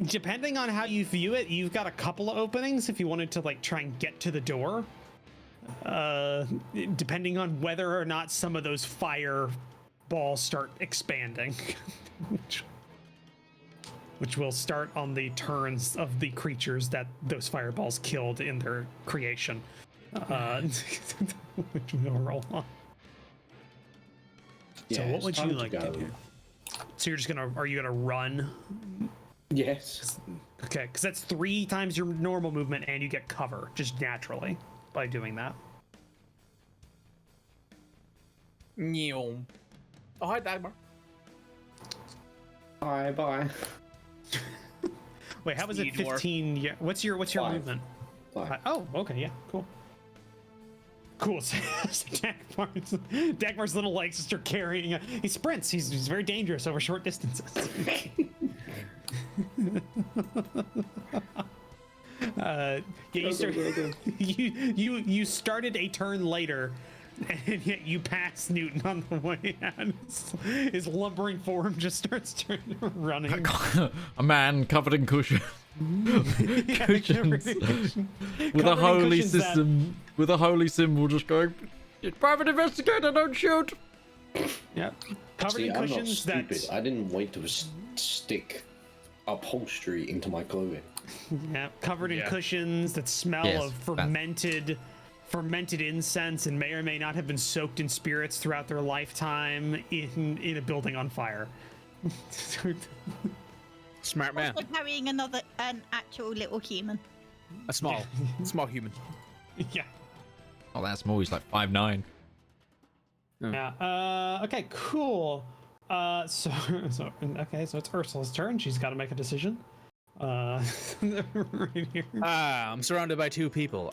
Speaker 3: depending on how you view it, you've got a couple of openings if you wanted to like try and get to the door. Depending on whether or not some of those fire balls start expanding. Which will start on the turns of the creatures that those fireballs killed in their creation. Which we'll roll on.
Speaker 6: Yeah,
Speaker 3: So what
Speaker 6: it's
Speaker 3: would you
Speaker 6: time to
Speaker 3: like to
Speaker 6: go.
Speaker 3: do? So you're just are you gonna run?
Speaker 6: Yes.
Speaker 3: Okay, because that's 3 times your normal movement and you get cover just naturally by doing that.
Speaker 4: Oh, hi, Dagmar.
Speaker 6: Bye.
Speaker 3: Wait, how was it
Speaker 4: Speed dwarf.
Speaker 3: 15? Yeah, what's your
Speaker 6: 5.
Speaker 3: movement?
Speaker 6: 5.
Speaker 3: Oh, okay, yeah, cool. Cool. So Dagmar's little legs just are carrying. He sprints. He's very dangerous over short distances. Yeah, you started a turn later, and yet you pass Newton on the way out. His lumbering form just starts running.
Speaker 1: A man covered in cushions. Cushions. With a holy system. With a holy symbol just going, private investigator, don't shoot.
Speaker 3: Yep. Covered
Speaker 6: See,
Speaker 3: in
Speaker 6: I'm not
Speaker 3: cushions.
Speaker 6: stupid.
Speaker 3: That's
Speaker 6: I didn't wait to stick upholstery into my clothing.
Speaker 3: yeah, covered in cushions that smell
Speaker 1: Yes,
Speaker 3: of fermented incense and may or may not have been soaked in spirits throughout their lifetime in a building on fire.
Speaker 4: Smart man.
Speaker 5: Also carrying an actual little human.
Speaker 4: A small human.
Speaker 3: Yeah.
Speaker 1: Oh, that's small. He's like 5'9".
Speaker 3: Yeah. Okay. Cool. So it's Ursula's turn. She's got to make a decision. Right here.
Speaker 4: I'm surrounded by 2 people.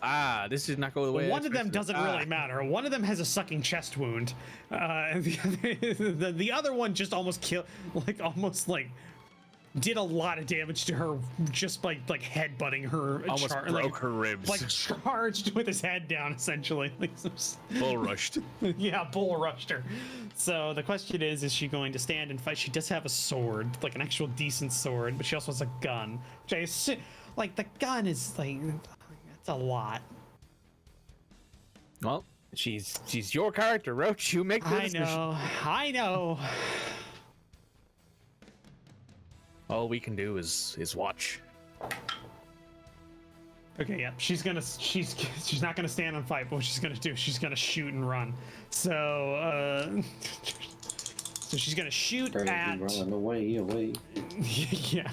Speaker 4: This did not go the way.
Speaker 3: One of them doesn't really matter. One of them has a sucking chest wound. And the other one just almost did a lot of damage to her just by like headbutting her.
Speaker 4: Almost broke her ribs.
Speaker 3: Like charged with his head down, essentially. Like,
Speaker 4: Bull rushed.
Speaker 3: Yeah, bull rushed her. So the question is she going to stand and fight? She does have a sword, like an actual decent sword, but she also has a gun. Which I assume, like the gun is like, it's a lot.
Speaker 4: Well, she's your character, Roach. You make the decision.
Speaker 3: I know.
Speaker 4: All we can do is watch.
Speaker 3: Okay, yeah, she's not gonna stand and fight, but what she's gonna do, she's gonna shoot and run. So, so she's gonna shoot at.
Speaker 6: Run away.
Speaker 3: Yeah.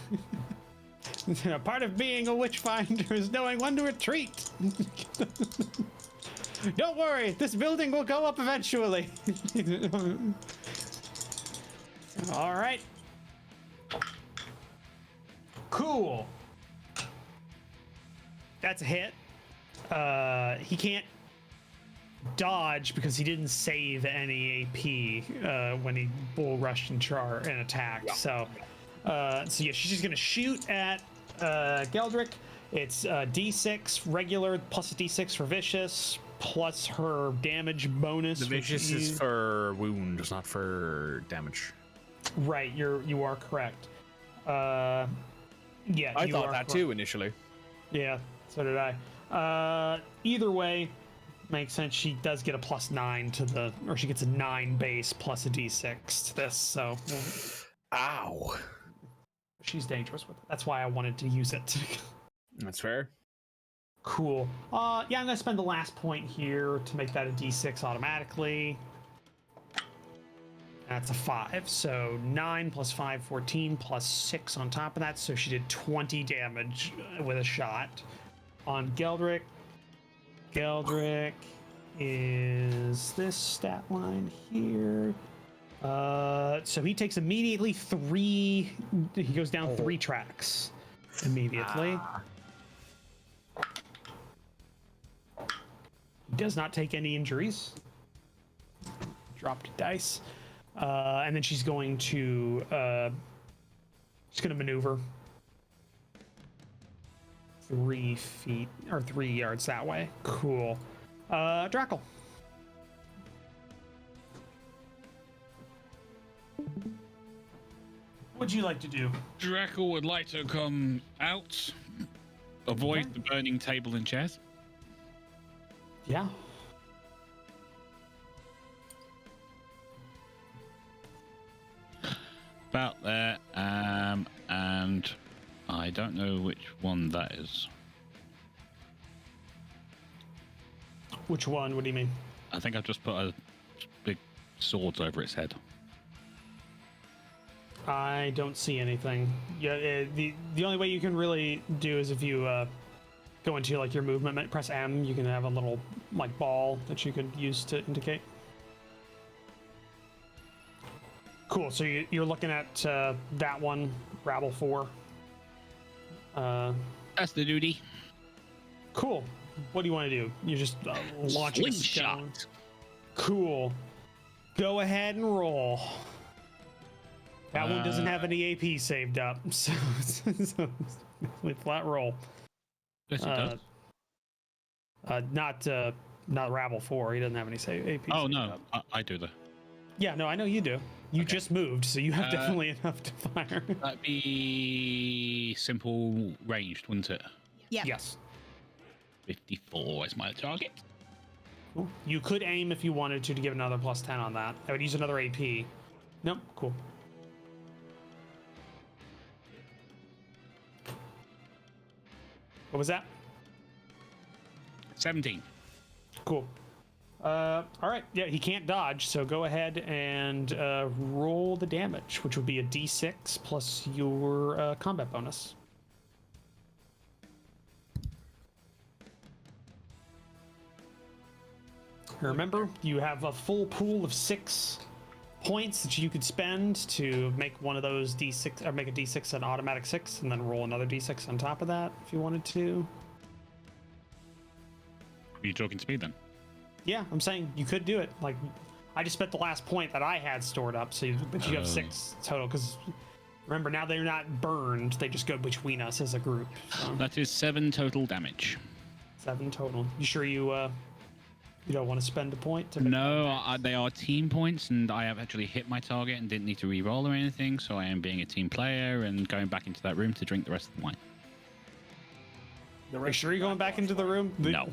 Speaker 3: Part of being a witchfinder is knowing when to retreat. Don't worry, this building will go up eventually. All right. Cool. That's a hit. He can't dodge because he didn't save any AP when he bull rushed and attacked. Yeah. So yeah, she's just gonna shoot at Geldrick. It's D6 regular plus a D6 for vicious plus her damage bonus.
Speaker 4: The vicious is for wound, it's not for damage.
Speaker 3: Right, you are correct. Yeah,
Speaker 4: I thought that too initially.
Speaker 3: Yeah, so did I. Either way, makes sense. She does get a +9 to the, or she gets a 9 base plus a D6 to this. So,
Speaker 4: ow,
Speaker 3: she's dangerous with it. That's why I wanted to use it.
Speaker 4: That's fair.
Speaker 3: Cool. Yeah, I'm gonna spend the last point here to make that a D6 automatically. That's a 5. So 9 plus 5, 14 plus 6 on top of that. So she did 20 damage with a shot on Geldrick. Geldrick is this stat line here. So he takes immediately 3. He goes down 3 tracks immediately. He does not take any injuries. Dropped dice. And then she's going to maneuver 3 feet or 3 yards that way. Cool. Drakel. What'd you like to do?
Speaker 2: Drakel would like to come out, avoid the burning table and chairs.
Speaker 3: Yeah.
Speaker 2: About there, and I don't know which one that is.
Speaker 3: Which one? What do you mean?
Speaker 2: I think I've just put a big sword over its head.
Speaker 3: I don't see anything. Yeah, the only way you can really do is if you go into like your movement, press M. You can have a little like ball that you could use to indicate. Cool. So you're looking at that one, Rabble 4.
Speaker 2: That's the duty.
Speaker 3: Cool. What do you want to do? You're just launching a stone. Cool. Go ahead and roll. That one doesn't have any AP saved up, so flat roll.
Speaker 2: Yes, it does.
Speaker 3: Not Rabble 4. He doesn't have any AP.
Speaker 2: Oh no, I do though.
Speaker 3: Yeah, no, I know you do. You just moved, so you have definitely enough to fire.
Speaker 2: That'd be simple ranged, wouldn't it?
Speaker 5: Yeah.
Speaker 3: Yes.
Speaker 2: 54 is my target.
Speaker 3: Cool. You could aim if you wanted to give another +10 on that. I would use another AP. Nope. Cool. What was that?
Speaker 2: 17.
Speaker 3: Cool. All right. Yeah, he can't dodge, so go ahead and roll the damage, which would be a D6 plus your combat bonus. Remember, you have a full pool of 6 points that you could spend to make one of those D6, or make a D6 an automatic 6, and then roll another D6 on top of that if you wanted to.
Speaker 2: Are you talking to me then?
Speaker 3: Yeah, I'm saying you could do it. Like, I just spent the last point that I had stored up, so but you have 6 total. Because remember, now they're not burned; they just go between us as a group. So.
Speaker 2: That is 7 total damage.
Speaker 3: 7 total. You sure you don't want to spend a point to? Make
Speaker 2: they are team points, and I have actually hit my target and didn't need to re-roll or anything. So I am being a team player and going back into that room to drink the rest of the wine.
Speaker 3: Are you sure you're going back into the room?
Speaker 2: No.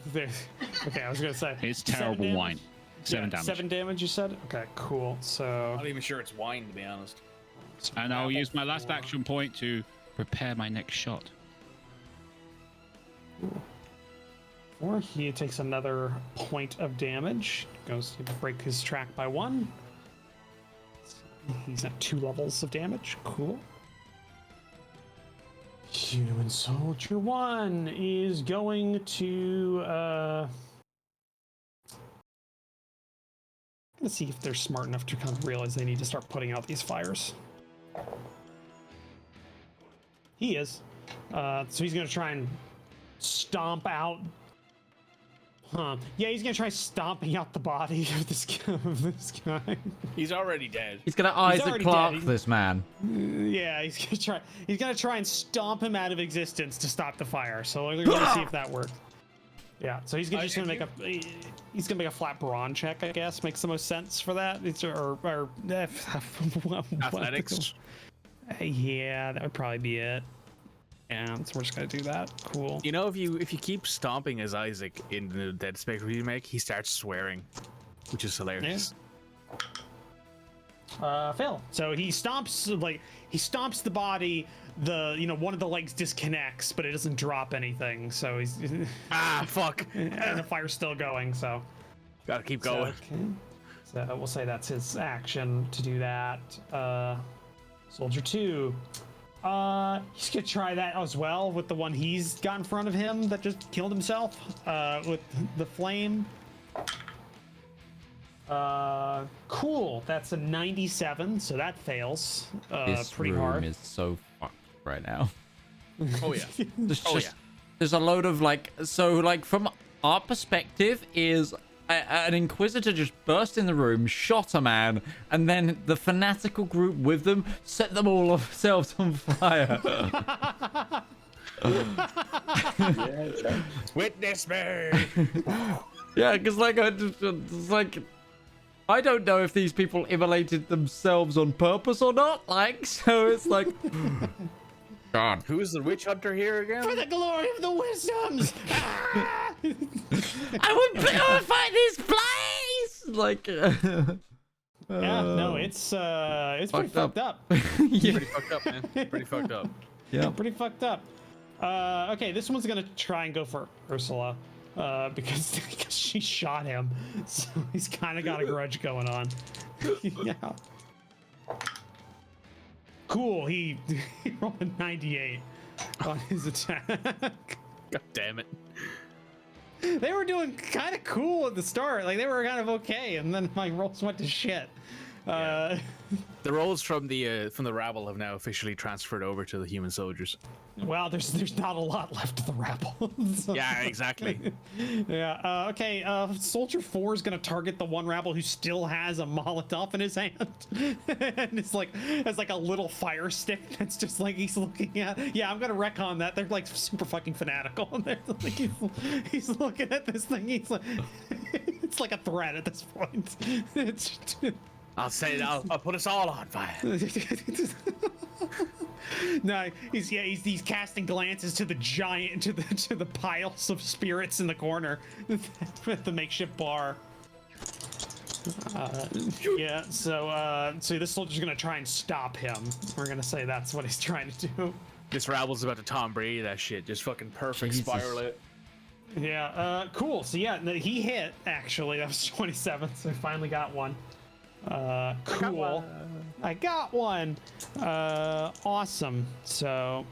Speaker 3: Okay, I was gonna say
Speaker 2: it's terrible wine. 7 damage.
Speaker 3: 7 damage, you said? Okay, cool. So
Speaker 4: I'm not even sure it's wine, to be honest.
Speaker 2: And I'll use my last action point to prepare my next shot.
Speaker 3: Or he takes another point of damage. Goes to break his track by 1. He's at 2 levels of damage. Cool. Human Soldier 1 is going to let's see if they're smart enough to kind of realize they need to start putting out these fires. He is. So he's going to try and stomp out. Yeah, he's going to try stomping out the body of this guy.
Speaker 4: He's already dead.
Speaker 1: He's gonna Isaac Clarke this man.
Speaker 3: Yeah, he's gonna try and stomp him out of existence to stop the fire. So we're gonna see if that works. Yeah, so he's gonna make a flat brawn check, I guess. Makes the most sense for that.
Speaker 4: Athletics.
Speaker 3: Yeah, that would probably be it. Yeah, so we're just gonna do that. Cool.
Speaker 4: You know, if you keep stomping as Isaac in the Dead Space remake, he starts swearing, which is hilarious.
Speaker 3: Yeah. Fail. So he stomps the body. One of the legs disconnects, but it doesn't drop anything. So he's
Speaker 4: fuck.
Speaker 3: And the fire's still going. So
Speaker 4: gotta keep going.
Speaker 3: So So we'll say that's his action to do that. Soldier 2. He's gonna try that as well with the one he's got in front of him that just killed himself with the flame. Cool. That's a 97, so that fails
Speaker 1: This
Speaker 3: pretty
Speaker 1: room
Speaker 3: hard.
Speaker 1: is so fucked right now.
Speaker 4: Oh yeah.
Speaker 1: There's a load of like, so like from our perspective is an Inquisitor just burst in the room, shot a man, and then the fanatical group with them set them all themselves on fire.
Speaker 4: Witness me.
Speaker 1: Yeah, because like it's like I don't know if these people immolated themselves on purpose or not. Like, so it's like, God,
Speaker 4: who is the witch hunter here again?
Speaker 3: For the glory of the wisdoms.
Speaker 1: I would purify this place. Like,
Speaker 3: yeah, no, it's pretty fucked up.
Speaker 1: Yeah.
Speaker 4: Pretty fucked up, man. Pretty fucked up.
Speaker 1: Yeah,
Speaker 3: pretty fucked up. Okay, this one's gonna try and go for Ursula, because she shot him, so he's kind of got a grudge going on. Yeah. Cool. He rolled a 98 on his attack.
Speaker 4: God damn it.
Speaker 3: They were doing kind of cool at the start. Like, they were kind of okay, and then my rolls went to shit.
Speaker 4: The rolls from the rabble have now officially transferred over to the human soldiers.
Speaker 3: Well, there's not a lot left of the rabble. So,
Speaker 4: yeah, exactly.
Speaker 3: Yeah. Okay. Soldier 4 is gonna target the one rabble who still has a Molotov in his hand, and it's like a little fire stick that's just like he's looking at. Yeah, I'm gonna recon that. They're like super fucking fanatical, and they're like he's looking at this thing. He's like, it's like a threat at this point. It's
Speaker 4: I'll say it. I'll put us all on fire.
Speaker 3: No, he's casting glances to the giant, to the piles of spirits in the corner at the makeshift bar. Yeah, so this soldier's gonna try and stop him. We're gonna say that's what he's trying to do.
Speaker 4: This rabble's about to Tom Brady that shit. Just fucking perfect spiral it.
Speaker 3: Yeah, cool. So yeah, he hit actually. That was 27, so he finally got one. Cool. I got one. Awesome. So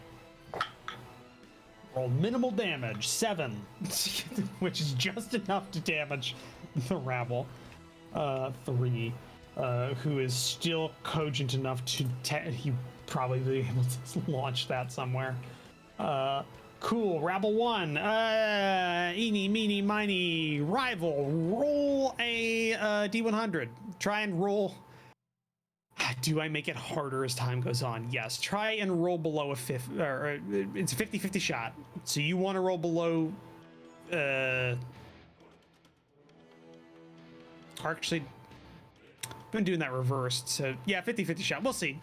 Speaker 3: roll minimal damage, 7, which is just enough to damage the rabble. 3, who is still cogent enough to he probably be able to launch that somewhere. Cool. Rabble 1. Eeny, meeny, miny, rival. Roll a D100. Try and roll. Do I make it harder as time goes on? Yes. Try and roll below a 50. Or it's a 50-50 shot. So you want to roll below. Actually, I've been doing that reversed. So yeah, 50-50 shot. We'll see.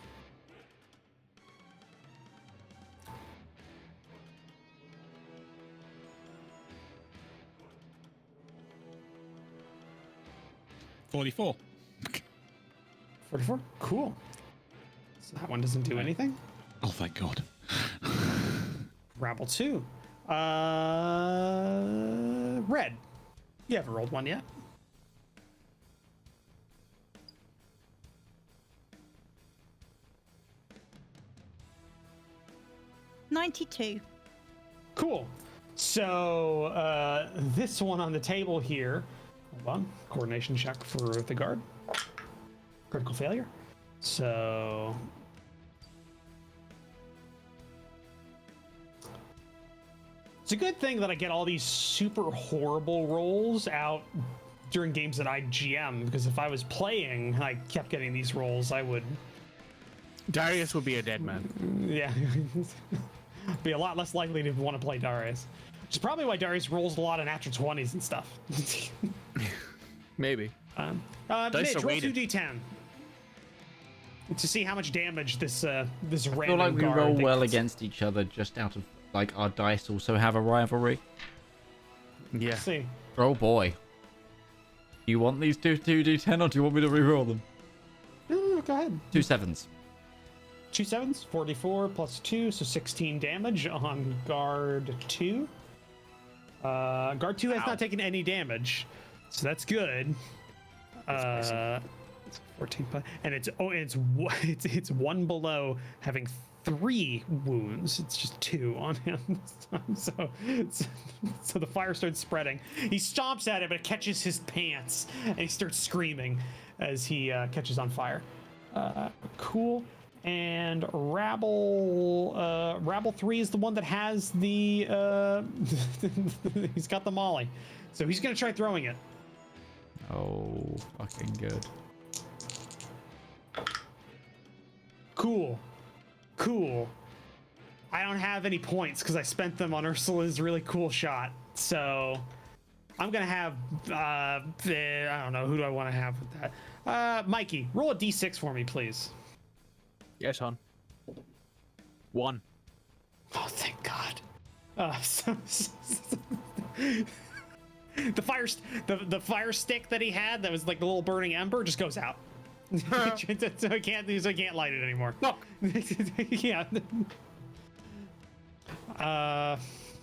Speaker 2: $44.
Speaker 3: 44? Cool. So that one doesn't do anything.
Speaker 2: Oh, thank God.
Speaker 3: Rabble 2. Red. You haven't rolled one yet.
Speaker 5: $92.
Speaker 3: Cool. So this one on the table here. Hold on. Coordination check for the guard. Critical failure. So it's a good thing that I get all these super horrible rolls out during games that I GM, because if I was playing and I kept getting these rolls, I would.
Speaker 4: Darius would be a dead man.
Speaker 3: Yeah. Be a lot less likely to want to play Darius. Which is probably why Darius rolls a lot of natural 20s and stuff.
Speaker 4: Maybe.
Speaker 3: Mitch, roll 2d10 to see how much damage this this
Speaker 1: I
Speaker 3: random
Speaker 1: feel like we
Speaker 3: guard
Speaker 1: roll well
Speaker 3: gets.
Speaker 1: against each other just out of like our dice also have a rivalry.
Speaker 4: Yeah.
Speaker 3: Let's see.
Speaker 1: Oh boy. Do you want these 2d10 or do you want me to reroll them?
Speaker 3: No, go ahead.
Speaker 1: 2 7s.
Speaker 3: 2 7s, 44 plus 2, so 16 damage on guard 2. Guard 2 has not taken any damage, so that's good. It's 14, and it's one below having 3 wounds. It's just 2 on him this time. So the fire starts spreading. He stomps at it, but it catches his pants, and he starts screaming as he catches on fire. Cool. And Rabble 3 is the one that has the he's got the molly, so he's gonna try throwing it.
Speaker 1: Oh, fucking good.
Speaker 3: Cool. I don't have any points because I spent them on Ursula's really cool shot. So I'm gonna have I don't know, who do I want to have with that? Mikey, roll a d6 for me, please.
Speaker 4: Yes, hon. 1.
Speaker 3: Oh, thank God. The fire stick that he had that was like the little burning ember just goes out. So I can't light it anymore. Look. Yeah.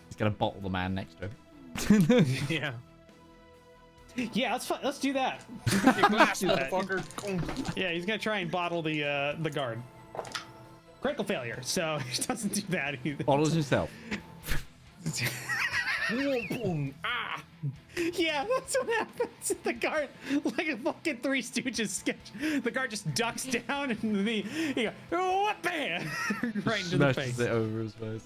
Speaker 1: He's gonna bottle the man next to him.
Speaker 4: Yeah.
Speaker 3: Yeah, let's do that.
Speaker 4: Glass, motherfucker.
Speaker 3: Yeah, he's gonna try and bottle the guard. Critical failure, so he doesn't do that either.
Speaker 1: Bottles himself.
Speaker 3: Yeah, that's what happens. The guard, like a fucking Three Stooges sketch, the guard just ducks down and he goes, oh, what bam! Right into the face.
Speaker 1: Smashes it over his face.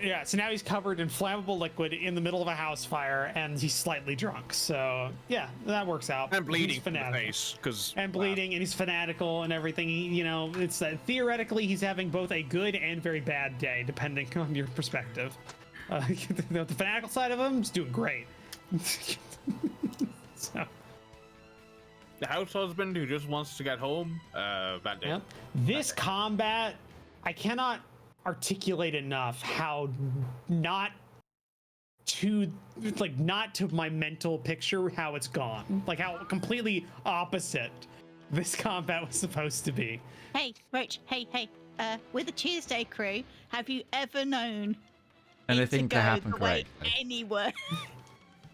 Speaker 3: Yeah, so now he's covered in flammable liquid in the middle of a house fire, and he's slightly drunk. So yeah, that works out.
Speaker 4: And bleeding from the face,
Speaker 3: and bleeding, and he's fanatical and everything. It's theoretically he's having both a good and very bad day, depending on your perspective. The fanatical side of him is doing great. So
Speaker 4: the house husband who just wants to get home, bad day.
Speaker 3: Yep. This combat, I cannot articulate enough how not to my mental picture how it's gone, like how completely opposite this combat was supposed to be.
Speaker 5: Hey, Roach, hey, with the Tuesday crew, have you ever known
Speaker 1: anything to happen
Speaker 5: correctly? Anywhere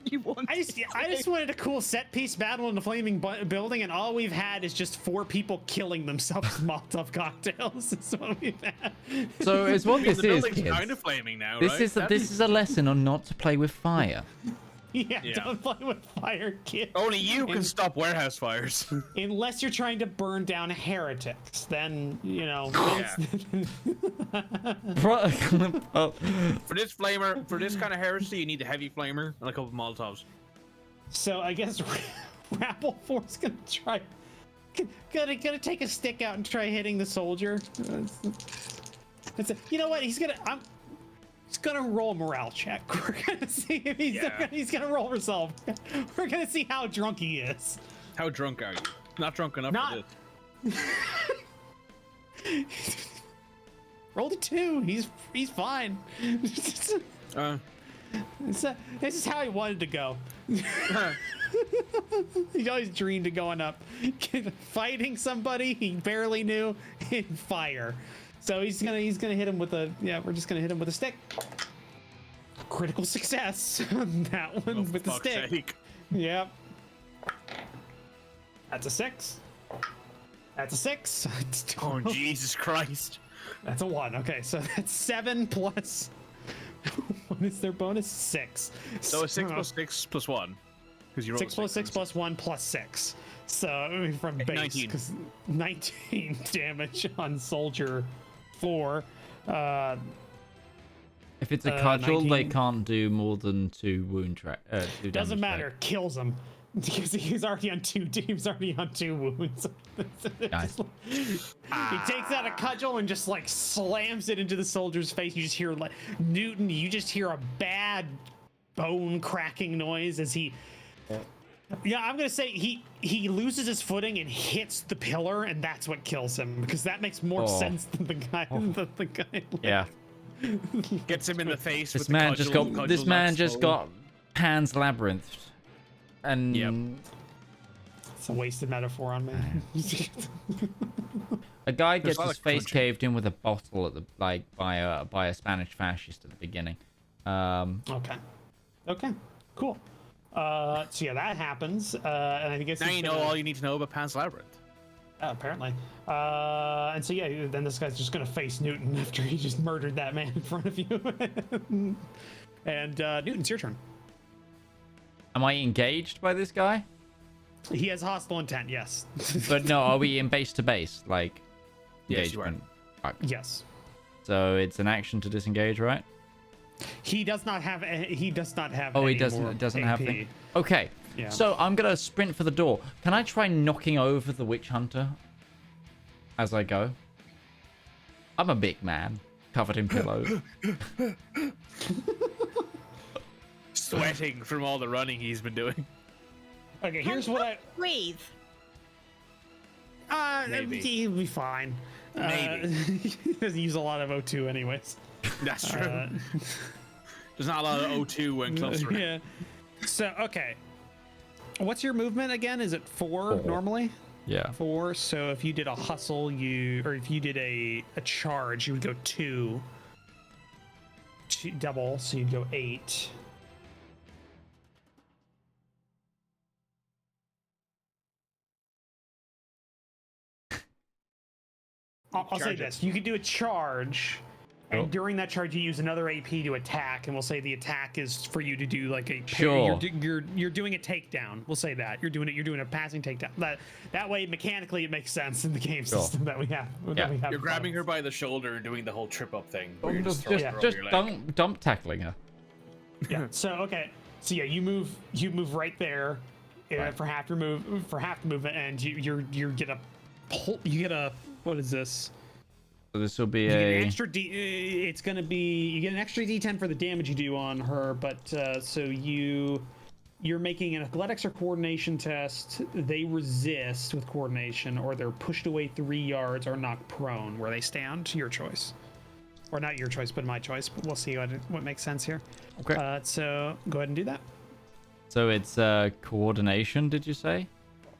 Speaker 5: you want.
Speaker 3: I just wanted a cool set piece battle in the flaming building, and all we've had is just 4 people killing themselves with Molotov cocktails. That's what we've had.
Speaker 1: So it's what this is, kids.
Speaker 4: Kind of flaming now,
Speaker 1: this
Speaker 4: right?
Speaker 1: This is a lesson on not to play with fire.
Speaker 3: Yeah, don't play with fire, kid.
Speaker 4: Only you can stop warehouse fires.
Speaker 3: Unless you're trying to burn down heretics, then
Speaker 4: For this kind of heresy, you need a heavy flamer and a couple of Molotovs.
Speaker 3: So I guess Rabble 4's gonna take a stick out and try hitting the soldier. You know what? He's gonna roll a morale check. We're gonna see if he's gonna roll resolve. We're gonna see how drunk he is.
Speaker 4: How drunk are you? Not drunk enough for this.
Speaker 3: Rolled a 2. He's fine. This is how he wanted to go. He always dreamed of going up, fighting somebody he barely knew in fire. So he's gonna hit him with we're just gonna hit him with a stick. Critical success on that one with the stick.
Speaker 4: Sake.
Speaker 3: Yep. That's a 6. That's a 6.
Speaker 4: Oh Jesus Christ.
Speaker 3: That's a 1. Okay, so that's 7 plus. What is their bonus? 6.
Speaker 4: So a 6 plus 6 plus 1. Because you
Speaker 3: 6 plus 6 plus 1 plus 6. So from base,
Speaker 4: 19.
Speaker 3: because 19 damage on soldier 4.
Speaker 1: If it's a cudgel,
Speaker 3: 19.
Speaker 1: they can't do more than 2 wound track.
Speaker 3: Doesn't matter. Kills him. He's already on 2. He's already on 2 wounds.
Speaker 1: Nice.
Speaker 3: He takes out a cudgel and just like slams it into the soldier's face. You just hear like Newton. You just hear a bad bone cracking noise as he. Yeah, I'm gonna say he loses his footing and hits the pillar, and that's what kills him, because that makes more sense than the guy. The guy.
Speaker 1: Yeah.
Speaker 4: Gets him in the face.
Speaker 1: This man just got Pan's Labyrinth. And
Speaker 3: it's a wasted metaphor on me.
Speaker 1: A guy gets his face caved in with a bottle at the by a Spanish fascist at the beginning.
Speaker 3: Okay, cool. So yeah, that happens. And I guess
Speaker 4: Now you know all you need to know about Pan's Labyrinth.
Speaker 3: Apparently. And so yeah, then this guy's just gonna face Newton after he just murdered that man in front of you. And Newton, it's your turn.
Speaker 1: Am I engaged by this guy?
Speaker 3: He has hostile intent, yes.
Speaker 1: But no, are we in base to base? Like,
Speaker 4: Yes, you are.
Speaker 1: engagement? Right.
Speaker 3: Yes.
Speaker 1: So it's an action to disengage, right?
Speaker 3: He does not have. He does not have.
Speaker 1: Oh, he
Speaker 3: any more
Speaker 1: doesn't have
Speaker 3: AP.
Speaker 1: thing. Okay.
Speaker 3: Yeah.
Speaker 1: So I'm gonna sprint for the door. Can I try knocking over the witch hunter as I go? I'm a big man, covered in pillows.
Speaker 4: Sweating from all the running he's been doing.
Speaker 3: Okay, here's what I.
Speaker 5: Breathe.
Speaker 4: Maybe.
Speaker 3: He'll be fine.
Speaker 4: Maybe.
Speaker 3: He doesn't use a lot of O2 anyways.
Speaker 4: That's true. There's not a lot of O2 when close around.
Speaker 3: Yeah. So okay. What's your movement again? Is it 4 normally?
Speaker 1: Yeah.
Speaker 3: 4. So if you did a hustle, or if you did a charge, you would go 2. Double, so you'd go 8. I'll say this: you could do a charge, and during that charge, you use another AP to attack, and we'll say the attack is for you to do like a
Speaker 1: Sure.
Speaker 3: You're doing a takedown. We'll say that you're doing a passing takedown. That way, mechanically, it makes sense in the game system that we have. That we have.
Speaker 4: You're grabbing her by the shoulder and doing the whole trip up thing. Where you're
Speaker 1: Just
Speaker 4: throwing her over your leg.
Speaker 1: dump tackling her.
Speaker 3: Yeah. So okay. So yeah, you move right there for half your movement, and you get a what is this?
Speaker 1: So this will be
Speaker 3: You get
Speaker 1: a
Speaker 3: an extra it's gonna be you get an extra D10 for the damage you do on her, but so you're making an athletics or coordination test. They resist with coordination, or they're pushed away 3 yards, or knocked prone where they stand. Your choice, or not your choice, but my choice. But we'll see what makes sense here.
Speaker 1: Okay.
Speaker 3: So go ahead and do that,
Speaker 1: So it's coordination, did you say?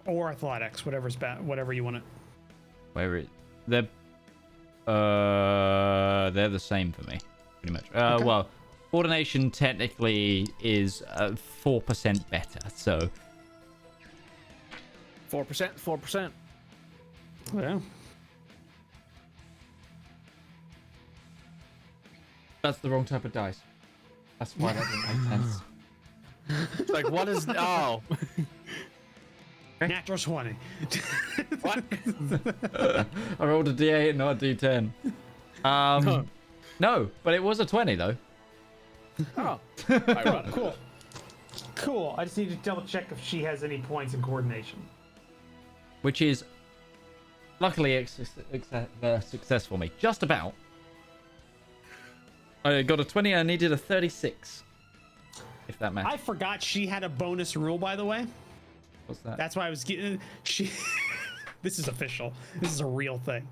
Speaker 3: or athletics, whatever's whatever you want it.
Speaker 1: Where it they're the same for me, pretty much.
Speaker 3: Okay.
Speaker 1: Well, coordination technically is 4% better, so
Speaker 4: 4%, 4%.
Speaker 3: Yeah.
Speaker 1: that's the wrong type of dice. That's why that didn't make sense.
Speaker 4: It's like, what is... Oh.
Speaker 3: Natural 20.
Speaker 4: What?
Speaker 1: I rolled a D8, not a D10. No, but it was a 20 though.
Speaker 4: Oh.
Speaker 3: Cool. I just need to double check if she has any points in coordination.
Speaker 1: Which is luckily a success for me. Just about. I got a 20 and I needed a 36. If that matters.
Speaker 3: I forgot she had a bonus rule, by the way.
Speaker 1: What's that?
Speaker 3: That's why I was getting... She... This is official. This is a real thing.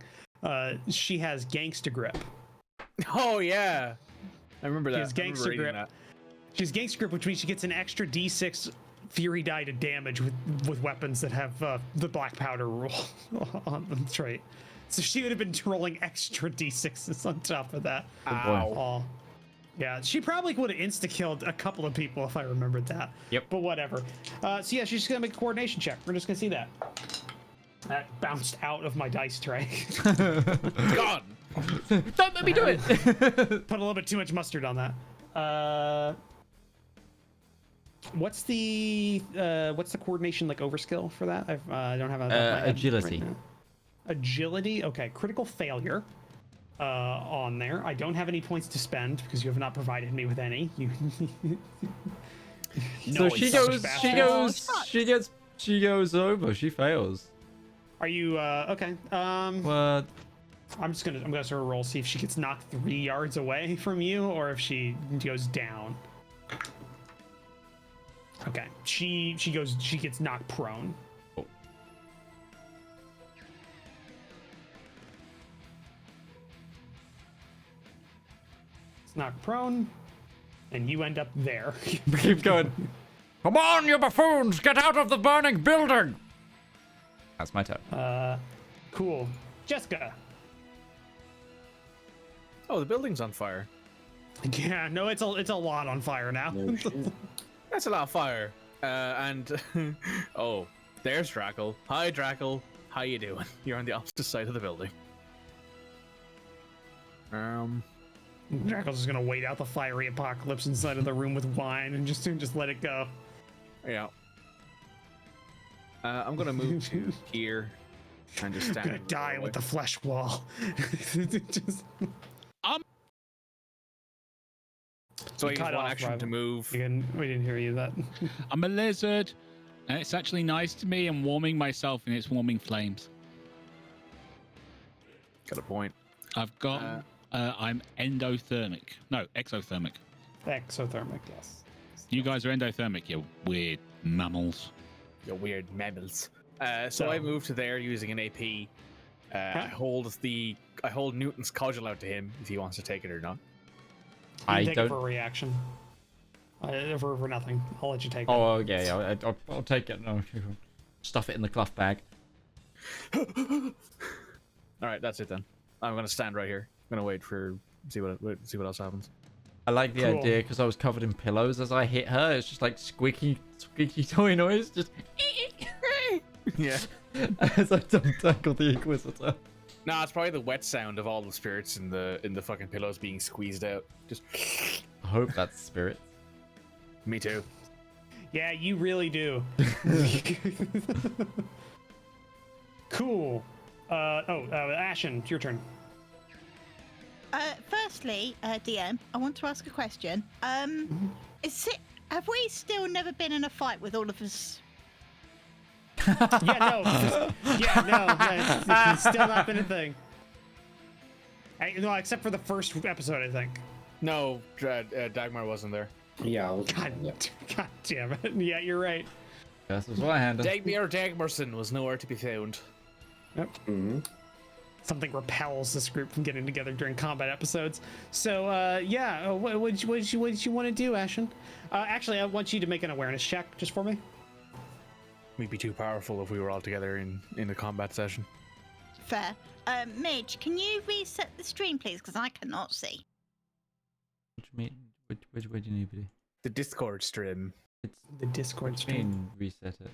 Speaker 3: She has Gangsta Grip.
Speaker 4: Oh, yeah. I remember that.
Speaker 3: She has Gangster Grip.
Speaker 4: That.
Speaker 3: She has Gangster Grip, which means she gets an extra D6 Fury die to damage with weapons that have the black powder rule on them trait. So she would have been rolling extra D6s on top of that.
Speaker 4: Ow.
Speaker 3: Yeah, she probably would have insta-killed a couple of people if I remembered that.
Speaker 1: Yep.
Speaker 3: But whatever. So yeah, she's just going to make a coordination check. We're just going to see that. That bounced out of my dice tray.
Speaker 4: God!
Speaker 1: Don't let me do it!
Speaker 3: Put a little bit too much mustard on that. What's the coordination like overskill for that? I don't have a
Speaker 1: agility.
Speaker 3: Right now. Agility. Okay, critical failure. On there. I don't have any points to spend because you have not provided me with any.
Speaker 1: So she goes over. She fails.
Speaker 3: Are you okay?
Speaker 1: What?
Speaker 3: I'm gonna sort of roll, see if she gets knocked 3 yards away from you or if she goes down. Okay. She gets knocked prone.
Speaker 1: Oh.
Speaker 3: It's knocked prone, and you end up there.
Speaker 1: Keep going. Come on, you buffoons! Get out of the burning building! That's my turn.
Speaker 3: Cool. Jeska.
Speaker 4: Oh, the building's on fire.
Speaker 3: Yeah, no, it's a lot on fire now.
Speaker 6: No shit.
Speaker 4: That's a lot of fire. And oh, there's Drakel. Hi, Drakel. How you doing? You're on the opposite side of the building.
Speaker 3: Drakel's just gonna wait out the fiery apocalypse inside of the room with wine and just let it go.
Speaker 4: Yeah. I'm gonna move to here and just stand.
Speaker 3: Gonna die with the flesh wall. Just...
Speaker 4: So I use one action to move.
Speaker 3: We didn't hear you that.
Speaker 2: I'm a lizard, and it's actually nice to me. I'm warming myself in its warming flames.
Speaker 4: Got a point.
Speaker 2: I've got. I'm endothermic. No, exothermic.
Speaker 3: Exothermic, yes.
Speaker 2: You guys are endothermic, you weird mammals.
Speaker 4: You weird mammals. So I move to there using an AP. I hold Newton's cudgel out to him if he wants to take it or not.
Speaker 3: I take it for a reaction. For nothing. I'll let you take it.
Speaker 1: Oh, okay. I'll take it. No, stuff it in the Kluft bag.
Speaker 4: All right, that's it then. I'm gonna stand right here. I'm gonna wait for see what else happens.
Speaker 1: I like the idea because I was covered in pillows as I hit her. It's just like squeaky toy noise. Just
Speaker 4: yeah.
Speaker 1: As I tackle the Inquisitor.
Speaker 4: Nah, it's probably the wet sound of all the spirits in the fucking pillows being squeezed out. Just.
Speaker 1: I hope that's spirits.
Speaker 4: Me too.
Speaker 3: Yeah, you really do. Cool. Ashen, it's your turn.
Speaker 5: Firstly, DM, I want to ask a question. Have we still never been in a fight with all of us?
Speaker 3: It's still not been a thing. No, except for the first episode, I think.
Speaker 4: No, Dagmar wasn't there.
Speaker 6: Yeah, I was.
Speaker 3: God damn it. Yeah, you're right.
Speaker 1: That's Zweihander.
Speaker 4: Dagmarson was nowhere to be found.
Speaker 3: Yep.
Speaker 6: Mm-hmm.
Speaker 3: Something repels this group from getting together during combat episodes. So, what you want to do, Ashen? Actually, I want you to make an awareness check just for me.
Speaker 4: We'd be too powerful if we were all together in a combat session.
Speaker 5: Fair. Midge, can you reset the stream, please? Because I cannot see.
Speaker 1: Which way do you need to be?
Speaker 4: The Discord stream.
Speaker 1: It's
Speaker 3: the Discord stream.
Speaker 1: Reset it.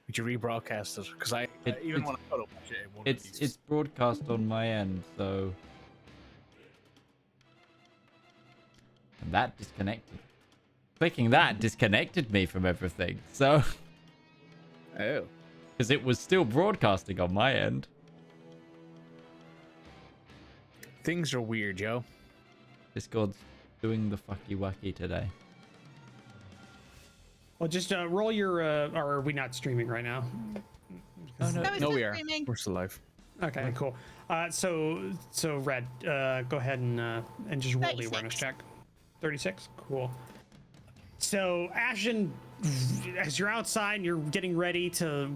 Speaker 4: Would you rebroadcast it? Because even when I put up
Speaker 1: it's broadcast on my end, so and that disconnected. Clicking that disconnected me from everything. So because it was still broadcasting on my end.
Speaker 4: Things are weird, Joe.
Speaker 1: Discord's doing the fucky wacky today.
Speaker 3: Well, just roll your. Or are we not streaming right now?
Speaker 4: No, we are. We're still live.
Speaker 3: Okay, cool. So Red, go ahead and just roll 36. The awareness check. 36. Cool. So Ashen, as you're outside and you're getting ready to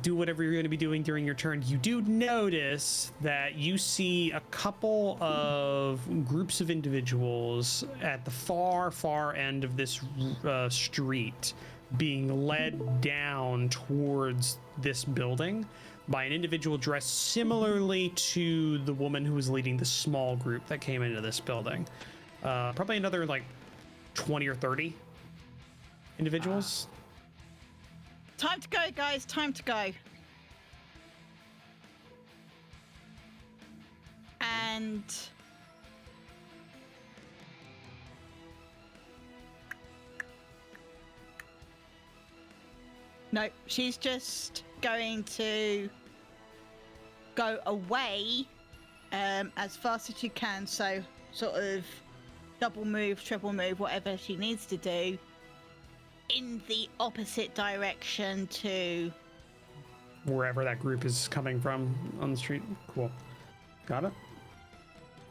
Speaker 3: do whatever you're going to be doing during your turn, you do notice that you see a couple of groups of individuals at the far end of this street being led down towards this building by an individual dressed similarly to the woman who was leading the small group that came into this building. Probably another like 20 or 30 individuals.
Speaker 5: Time to go, guys. Time to go. And no, she's just going to go away as fast as she can. So sort of double move, triple move, whatever she needs to do in the opposite direction to
Speaker 3: wherever that group is coming from on the street. Cool. Got it.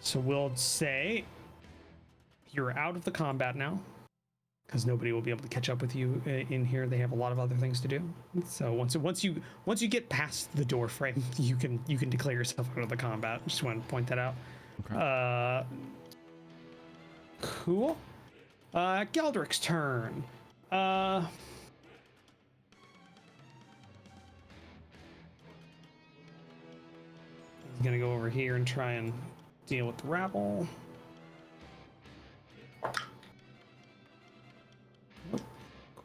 Speaker 3: So we'll say you're out of the combat now because nobody will be able to catch up with you in here. They have a lot of other things to do. So once you get past the door frame, you can declare yourself out of the combat. Just want to point that out. Okay. Cool. Geldric's turn. He's gonna go over here and try and deal with the rabble.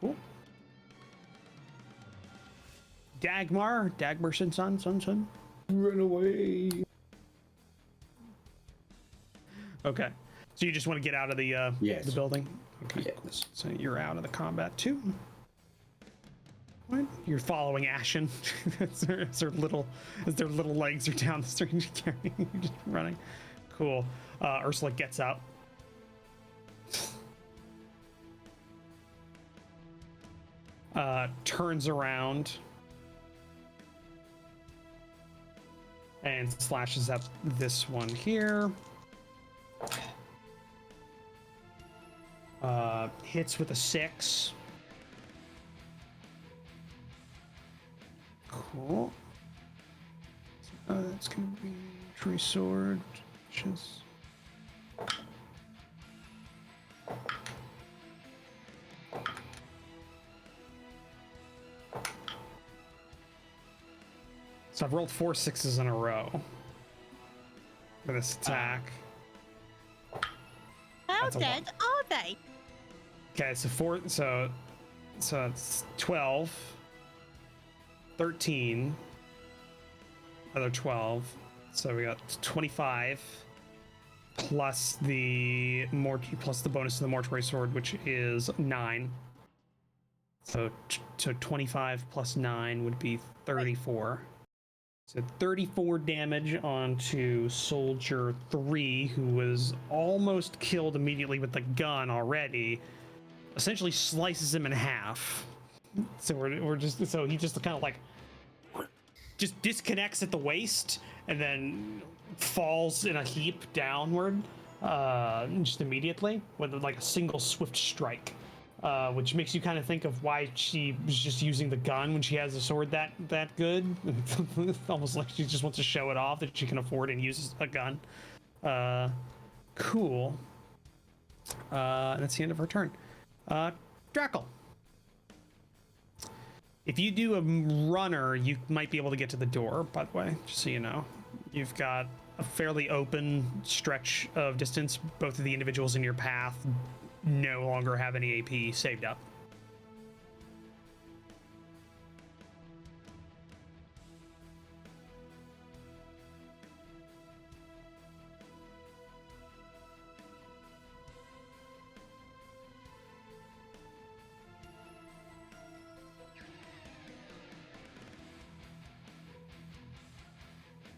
Speaker 3: Cool. Dagmar, son.
Speaker 6: Run away.
Speaker 3: Okay. So you just want to get out of the
Speaker 6: Yes.
Speaker 3: the building? Okay.
Speaker 6: Yes.
Speaker 3: So you're out of the combat too. What? You're following Ashen as their little legs are down the street. You're just running. Cool. Ursula gets out. Turns around and slashes at this one here. Hits with a 6. Cool. That's gonna be tree sword, which is so I've rolled 4 6s in a row for this attack.
Speaker 5: How
Speaker 3: That's a
Speaker 5: dead are they?
Speaker 3: Okay, so it's 12, 13, another 12. So we got 25 plus the bonus to the mortuary sword, which is 9. So 25 plus 9 would be 34. So 34 damage onto Soldier 3, who was almost killed immediately with the gun already. Essentially slices him in half. So he just kind of like just disconnects at the waist and then falls in a heap downward just immediately with like a single swift strike. Which makes you kind of think of why she was just using the gun when she has a sword that good. Almost like she just wants to show it off that she can afford and uses a gun. Cool. And that's the end of her turn. Drakel. If you do a runner, you might be able to get to the door, by the way, just so you know. You've got a fairly open stretch of distance. Both of the individuals in your path no longer have any AP saved up.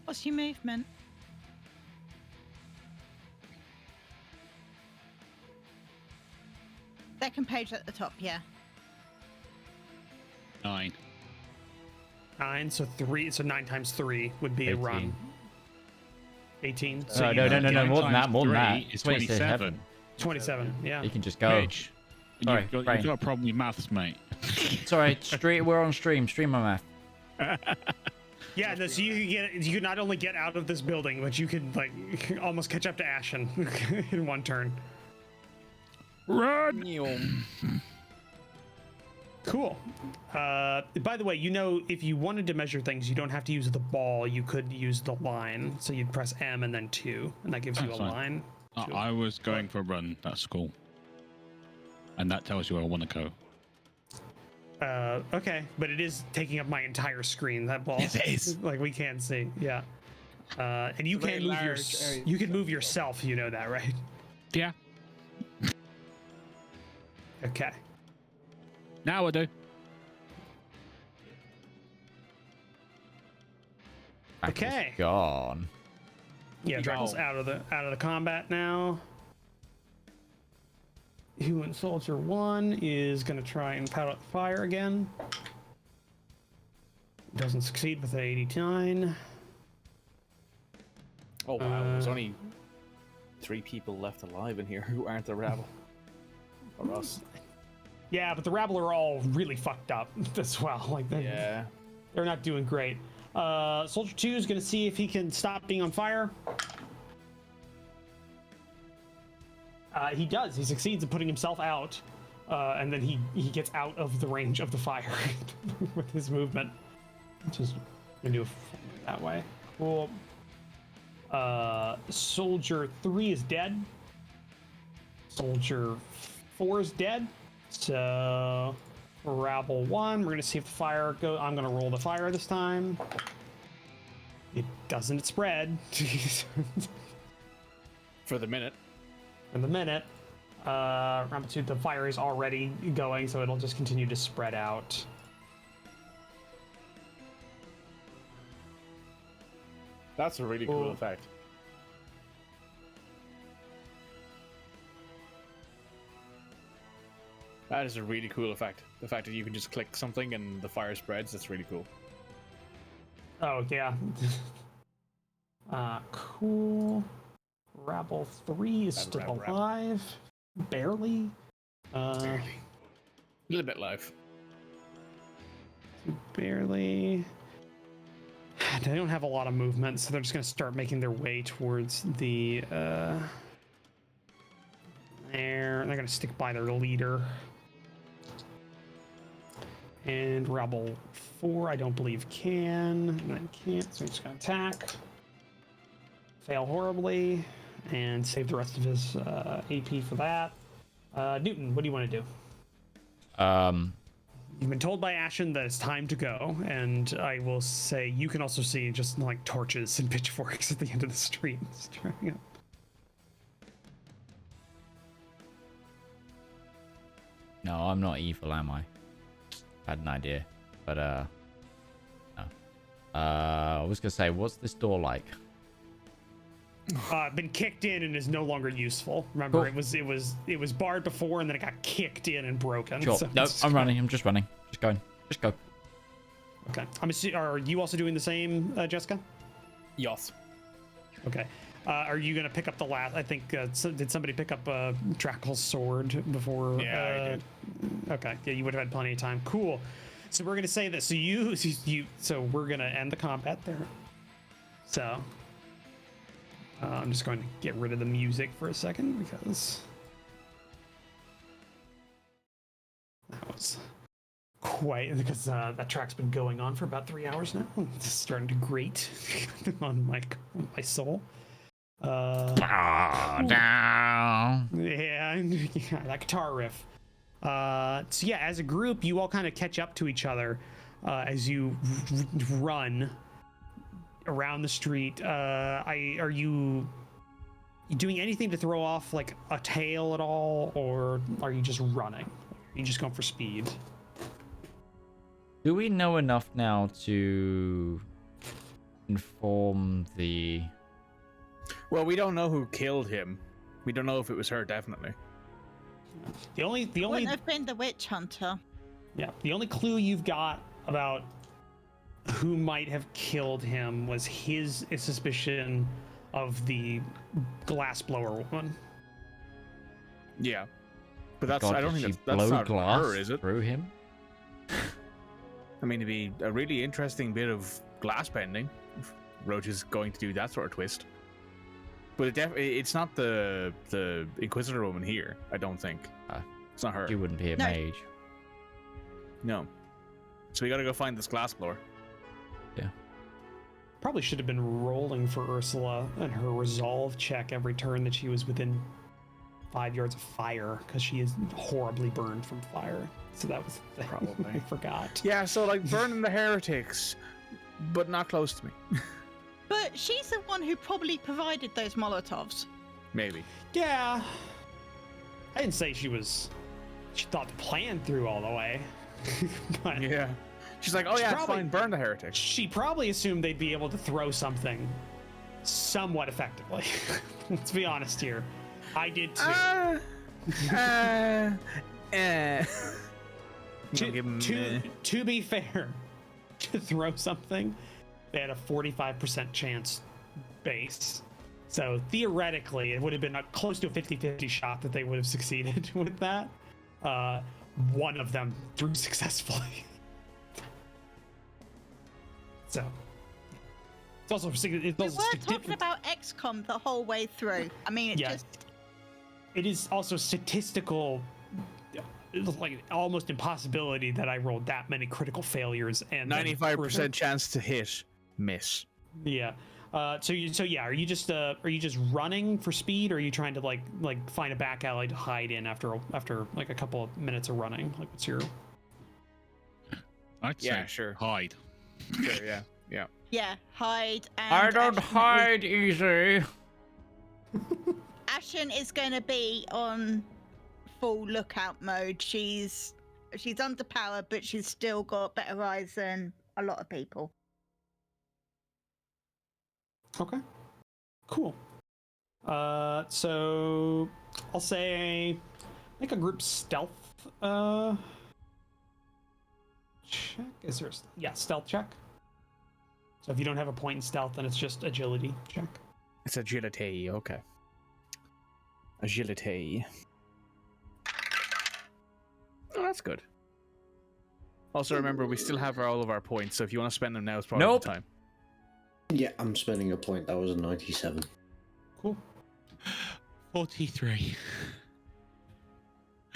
Speaker 5: What's your movement? Second page at the top, yeah.
Speaker 2: 9.
Speaker 3: 9, so 3, so 9 times 3 would be
Speaker 1: 18.
Speaker 3: a run. 18.
Speaker 1: So no, more than that, more than that.
Speaker 2: It's 27.
Speaker 3: 27, yeah.
Speaker 1: You can just go.
Speaker 2: Mitch,
Speaker 1: Sorry,
Speaker 2: you've got a problem with maths, mate.
Speaker 1: Sorry, we're on stream. Stream my math.
Speaker 3: Yeah, no, so you can not only get out of this building, but you could like almost catch up to Ashen in one turn.
Speaker 2: Run!
Speaker 3: Cool. By the way, you know, if you wanted to measure things, you don't have to use the ball. You could use the line. So you'd press M and then 2, and that gives you a
Speaker 2: That's fine.
Speaker 3: line.
Speaker 2: I was going for a run. That's cool. And that tells you where I want to go.
Speaker 3: Okay, but it is taking up my entire screen. That ball.
Speaker 2: Yes, it is.
Speaker 3: Like we can't see. Yeah. And you can move you can move yourself. You know that, right?
Speaker 2: Yeah.
Speaker 3: Okay.
Speaker 2: Now I do.
Speaker 3: Okay.
Speaker 1: Gone.
Speaker 3: Yeah, Drakel's out of the combat now. Human Soldier 1 is gonna try and pout out the fire again. Doesn't succeed with an 89.
Speaker 4: Oh wow, there's only 3 people left alive in here who aren't the rabble. Or us.
Speaker 3: Yeah, but the rabble are all really fucked up as well. Like they're not doing great. Soldier 2 is gonna see if he can stop being on fire. He does. He succeeds in putting himself out, and then he gets out of the range of the fire with his movement. Just gonna do it that way. Cool. Soldier 3 is dead. Soldier 4 is dead. So Rabble 1. We're gonna see if the fire go. I'm gonna roll the fire this time. It doesn't spread.
Speaker 4: For the minute.
Speaker 3: In the minute. Rabble 2, the fire is already going, so it'll just continue to spread out.
Speaker 4: That's a really cool effect. That is a really cool effect. The fact that you can just click something and the fire spreads, that's really cool.
Speaker 3: Oh, yeah. Cool. Rabble 3 is still alive. Barely.
Speaker 4: Barely. A little bit live.
Speaker 3: Barely. They don't have a lot of movement, so they're just going to start making their way towards the... there. They're going to stick by their leader. And Rabble 4, I don't believe can. And then can't, so he's just going to attack. Fail horribly. And save the rest of his AP for that. Newton, what do you want to do? You've been told by Ashen that it's time to go, and I will say you can also see just like torches and pitchforks at the end of the street.
Speaker 1: No, I'm not evil, am I? Had an idea, but no. I was gonna say, what's this door like?
Speaker 3: Been kicked in and is no longer useful. Remember,
Speaker 1: Cool.
Speaker 3: it was barred before, and then it got kicked in and broken.
Speaker 1: Sure.
Speaker 3: So
Speaker 1: No, I'm running. I'm just running. Just going. Just go.
Speaker 3: Okay. Are you also doing the same, Jeska?
Speaker 4: Yes.
Speaker 3: Okay. Are you gonna pick up the last? I think did somebody pick up Drakel's sword before?
Speaker 4: Yeah, I did.
Speaker 3: Okay. Yeah, you would have had plenty of time. Cool. So we're gonna say this. So we're gonna end the combat there. So. I'm just going to get rid of the music for a second because that was because that track's been going on for about 3 hours now. It's starting to grate on my soul.
Speaker 1: Down.
Speaker 3: Yeah, that guitar riff. So yeah, as a group, you all kind of catch up to each other as you run around the street. Are you doing anything to throw off like a tail at all, or are you just running? Are you just going for speed?
Speaker 1: Do we know enough now to inform the...
Speaker 4: Well, we don't know who killed him. We don't know if it was her, definitely.
Speaker 3: The only
Speaker 5: Wouldn't have been the witch hunter.
Speaker 3: Yeah, the only clue you've got about who might have killed him was his suspicion of the glassblower woman.
Speaker 4: Yeah, but that's
Speaker 1: God,
Speaker 4: I don't
Speaker 1: did
Speaker 4: think
Speaker 1: she
Speaker 4: that's
Speaker 1: blow
Speaker 4: not
Speaker 1: glass
Speaker 4: her, is it?
Speaker 1: through him?
Speaker 4: I mean, it'd be a really interesting bit of glass bending if Roach is going to do that sort of twist. But it's not the Inquisitor woman here. I don't think it's not her.
Speaker 1: She wouldn't be a
Speaker 5: No.
Speaker 1: mage.
Speaker 4: No. So we gotta go find this glass blower.
Speaker 1: Yeah.
Speaker 3: Probably should have been rolling for Ursula and her resolve check every turn that she was within 5 yards of fire, because she is horribly burned from fire. So that was the thing.
Speaker 4: Probably.
Speaker 3: I forgot.
Speaker 4: Yeah, so like burning the heretics, but not close to me.
Speaker 5: But she's the one who probably provided those Molotovs.
Speaker 4: Maybe.
Speaker 3: Yeah. I didn't say she thought the plan through all the way. But
Speaker 4: Yeah. She's like, oh yeah, it's fine, burn the heretics.
Speaker 3: she probably assumed they'd be able to throw something somewhat effectively. Let's be honest here. I did too. To be fair, to throw something, they had a 45% chance base. So theoretically, it would have been close to a 50-50 shot that they would have succeeded with that. One of them threw successfully. So it's also
Speaker 5: We were talking about XCOM the whole way through. I mean,
Speaker 3: it is also statistical, like almost impossibility that I rolled that many critical failures and
Speaker 4: 95% chance to hit, miss.
Speaker 3: Yeah. So yeah, are you just running for speed, or are you trying to like find a back alley to hide in after like a couple of minutes of running? Like, what's your
Speaker 2: I'd say
Speaker 4: sure.
Speaker 2: hide.
Speaker 4: Sure, yeah. Yeah.
Speaker 5: Yeah, hide. And
Speaker 1: I don't
Speaker 5: Ashen
Speaker 1: hide easy.
Speaker 5: Ashen is going to be on full lookout mode. She's underpowered, but she's still got better eyes than a lot of people.
Speaker 3: Okay. Cool. So I'll say make a group stealth check. Is there stealth check? So if you don't have a point in stealth, then it's just agility check.
Speaker 4: It's agility, okay. Agility. Oh, that's good. Also, remember, we still have all of our points, so if you want to spend them now, it's probably the time.
Speaker 6: Yeah, I'm spending a point. That was a 97.
Speaker 3: Cool.
Speaker 2: 43.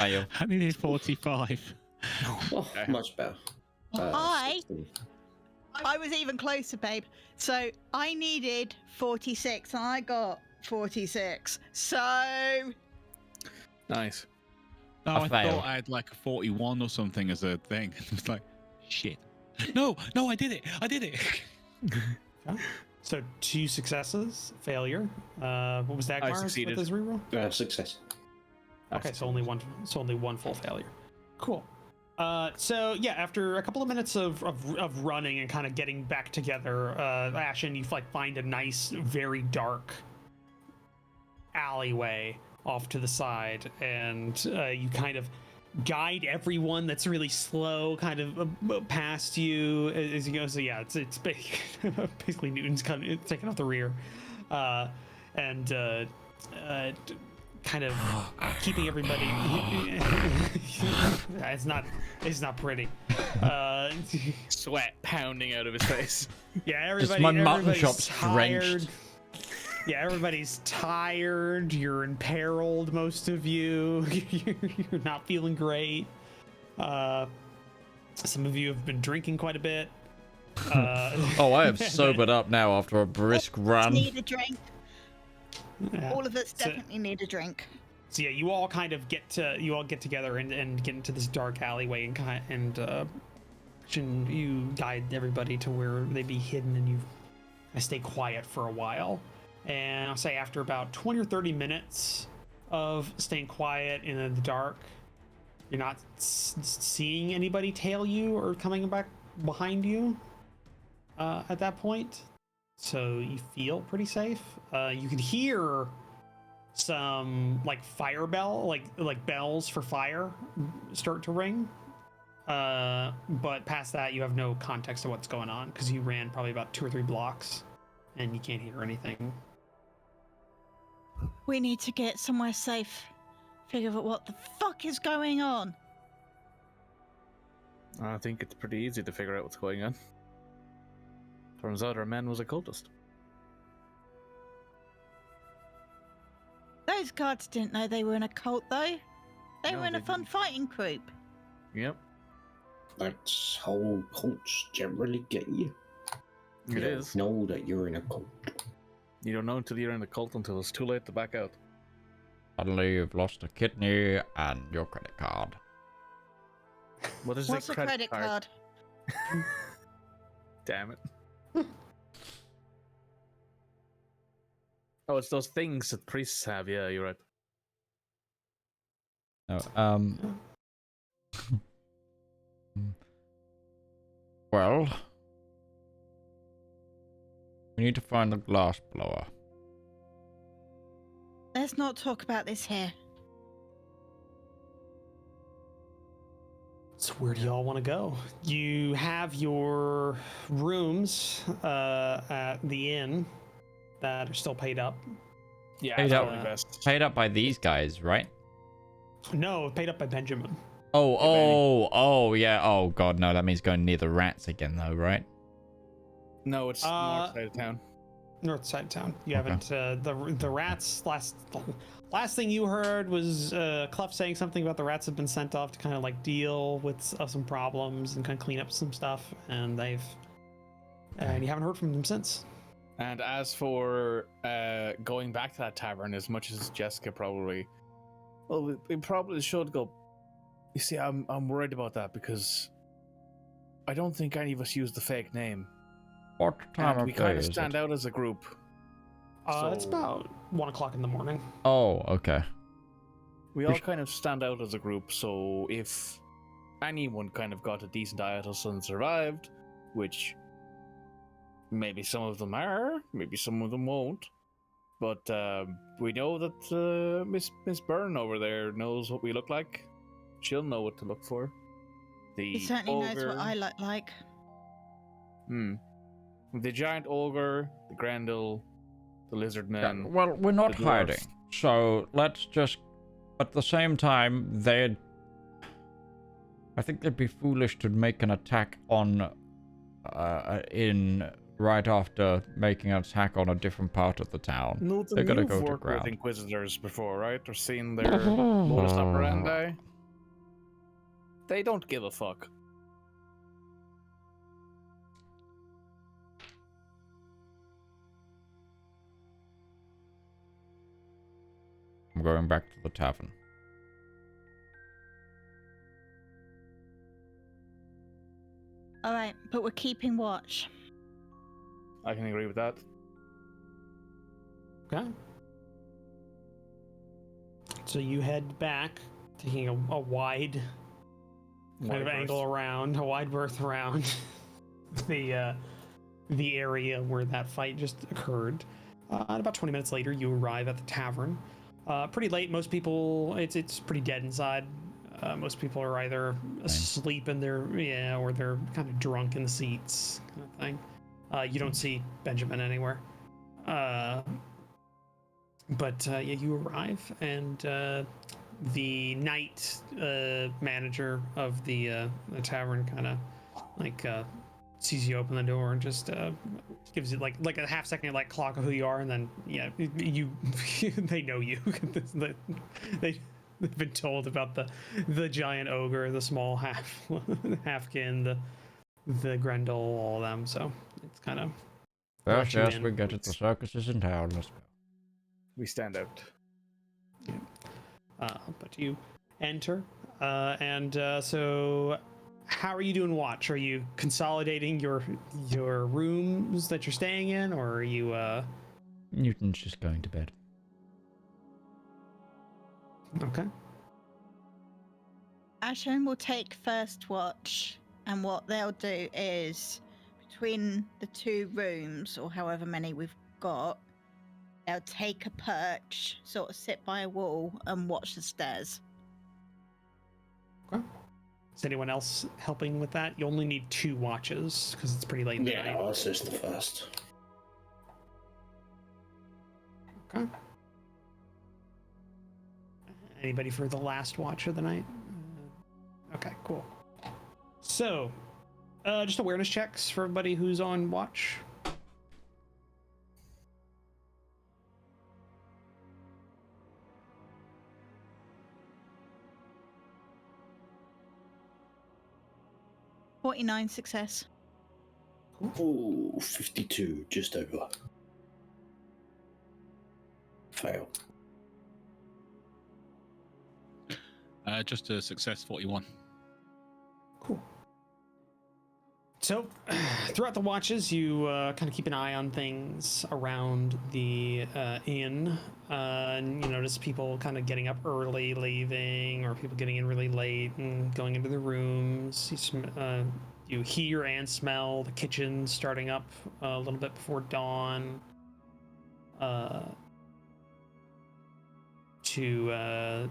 Speaker 1: Are you?
Speaker 2: I needed 45.
Speaker 6: Oh, much better.
Speaker 5: I was even closer, babe. So I needed 46 and I got 46. So
Speaker 4: nice.
Speaker 2: No, I thought I had like a 41 or something as a thing. It was like, shit. No, I did it.
Speaker 3: Okay. So 2 successes, failure. What was Dagmar?
Speaker 6: I succeeded.
Speaker 3: With his reroll?
Speaker 6: Success.
Speaker 3: Okay, so only one full failure. Cool. So yeah, after a couple of minutes of running and kind of getting back together, Ashen, you find a nice, very dark alleyway off to the side, and you kind of guide everyone that's really slow kind of past you as you go. So yeah, it's basically Newton's kind of taking off the rear, and kind of keeping everybody. It's not pretty.
Speaker 4: Sweat pounding out of his face.
Speaker 3: Yeah,
Speaker 1: everybody's
Speaker 3: tired.
Speaker 1: drenched.
Speaker 3: Yeah, everybody's tired. You're imperiled, most of you. You're not feeling great. Some of you have been drinking quite a bit.
Speaker 1: Oh, I have sobered up now after a brisk run.
Speaker 5: Need a drink.
Speaker 3: Yeah.
Speaker 5: All of us definitely need a drink.
Speaker 3: So yeah, you all kind of get together and get into this dark alleyway and you guide everybody to where they be hidden, and you stay quiet for a while. And I'll say after about 20 or 30 minutes of staying quiet in the dark, you're not seeing anybody tail you or coming back behind you at that point. So you feel pretty safe. You can hear some like fire bell, like bells for fire start to ring. But past that, you have no context of what's going on because you ran probably about 2 or 3 blocks and you can't hear anything.
Speaker 5: We need to get somewhere safe. Figure out what the fuck is going on.
Speaker 4: I think it's pretty easy to figure out what's going on. Turns out our man was a cultist.
Speaker 5: Those guards didn't know they were in a cult, though. They were in a fun fighting group.
Speaker 4: Yep.
Speaker 6: That's how cults generally get you.
Speaker 4: It is.
Speaker 6: Know that you're in a cult.
Speaker 4: You don't know until you're in a cult until it's too late to back out.
Speaker 1: Suddenly you've lost a kidney and your credit card.
Speaker 5: What's a credit card?
Speaker 4: Damn it. Oh, it's those things that priests have. Yeah, you're right.
Speaker 1: No, well, we need to find the glass blower.
Speaker 5: Let's not talk about this here.
Speaker 3: So where do y'all want to go? You have your rooms at the inn that are still paid up.
Speaker 4: Yeah,
Speaker 1: paid up by these guys, right?
Speaker 3: No, paid up by Benjamin.
Speaker 1: Oh, yeah. Oh, God, no. That means going near the rats again, though, right?
Speaker 4: No, it's north side of town.
Speaker 3: North side of town. You haven't. The rats. Last thing you heard was Kluft saying something about the rats have been sent off to kind of like deal with some problems and kind of clean up some stuff, and and you haven't heard from them since.
Speaker 4: And as for going back to that tavern, as much as Jeska probably, well, we probably should go. You see, I'm worried about that because I don't think any of us used the fake name.
Speaker 1: What time
Speaker 4: And
Speaker 1: of
Speaker 4: we
Speaker 1: day
Speaker 4: kind of
Speaker 1: is
Speaker 4: stand
Speaker 1: it?
Speaker 4: out as a group.
Speaker 3: It's about 1 o'clock in the morning.
Speaker 1: Oh, okay.
Speaker 4: We all kind of stand out as a group, so if anyone kind of got a decent IATOS and survived, which maybe some of them are, maybe some of them won't, but we know that Miss Byrne over there knows what we look like. She'll know what to look for.
Speaker 5: He certainly knows what I look like.
Speaker 4: The giant ogre, the Grendel, the lizard
Speaker 1: Yeah,
Speaker 4: men.
Speaker 1: well, we're not
Speaker 4: the dwarf.
Speaker 1: hiding, so let's just. At the same time, I think they'd be foolish to make an attack on, right after making an attack on a different part of the town.
Speaker 4: Newton,
Speaker 1: They're gonna
Speaker 4: you've
Speaker 1: go to
Speaker 4: worked with
Speaker 1: ground.
Speaker 4: Inquisitors before, right? Or seen their modus operandi? They don't give a fuck.
Speaker 1: I'm going back to the tavern.
Speaker 5: All right, but we're keeping watch.
Speaker 4: I can agree with that.
Speaker 3: Okay. So you head back, taking a wide kind of angle around, a wide berth around the area where that fight just occurred. And about 20 minutes later, you arrive at the tavern. Pretty late. Most people, it's pretty dead inside. Most people are either asleep in their, or they're kind of drunk in the seats, kind of thing. You don't see Benjamin anywhere. But you arrive, and the night manager of the tavern kind of like sees you open the door and just gives you like a half second like clock of who you are, and then you they know you. They've been told about the giant ogre, the small halfkin, the Grendel, all of them. So it's kind of
Speaker 1: Yes, we get it. The circus is in town. Let's go.
Speaker 4: We stand out.
Speaker 3: Yeah. But you enter, and so how are you doing watch? Are you consolidating your rooms that you're staying in, or are you
Speaker 1: Newton's just going to bed.
Speaker 3: Okay.
Speaker 5: Ashen will take first watch, and what they'll do is between the two rooms, or however many we've got, they'll take a perch, sort of sit by a wall and watch the stairs.
Speaker 3: Okay. Is anyone else helping with that? You only need 2 watches because it's pretty late in the night.
Speaker 6: Yeah, this is the first.
Speaker 3: Okay. Anybody for the last watch of the night? Okay, cool. So, just awareness checks for everybody who's on watch.
Speaker 5: .49 success.
Speaker 6: Ooh, 52, just over. Fail.
Speaker 2: Just a success, 41.
Speaker 3: Cool. So, throughout the watches, you kind of keep an eye on things around the inn. And you notice people kind of getting up early, leaving, or people getting in really late and going into their rooms. You hear and smell the kitchen starting up a little bit before dawn. To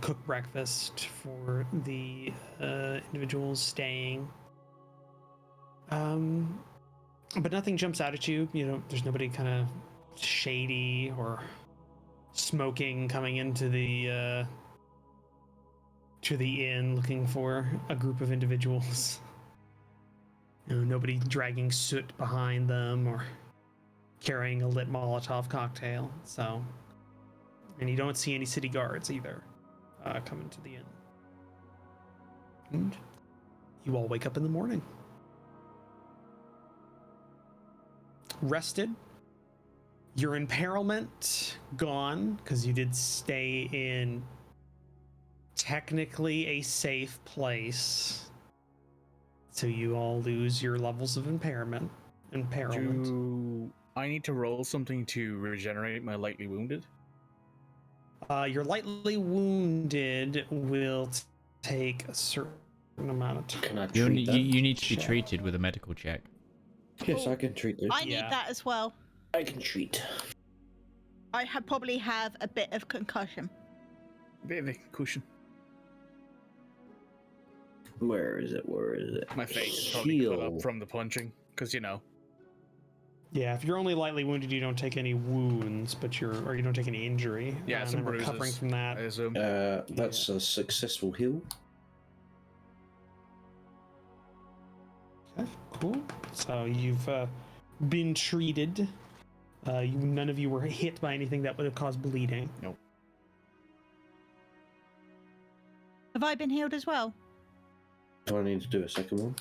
Speaker 3: cook breakfast for the individuals staying. But nothing jumps out at you. You know, there's nobody kind of shady or smoking coming into the inn looking for a group of individuals. You know, nobody dragging soot behind them or carrying a lit Molotov cocktail. So, and you don't see any city guards either coming to the inn. And you all wake up in the morning. Rested. Your impairment gone, because you did stay in technically a safe place. So you all lose your levels of impairment.
Speaker 4: Do I need to roll something to regenerate my lightly wounded?
Speaker 3: Your lightly wounded will take a certain amount of time.
Speaker 6: Can I
Speaker 1: You,
Speaker 6: treat that?
Speaker 1: you need to be treated with a medical check.
Speaker 6: Yes, I can treat this.
Speaker 5: I need that as well.
Speaker 6: I can treat.
Speaker 5: I probably have a bit of concussion.
Speaker 4: Bit of a concussion.
Speaker 6: Where is it? Where is it?
Speaker 4: My face is probably cut up from the punching, because you know.
Speaker 3: Yeah, if you're only lightly wounded, you don't take any wounds, but you don't take any injury.
Speaker 4: Yeah,
Speaker 3: and
Speaker 4: some
Speaker 3: then recovering
Speaker 4: bruises,
Speaker 3: from that.
Speaker 4: I assume.
Speaker 6: That's a successful heal.
Speaker 3: Okay, cool. So you've been treated. None of you were hit by anything that would have caused bleeding.
Speaker 4: Nope.
Speaker 5: Have I been healed as well?
Speaker 6: Do I need to do a second one?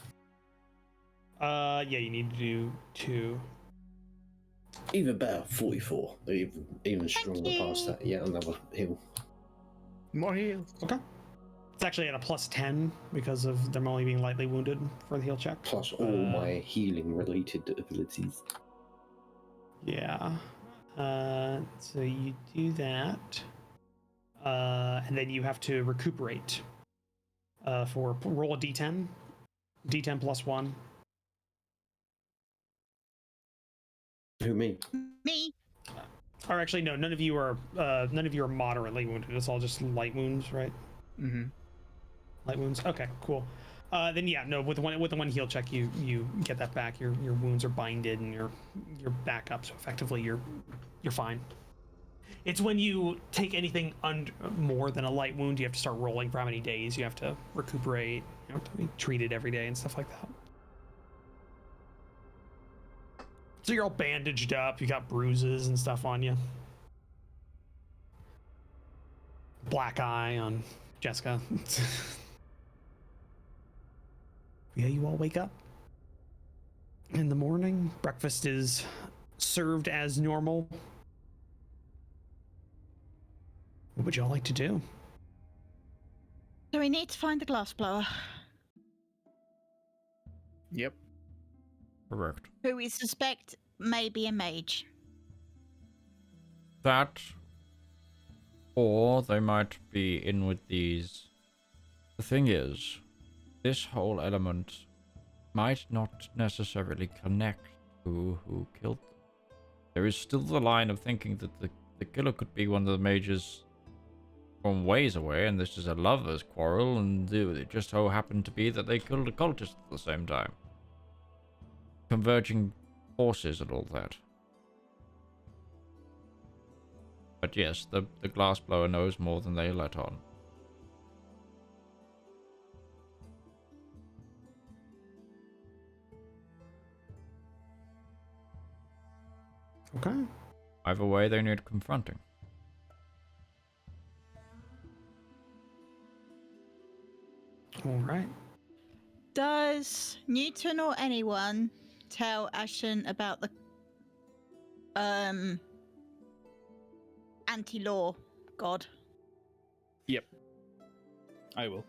Speaker 3: Yeah, you need to do 2.
Speaker 6: Even better, 44. Even stronger past that. Yeah, another heal.
Speaker 4: More heals.
Speaker 3: Okay. It's actually at a +10 because of them only being lightly wounded for the heal check.
Speaker 6: Plus all my healing related abilities.
Speaker 3: Yeah. So you do that. And then you have to recuperate. For roll a d10. D10 +1.
Speaker 6: Who, me?
Speaker 5: Me.
Speaker 3: Or actually, no. None of you are moderately wounded. It's all just light wounds, right?
Speaker 4: Mm-hmm.
Speaker 3: Light wounds. Okay, cool. Then yeah, no. With the one heal check, you get that back. Your wounds are binded and you're back up. So effectively, you're fine. It's when you take anything more than a light wound, you have to start rolling for how many days you have to recuperate. You have to be treated every day and stuff like that. So you're all bandaged up. You got bruises and stuff on you. Black eye on Jeska. Yeah, you all wake up in the morning. Breakfast is served as normal. What would y'all like to do?
Speaker 5: So we need to find the glassblower.
Speaker 4: Yep.
Speaker 1: Correct.
Speaker 5: Who we suspect may be a mage.
Speaker 1: That, or they might be in with these. The thing is, this whole element might not necessarily connect to who killed them. There is still the line of thinking that the killer could be one of the mages from ways away, and this is a lover's quarrel, and it just so happened to be that they killed a cultist at the same time. Converging forces and all that. But yes, the glassblower knows more than they let on.
Speaker 3: Okay.
Speaker 1: Either way, they need confronting.
Speaker 3: All right.
Speaker 5: Does Newton or anyone tell Ashen about the anti-law god?
Speaker 4: Yep. I will.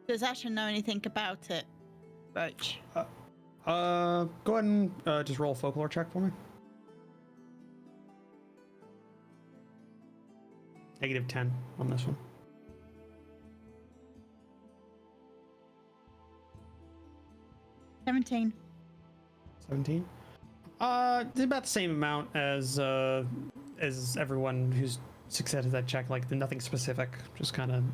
Speaker 5: Does Ashen know anything about it, Roach?
Speaker 3: Go ahead and just roll a folklore check for me. -10 on this one.
Speaker 5: $17.
Speaker 3: 17. It's about the same amount as everyone who's succeeded that check. Like nothing specific, just kind of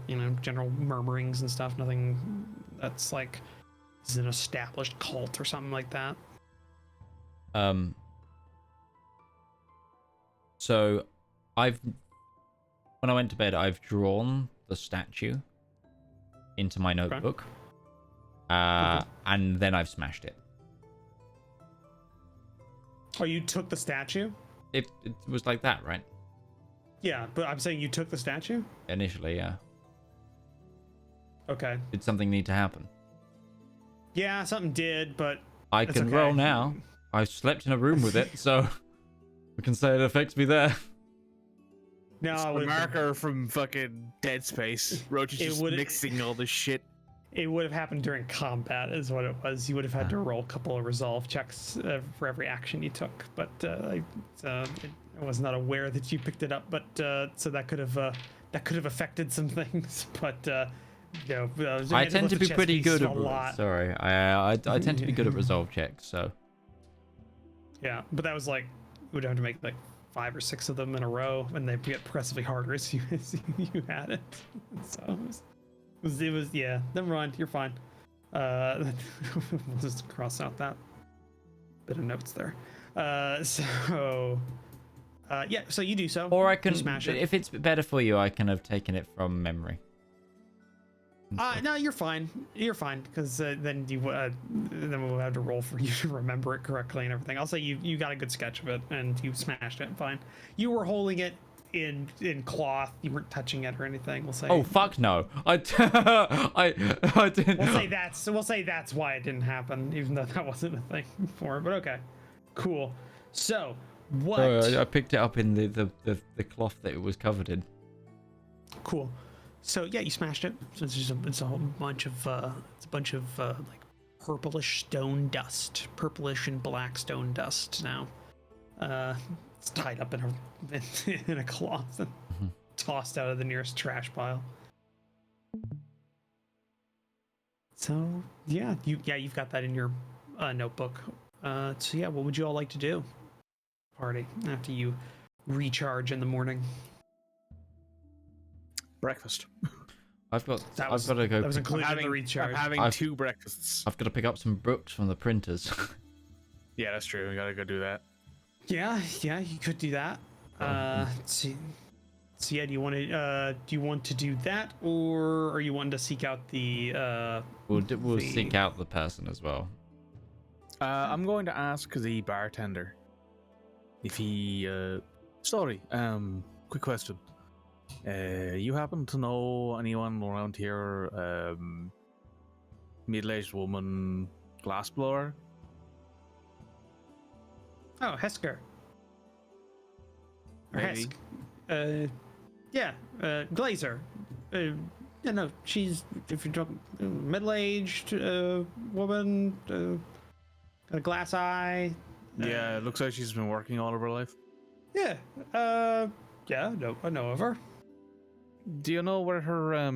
Speaker 3: general murmurings and stuff. Nothing that's like this is an established cult or something like that.
Speaker 1: So when I went to bed, I've drawn the statue into my notebook. And then I've smashed it.
Speaker 3: Oh, you took the statue?
Speaker 1: It was like that, right?
Speaker 3: Yeah, but I'm saying you took the statue?
Speaker 1: Initially, yeah.
Speaker 3: Okay.
Speaker 1: Did something need to happen?
Speaker 3: Yeah, something did, but
Speaker 1: I
Speaker 3: it's
Speaker 1: can
Speaker 3: okay.
Speaker 1: roll now. I slept in a room with it, so we can say it affects me there.
Speaker 3: No,
Speaker 4: it's a marker from fucking Dead Space. Roach is just mixing all this shit.
Speaker 3: It would have happened during combat, is what it was. You would have had to roll a couple of resolve checks for every action you took. But I was not aware that you picked it up. But so that could have affected some things. But
Speaker 1: I tend to be pretty good at. Sorry, I tend to be good at resolve checks. So.
Speaker 3: Yeah, but that was like you would have to make like 5 or 6 of them in a row, and they get progressively harder as you had it. So. It was yeah. Never mind, you're fine. We'll just cross out that bit of notes there. So you do so.
Speaker 1: Or I can
Speaker 3: smash it.
Speaker 1: If it's better for you, I can have taken it from memory.
Speaker 3: No, you're fine. You're fine because then we'll have to roll for you to remember it correctly and everything. I'll say you got a good sketch of it and you smashed it. Fine. You were holding it in cloth. You weren't touching it or anything. We'll say.
Speaker 1: Oh fuck no! I didn't.
Speaker 3: We'll say that's why it didn't happen, even though that wasn't a thing before. But okay, cool. So what?
Speaker 1: I picked it up in the cloth that it was covered in.
Speaker 3: Cool. So yeah, you smashed it. So it's a whole bunch of like purplish stone dust, purplish and black stone dust now. It's tied up in a cloth and tossed out of the nearest trash pile. So yeah, you've got that in your notebook. So yeah, what would you all like to do? Party after you recharge in the morning.
Speaker 4: Breakfast.
Speaker 1: I've got to go.
Speaker 3: That was included in the recharge.
Speaker 4: I'm having 2 breakfasts.
Speaker 1: I've got to pick up some books from the printers.
Speaker 4: Yeah, that's true. We gotta go do that.
Speaker 3: Yeah, you could do that. Let's see. So yeah, do you want to do that, or are you wanting to seek out the?
Speaker 1: We'll seek out the person as well.
Speaker 4: I'm going to ask the bartender if he. Sorry. Quick question. You happen to know anyone around here? Middle-aged woman, glassblower.
Speaker 3: Oh, Hesker. Or
Speaker 4: Maybe.
Speaker 3: Hesk. Yeah, Glazer. No, she's, if you're talking, middle-aged woman, got a glass eye.
Speaker 4: Yeah, it looks like she's been working all of her life.
Speaker 3: Yeah, no, I know of her.
Speaker 4: Do you know where her,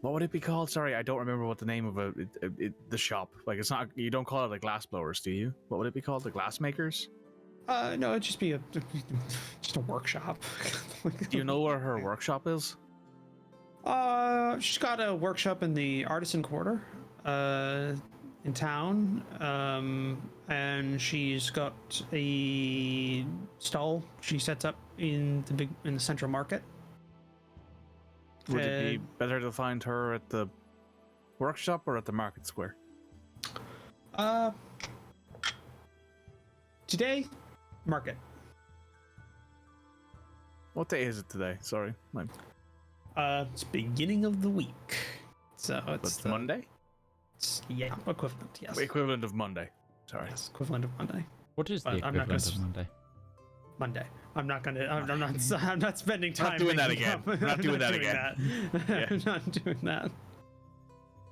Speaker 4: what would it be called? Sorry, I don't remember what the name of the shop. Like, it's not, you don't call it the glass blowers, do you? What would it be called? The glass makers?
Speaker 3: No, it'd just be just a workshop.
Speaker 4: Do you know where her workshop is?
Speaker 3: She's got a workshop in the Artisan Quarter, in town. And she's got a stall she sets up in the central market.
Speaker 4: Would it be better to find her at the workshop or at the market square?
Speaker 3: Today, market.
Speaker 4: What day is it today? Sorry.
Speaker 3: It's beginning of the week. So it's
Speaker 4: Monday?
Speaker 3: Yeah, equivalent, yes.
Speaker 4: Equivalent of Monday. Sorry.
Speaker 3: Yes, equivalent of Monday.
Speaker 1: What is the equivalent of Monday?
Speaker 3: Monday. I'm not spending time.
Speaker 4: Not doing that again. Not doing that again.
Speaker 3: I'm not doing that.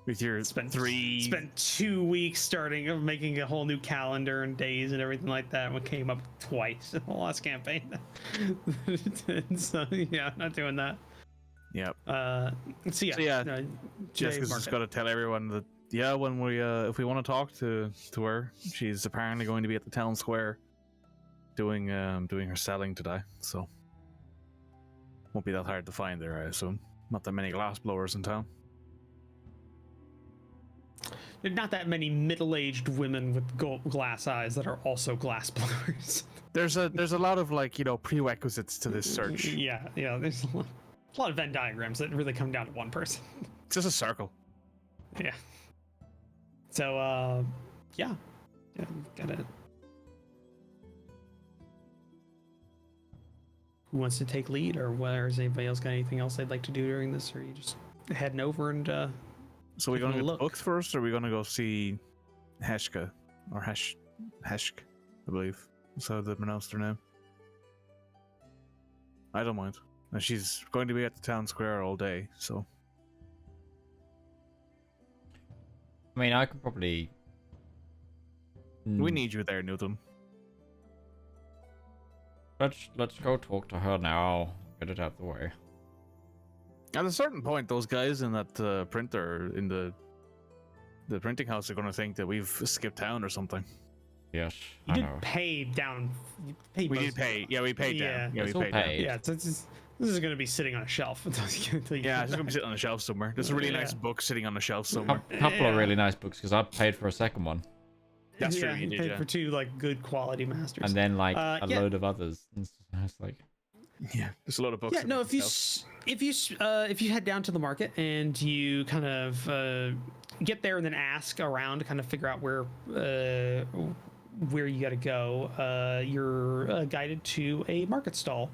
Speaker 4: With your
Speaker 3: spent 2 weeks making a whole new calendar and days and everything like that. What came up twice in the last campaign. So yeah, not doing that.
Speaker 4: Yep.
Speaker 3: Jeska's
Speaker 4: just got to tell everyone that when we if we want to talk to her, she's apparently going to be at the town square doing her selling today, so won't be that hard to find there, I assume. Not that many glass blowers in town.
Speaker 3: There's not that many middle-aged women with glass eyes that are also glass blowers.
Speaker 4: There's a lot of prerequisites to this search.
Speaker 3: Yeah, there's a lot of Venn diagrams that really come down to one person.
Speaker 4: It's just a circle.
Speaker 3: Yeah. So got it. Who wants to take lead, or whether has anybody else got anything else they'd like to do during this, or are you just heading over and
Speaker 4: so we're going to look books first, or are we going to go see Jeska or Heshk, I believe that's how they pronounce her name. I don't mind. And she's going to be at the town square all day, so
Speaker 1: I mean, I could probably.
Speaker 4: We need you there, Newton.
Speaker 1: Let's go talk to her now. I'll get it out of the way.
Speaker 4: At a certain point, those guys in that printer in the printing house are going to think that we've skipped town or something.
Speaker 1: Yes,
Speaker 3: You did pay down. You paid
Speaker 4: We
Speaker 3: most
Speaker 4: did
Speaker 3: of
Speaker 4: pay.
Speaker 3: it.
Speaker 4: Yeah, we paid down. Yeah, we
Speaker 1: It's all
Speaker 4: paid down.
Speaker 1: paid.
Speaker 3: Yeah, so this is going to be sitting on a shelf.
Speaker 4: Yeah, it's gonna be sitting on a shelf somewhere. There's a really nice book sitting on a shelf somewhere.
Speaker 1: A couple of really nice books because I paid for a second one,
Speaker 4: That's true.
Speaker 3: Yeah,
Speaker 4: You
Speaker 3: you
Speaker 4: did,
Speaker 3: paid
Speaker 4: yeah.
Speaker 3: for 2 like good quality masters.
Speaker 1: and then like a
Speaker 3: yeah.
Speaker 1: load of others. And it's like,
Speaker 4: Yeah, there's a lot of books.
Speaker 3: Yeah,
Speaker 4: in
Speaker 3: no.
Speaker 4: it
Speaker 3: If you head down to the market and you kind of get there and then ask around to kind of figure out where you got to go, you're guided to a market stall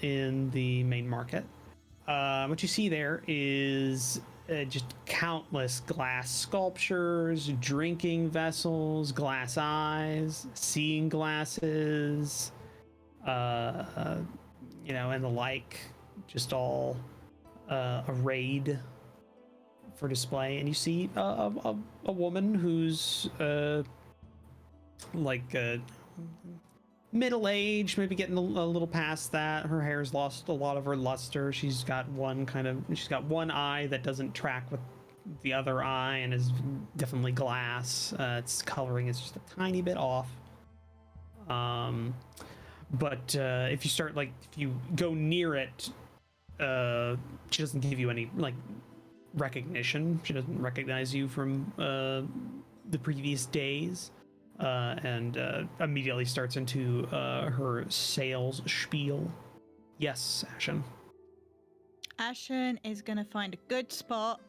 Speaker 3: in the main market. What you see there is just countless glass sculptures, drinking vessels, glass eyes, seeing glasses, and the like, just all arrayed for display. And you see a woman who's middle-aged, maybe getting a little past that. Her hair's lost a lot of her luster. She's got one eye that doesn't track with the other eye and is definitely glass. Its coloring is just a tiny bit off. But if you go near it, she doesn't give you any recognition. She doesn't recognize you from the previous days, and immediately starts into her sales spiel. Yes, Ashen.
Speaker 5: Ashen is gonna find a good spot.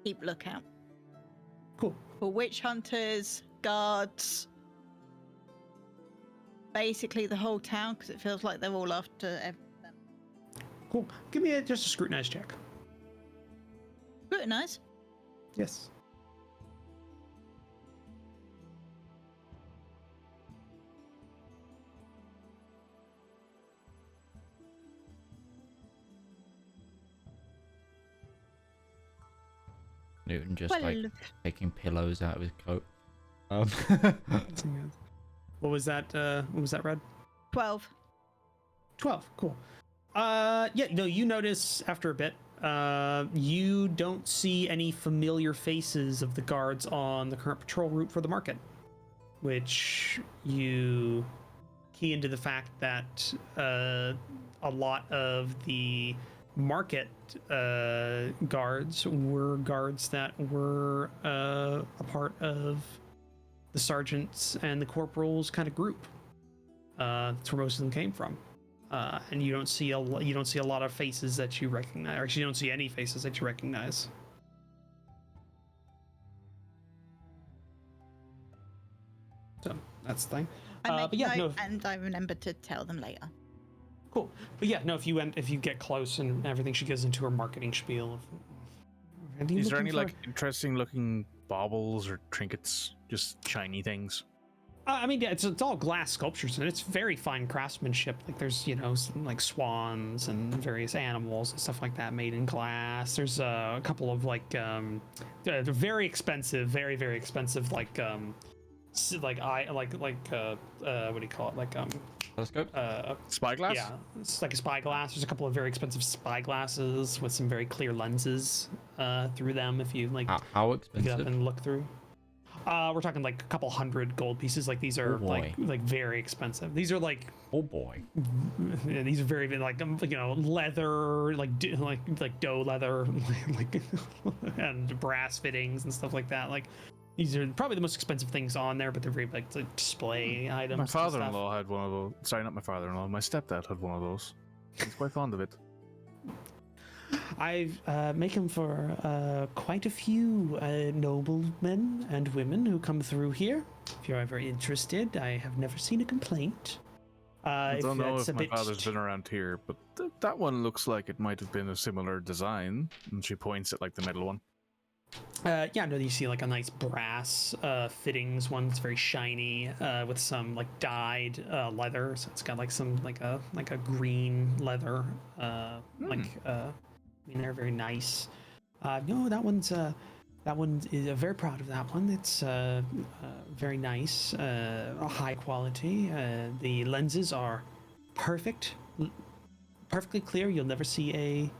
Speaker 5: Keep lookout.
Speaker 3: Cool.
Speaker 5: For witch hunters, guards, basically the whole town, because it feels like they're all after them.
Speaker 3: Cool. Give me just a scrutinize check.
Speaker 5: Scrutinize?
Speaker 3: Yes.
Speaker 1: Newton just taking pillows out of his coat.
Speaker 3: What was that? What was that, Red?
Speaker 5: 12.
Speaker 3: 12. Cool. Yeah. No, you notice after a bit. You don't see any familiar faces of the guards on the current patrol route for the market, which you key into the fact that a lot of the market guards were guards that were a part of the sergeants and the corporals kind of group. That's where most of them came from. And you don't see a lot of faces that you recognize. Or actually, you don't see any faces that you recognize. So that's the thing.
Speaker 5: I make
Speaker 3: but yeah,
Speaker 5: note
Speaker 3: no.
Speaker 5: and I remember to tell them later.
Speaker 3: Cool. But yeah, no. If you get close and everything, she goes into her marketing spiel.
Speaker 4: Is there any interesting looking baubles or trinkets, just shiny things?
Speaker 3: I mean, yeah, it's all glass sculptures and it's very fine craftsmanship. Like there's some, like swans and various animals and stuff like that made in glass. There's a couple of they're very expensive, very very expensive what do you call it,
Speaker 1: telescope,
Speaker 4: spyglass.
Speaker 3: Yeah, it's like a spyglass. There's a couple of very expensive spyglasses with some very clear lenses through them. If you
Speaker 1: how expensive?
Speaker 3: Get up and look through. We're talking like a couple hundred gold pieces. Like these are like very expensive. These are like yeah, these are very leather, like doe leather, and brass fittings and stuff like that. Like these are probably the most expensive things on there, but they're very like display items.
Speaker 4: My father-in-law had one of those. Sorry, not my father-in-law. My stepdad had one of those. He's quite fond of it.
Speaker 3: I've make them for quite a few noblemen and women who come through here. If you're ever interested, I have never seen a complaint.
Speaker 4: I don't know if my father's been around here, but that one looks like it might have been a similar design. And she points at the middle one.
Speaker 3: Yeah, no, you see like a nice brass fittings one that's very shiny with some dyed leather. So it's got some a green leather they're very nice. No, that one's That one is very proud of that one. It's very nice, high quality. The lenses are perfect, perfectly clear. You'll never see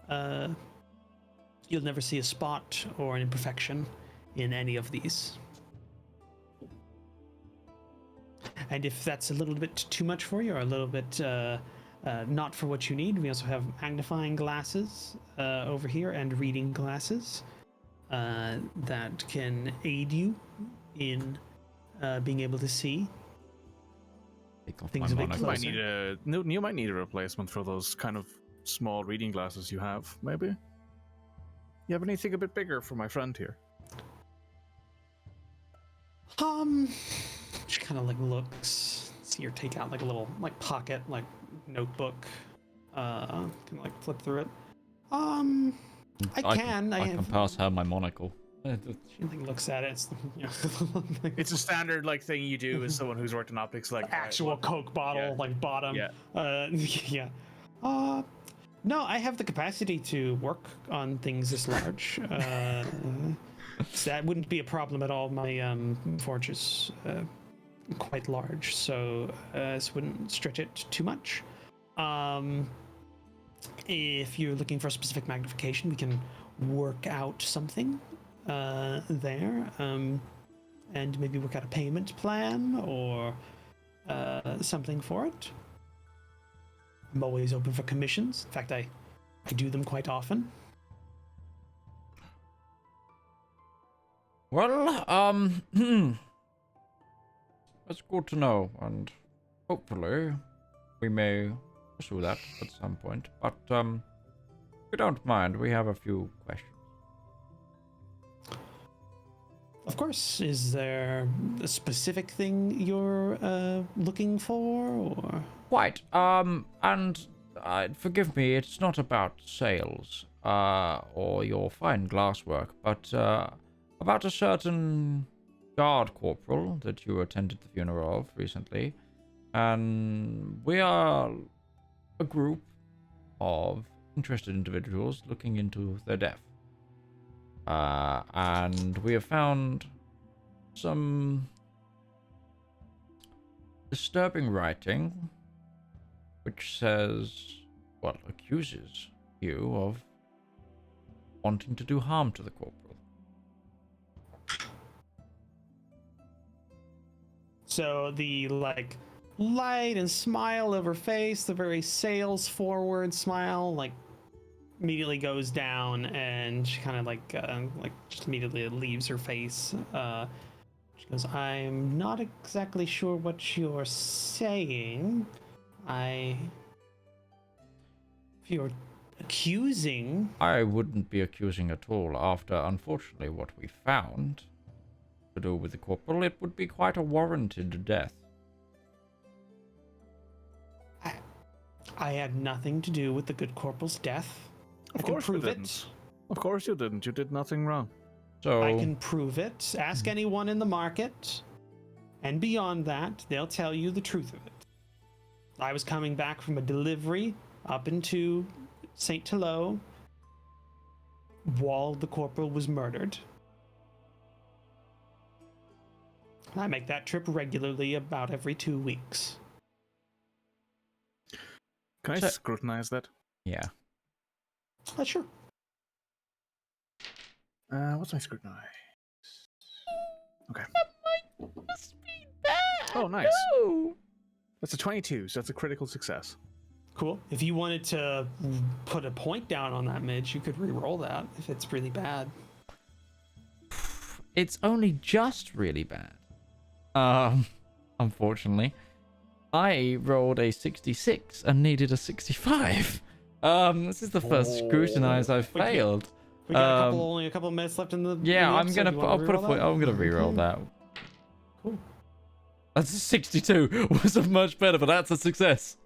Speaker 3: a spot or an imperfection in any of these. And if that's a little bit too much for you, or a little bit not for what you need, we also have magnifying glasses over here and reading glasses that can aid you in being able to see things a bit closer.
Speaker 4: You might need a replacement for those kind of small reading glasses you have, maybe? You have anything a bit bigger for my friend here?
Speaker 3: She kind of like looks. See her take out like a little like pocket like notebook. Can like flip through it. I can
Speaker 1: pass her my monocle.
Speaker 3: She like looks at it. It's,
Speaker 4: it's a standard like thing you do as someone who's worked in optics, like
Speaker 3: actual Coke bottle, like bottom. Yeah. Yeah. No, I have the capacity to work on things this large. So that wouldn't be a problem at all. My forge is quite large, so this wouldn't stretch it too much. If you're looking for a specific magnification, we can work out something there, and maybe work out a payment plan or something for it. I'm always open for commissions. In fact, I do them quite often.
Speaker 1: Well, that's good to know, and hopefully we may pursue that at some point. But if you don't mind, we have a few questions.
Speaker 3: Of course. Is there a specific thing you're looking for, or?
Speaker 1: Quite. And forgive me, it's not about sales or your fine glasswork, but about a certain guard corporal that you attended the funeral of recently. And we are a group of interested individuals looking into their death. And we have found some disturbing writing which accuses you of wanting to do harm to the corporal.
Speaker 3: So the like light and smile of her face, the very sales forward smile, like immediately goes down, and she kind of like just immediately leaves her face. She goes, "I'm not exactly sure what you're saying. If you're accusing..."
Speaker 1: I wouldn't be accusing at all. After, unfortunately, what we found to do with the corporal, it would be quite a warranted death.
Speaker 3: I had nothing to do with the good corporal's death. I can prove it.
Speaker 4: Of course you didn't. You did nothing wrong.
Speaker 1: So
Speaker 3: I can prove it. Ask anyone in the market, and beyond that, they'll tell you the truth of it. I was coming back from a delivery up into St. Telo while the corporal was murdered. I make that trip regularly, about every 2 weeks.
Speaker 4: Can I scrutinize that?
Speaker 1: Yeah.
Speaker 3: Sure.
Speaker 4: What's my scrutinize? Okay.
Speaker 1: Must be bad.
Speaker 4: Oh, nice.
Speaker 1: No.
Speaker 4: That's a 22, so that's a critical success.
Speaker 3: Cool. If you wanted to put a point down on that midge, you could re-roll that if it's really bad.
Speaker 1: It's only just really bad. Unfortunately. I rolled a 66 and needed a 65. This is the first scrutinize I've failed.
Speaker 3: We got only a couple minutes left in the.
Speaker 1: Yeah,
Speaker 3: I'm gonna
Speaker 1: re-roll that.
Speaker 3: Cool.
Speaker 1: That's a 62. Wasn't much better, but that's a success.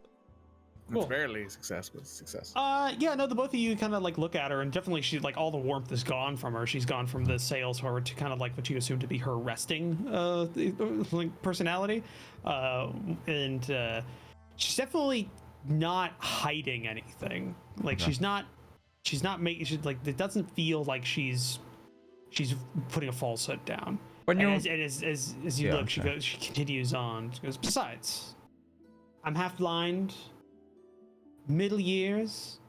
Speaker 3: Cool.
Speaker 4: It's barely a success, but it's a success.
Speaker 3: Yeah, no, the both of you kind of like look at her, and definitely she like all the warmth is gone from her. She's gone from the sales horror to kind of like what you assume to be her resting like personality, and she's definitely not hiding anything. Like she's not making. She's like, it doesn't feel like she's she's putting a falsehood down.
Speaker 1: When you
Speaker 3: as you
Speaker 1: Yeah,
Speaker 3: look, she
Speaker 1: okay.
Speaker 3: goes. She continues on. She goes. Besides, I'm half blind. Middle years.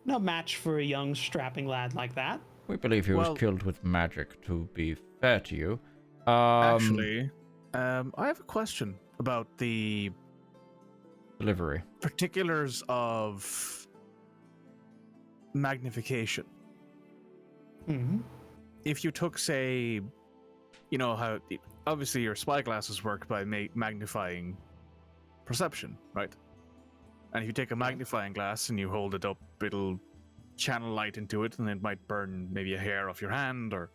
Speaker 3: No match for a young strapping lad like that.
Speaker 1: We believe he was
Speaker 4: Well-
Speaker 1: killed with magic, to be fair to you.
Speaker 4: Actually, I have a question about the
Speaker 1: Delivery.
Speaker 4: particulars of magnification.
Speaker 3: Mm-hmm.
Speaker 4: If you took, say, you know how obviously your spyglasses work by magnifying perception, right? And if you take a magnifying glass and you hold it up, it'll channel light into it, and it might burn maybe a hair off your hand, or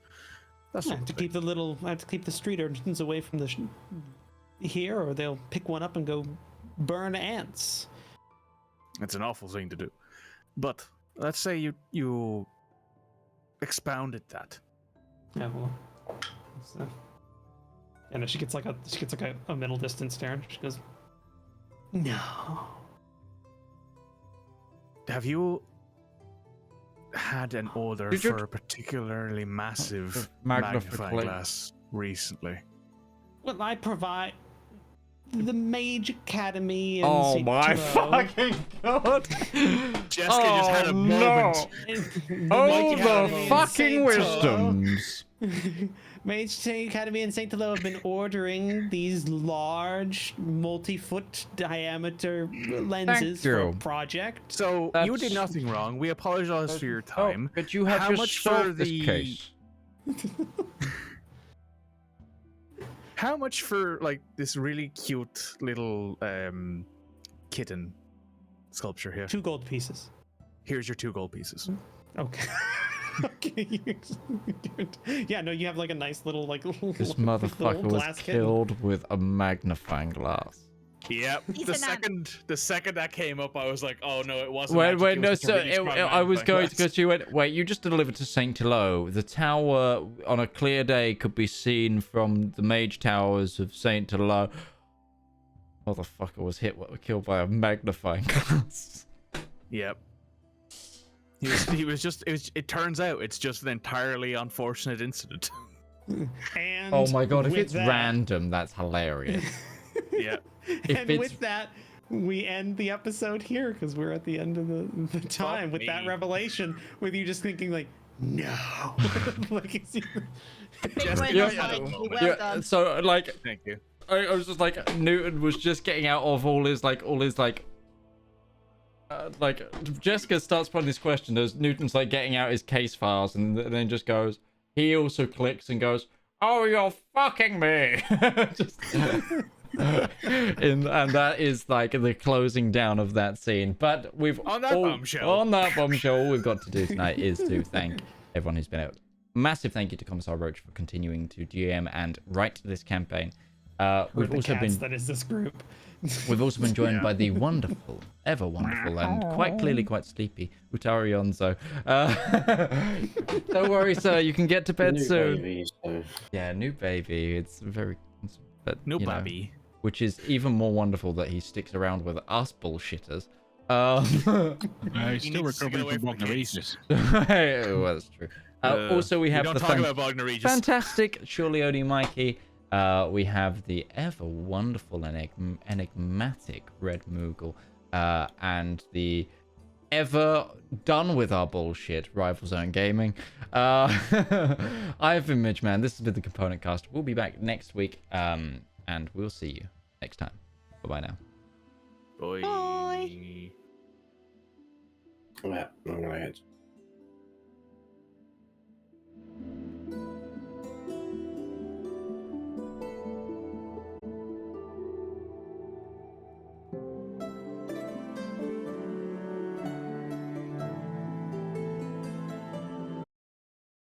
Speaker 4: that
Speaker 3: Yeah,
Speaker 4: sort of
Speaker 3: to
Speaker 4: thing.
Speaker 3: keep I have to keep the street urchins away from the here, or they'll pick one up and go burn ants.
Speaker 4: It's an awful thing to do. But let's say you expounded that.
Speaker 3: Yeah, well, yeah, no, she gets like a middle distance stare. She goes, no.
Speaker 4: Have you had an order
Speaker 1: Did you-
Speaker 4: for a particularly massive
Speaker 1: Magnifying
Speaker 4: magnifying glass recently?
Speaker 3: Well, I provide the Mage Academy. In
Speaker 1: Oh
Speaker 3: St.
Speaker 1: my
Speaker 3: Turo.
Speaker 1: fucking god!
Speaker 4: Jeska just had a moment.
Speaker 1: Oh,
Speaker 3: Mage
Speaker 1: the
Speaker 3: Academy in
Speaker 1: fucking
Speaker 3: St.
Speaker 1: wisdoms!
Speaker 3: Mage Academy and St. Tilo have been ordering these large, multi-foot diameter lenses for a
Speaker 1: you.
Speaker 3: project.
Speaker 4: So you
Speaker 1: That's-
Speaker 4: did nothing wrong. We apologize for your time.
Speaker 1: Oh, but you have
Speaker 4: How
Speaker 1: just
Speaker 4: much for
Speaker 1: solved this
Speaker 4: the-
Speaker 1: case.
Speaker 4: How much for like this really cute little kitten sculpture here?
Speaker 3: 2 gold pieces.
Speaker 4: Here's your 2 gold pieces.
Speaker 3: Okay. Okay. Yeah, no, you have like a nice little like
Speaker 1: This
Speaker 3: little
Speaker 1: motherfucker was
Speaker 3: glass kitten.
Speaker 1: killed with a magnifying glass.
Speaker 4: Yep.
Speaker 5: He's
Speaker 4: The
Speaker 5: an
Speaker 4: second that came up, I was like, oh no, it wasn't.
Speaker 1: Wait,
Speaker 4: magic,
Speaker 1: wait,
Speaker 4: it
Speaker 1: no,
Speaker 4: was a
Speaker 1: so
Speaker 4: really strong
Speaker 1: I was
Speaker 4: magnifying
Speaker 1: going to
Speaker 4: glass.
Speaker 1: go to you went, wait, you just delivered to St. Tilo. The tower on a clear day could be seen from the mage towers of St. Tilo. Motherfucker was killed by a magnifying glass.
Speaker 4: Yep. He was just. It turns out it's just an entirely unfortunate incident.
Speaker 3: And
Speaker 1: Oh my god, if
Speaker 3: with
Speaker 1: it's
Speaker 3: that-
Speaker 1: random, that's hilarious.
Speaker 4: Yeah.
Speaker 1: If
Speaker 3: And
Speaker 1: it's-
Speaker 3: with that, we end the episode here because we're at the end of the time with that
Speaker 4: me.
Speaker 3: revelation. With you just thinking like, no, like it's,
Speaker 5: Big
Speaker 4: Just-
Speaker 5: win,
Speaker 4: yeah,
Speaker 5: Mike.
Speaker 4: yeah.
Speaker 5: Well done.
Speaker 1: So like,
Speaker 4: Thank you.
Speaker 1: I was just like, Newton was just getting out of all his Jeska starts putting this question as Newton's like getting out his case files, and then just goes, he also clicks and goes, oh, you're fucking me. Just, and that is like the closing down of that scene. But
Speaker 4: On that bombshell.
Speaker 1: On that bombshell, all we've got to do tonight is to thank everyone who's been out. Massive thank you to Commissar Roach for continuing to GM and write this campaign. We've
Speaker 3: the
Speaker 1: also
Speaker 3: cats
Speaker 1: been
Speaker 3: that is this group.
Speaker 1: We've also been joined by the wonderful, ever wonderful, and quite clearly quite sleepy UtariOnzo. Don't worry, sir. You can get to bed
Speaker 6: New
Speaker 1: soon.
Speaker 6: baby, so-
Speaker 1: Yeah, new baby. It's very, but
Speaker 4: No
Speaker 1: you know,
Speaker 4: baby.
Speaker 1: which is even more wonderful that he sticks around with us bullshitters.
Speaker 2: He's
Speaker 4: He
Speaker 2: still
Speaker 4: needs to get
Speaker 2: recovering
Speaker 4: away
Speaker 2: from
Speaker 4: from the kids.
Speaker 2: Wagneresis.
Speaker 1: Well, that's true. Also, we have
Speaker 4: don't
Speaker 1: the
Speaker 4: talk about Wagner Regis.
Speaker 1: fantastic Surelyonlymikey. We have the ever wonderful and enigmatic Red Moogle, and the ever done with our bullshit Rival Zone Gaming. I've been Midgeman. This has been the Component Cast. We'll be back next week, and we'll see you next time. Bye bye now.
Speaker 4: Bye.
Speaker 5: Bye.
Speaker 6: Yeah, I'm gonna head.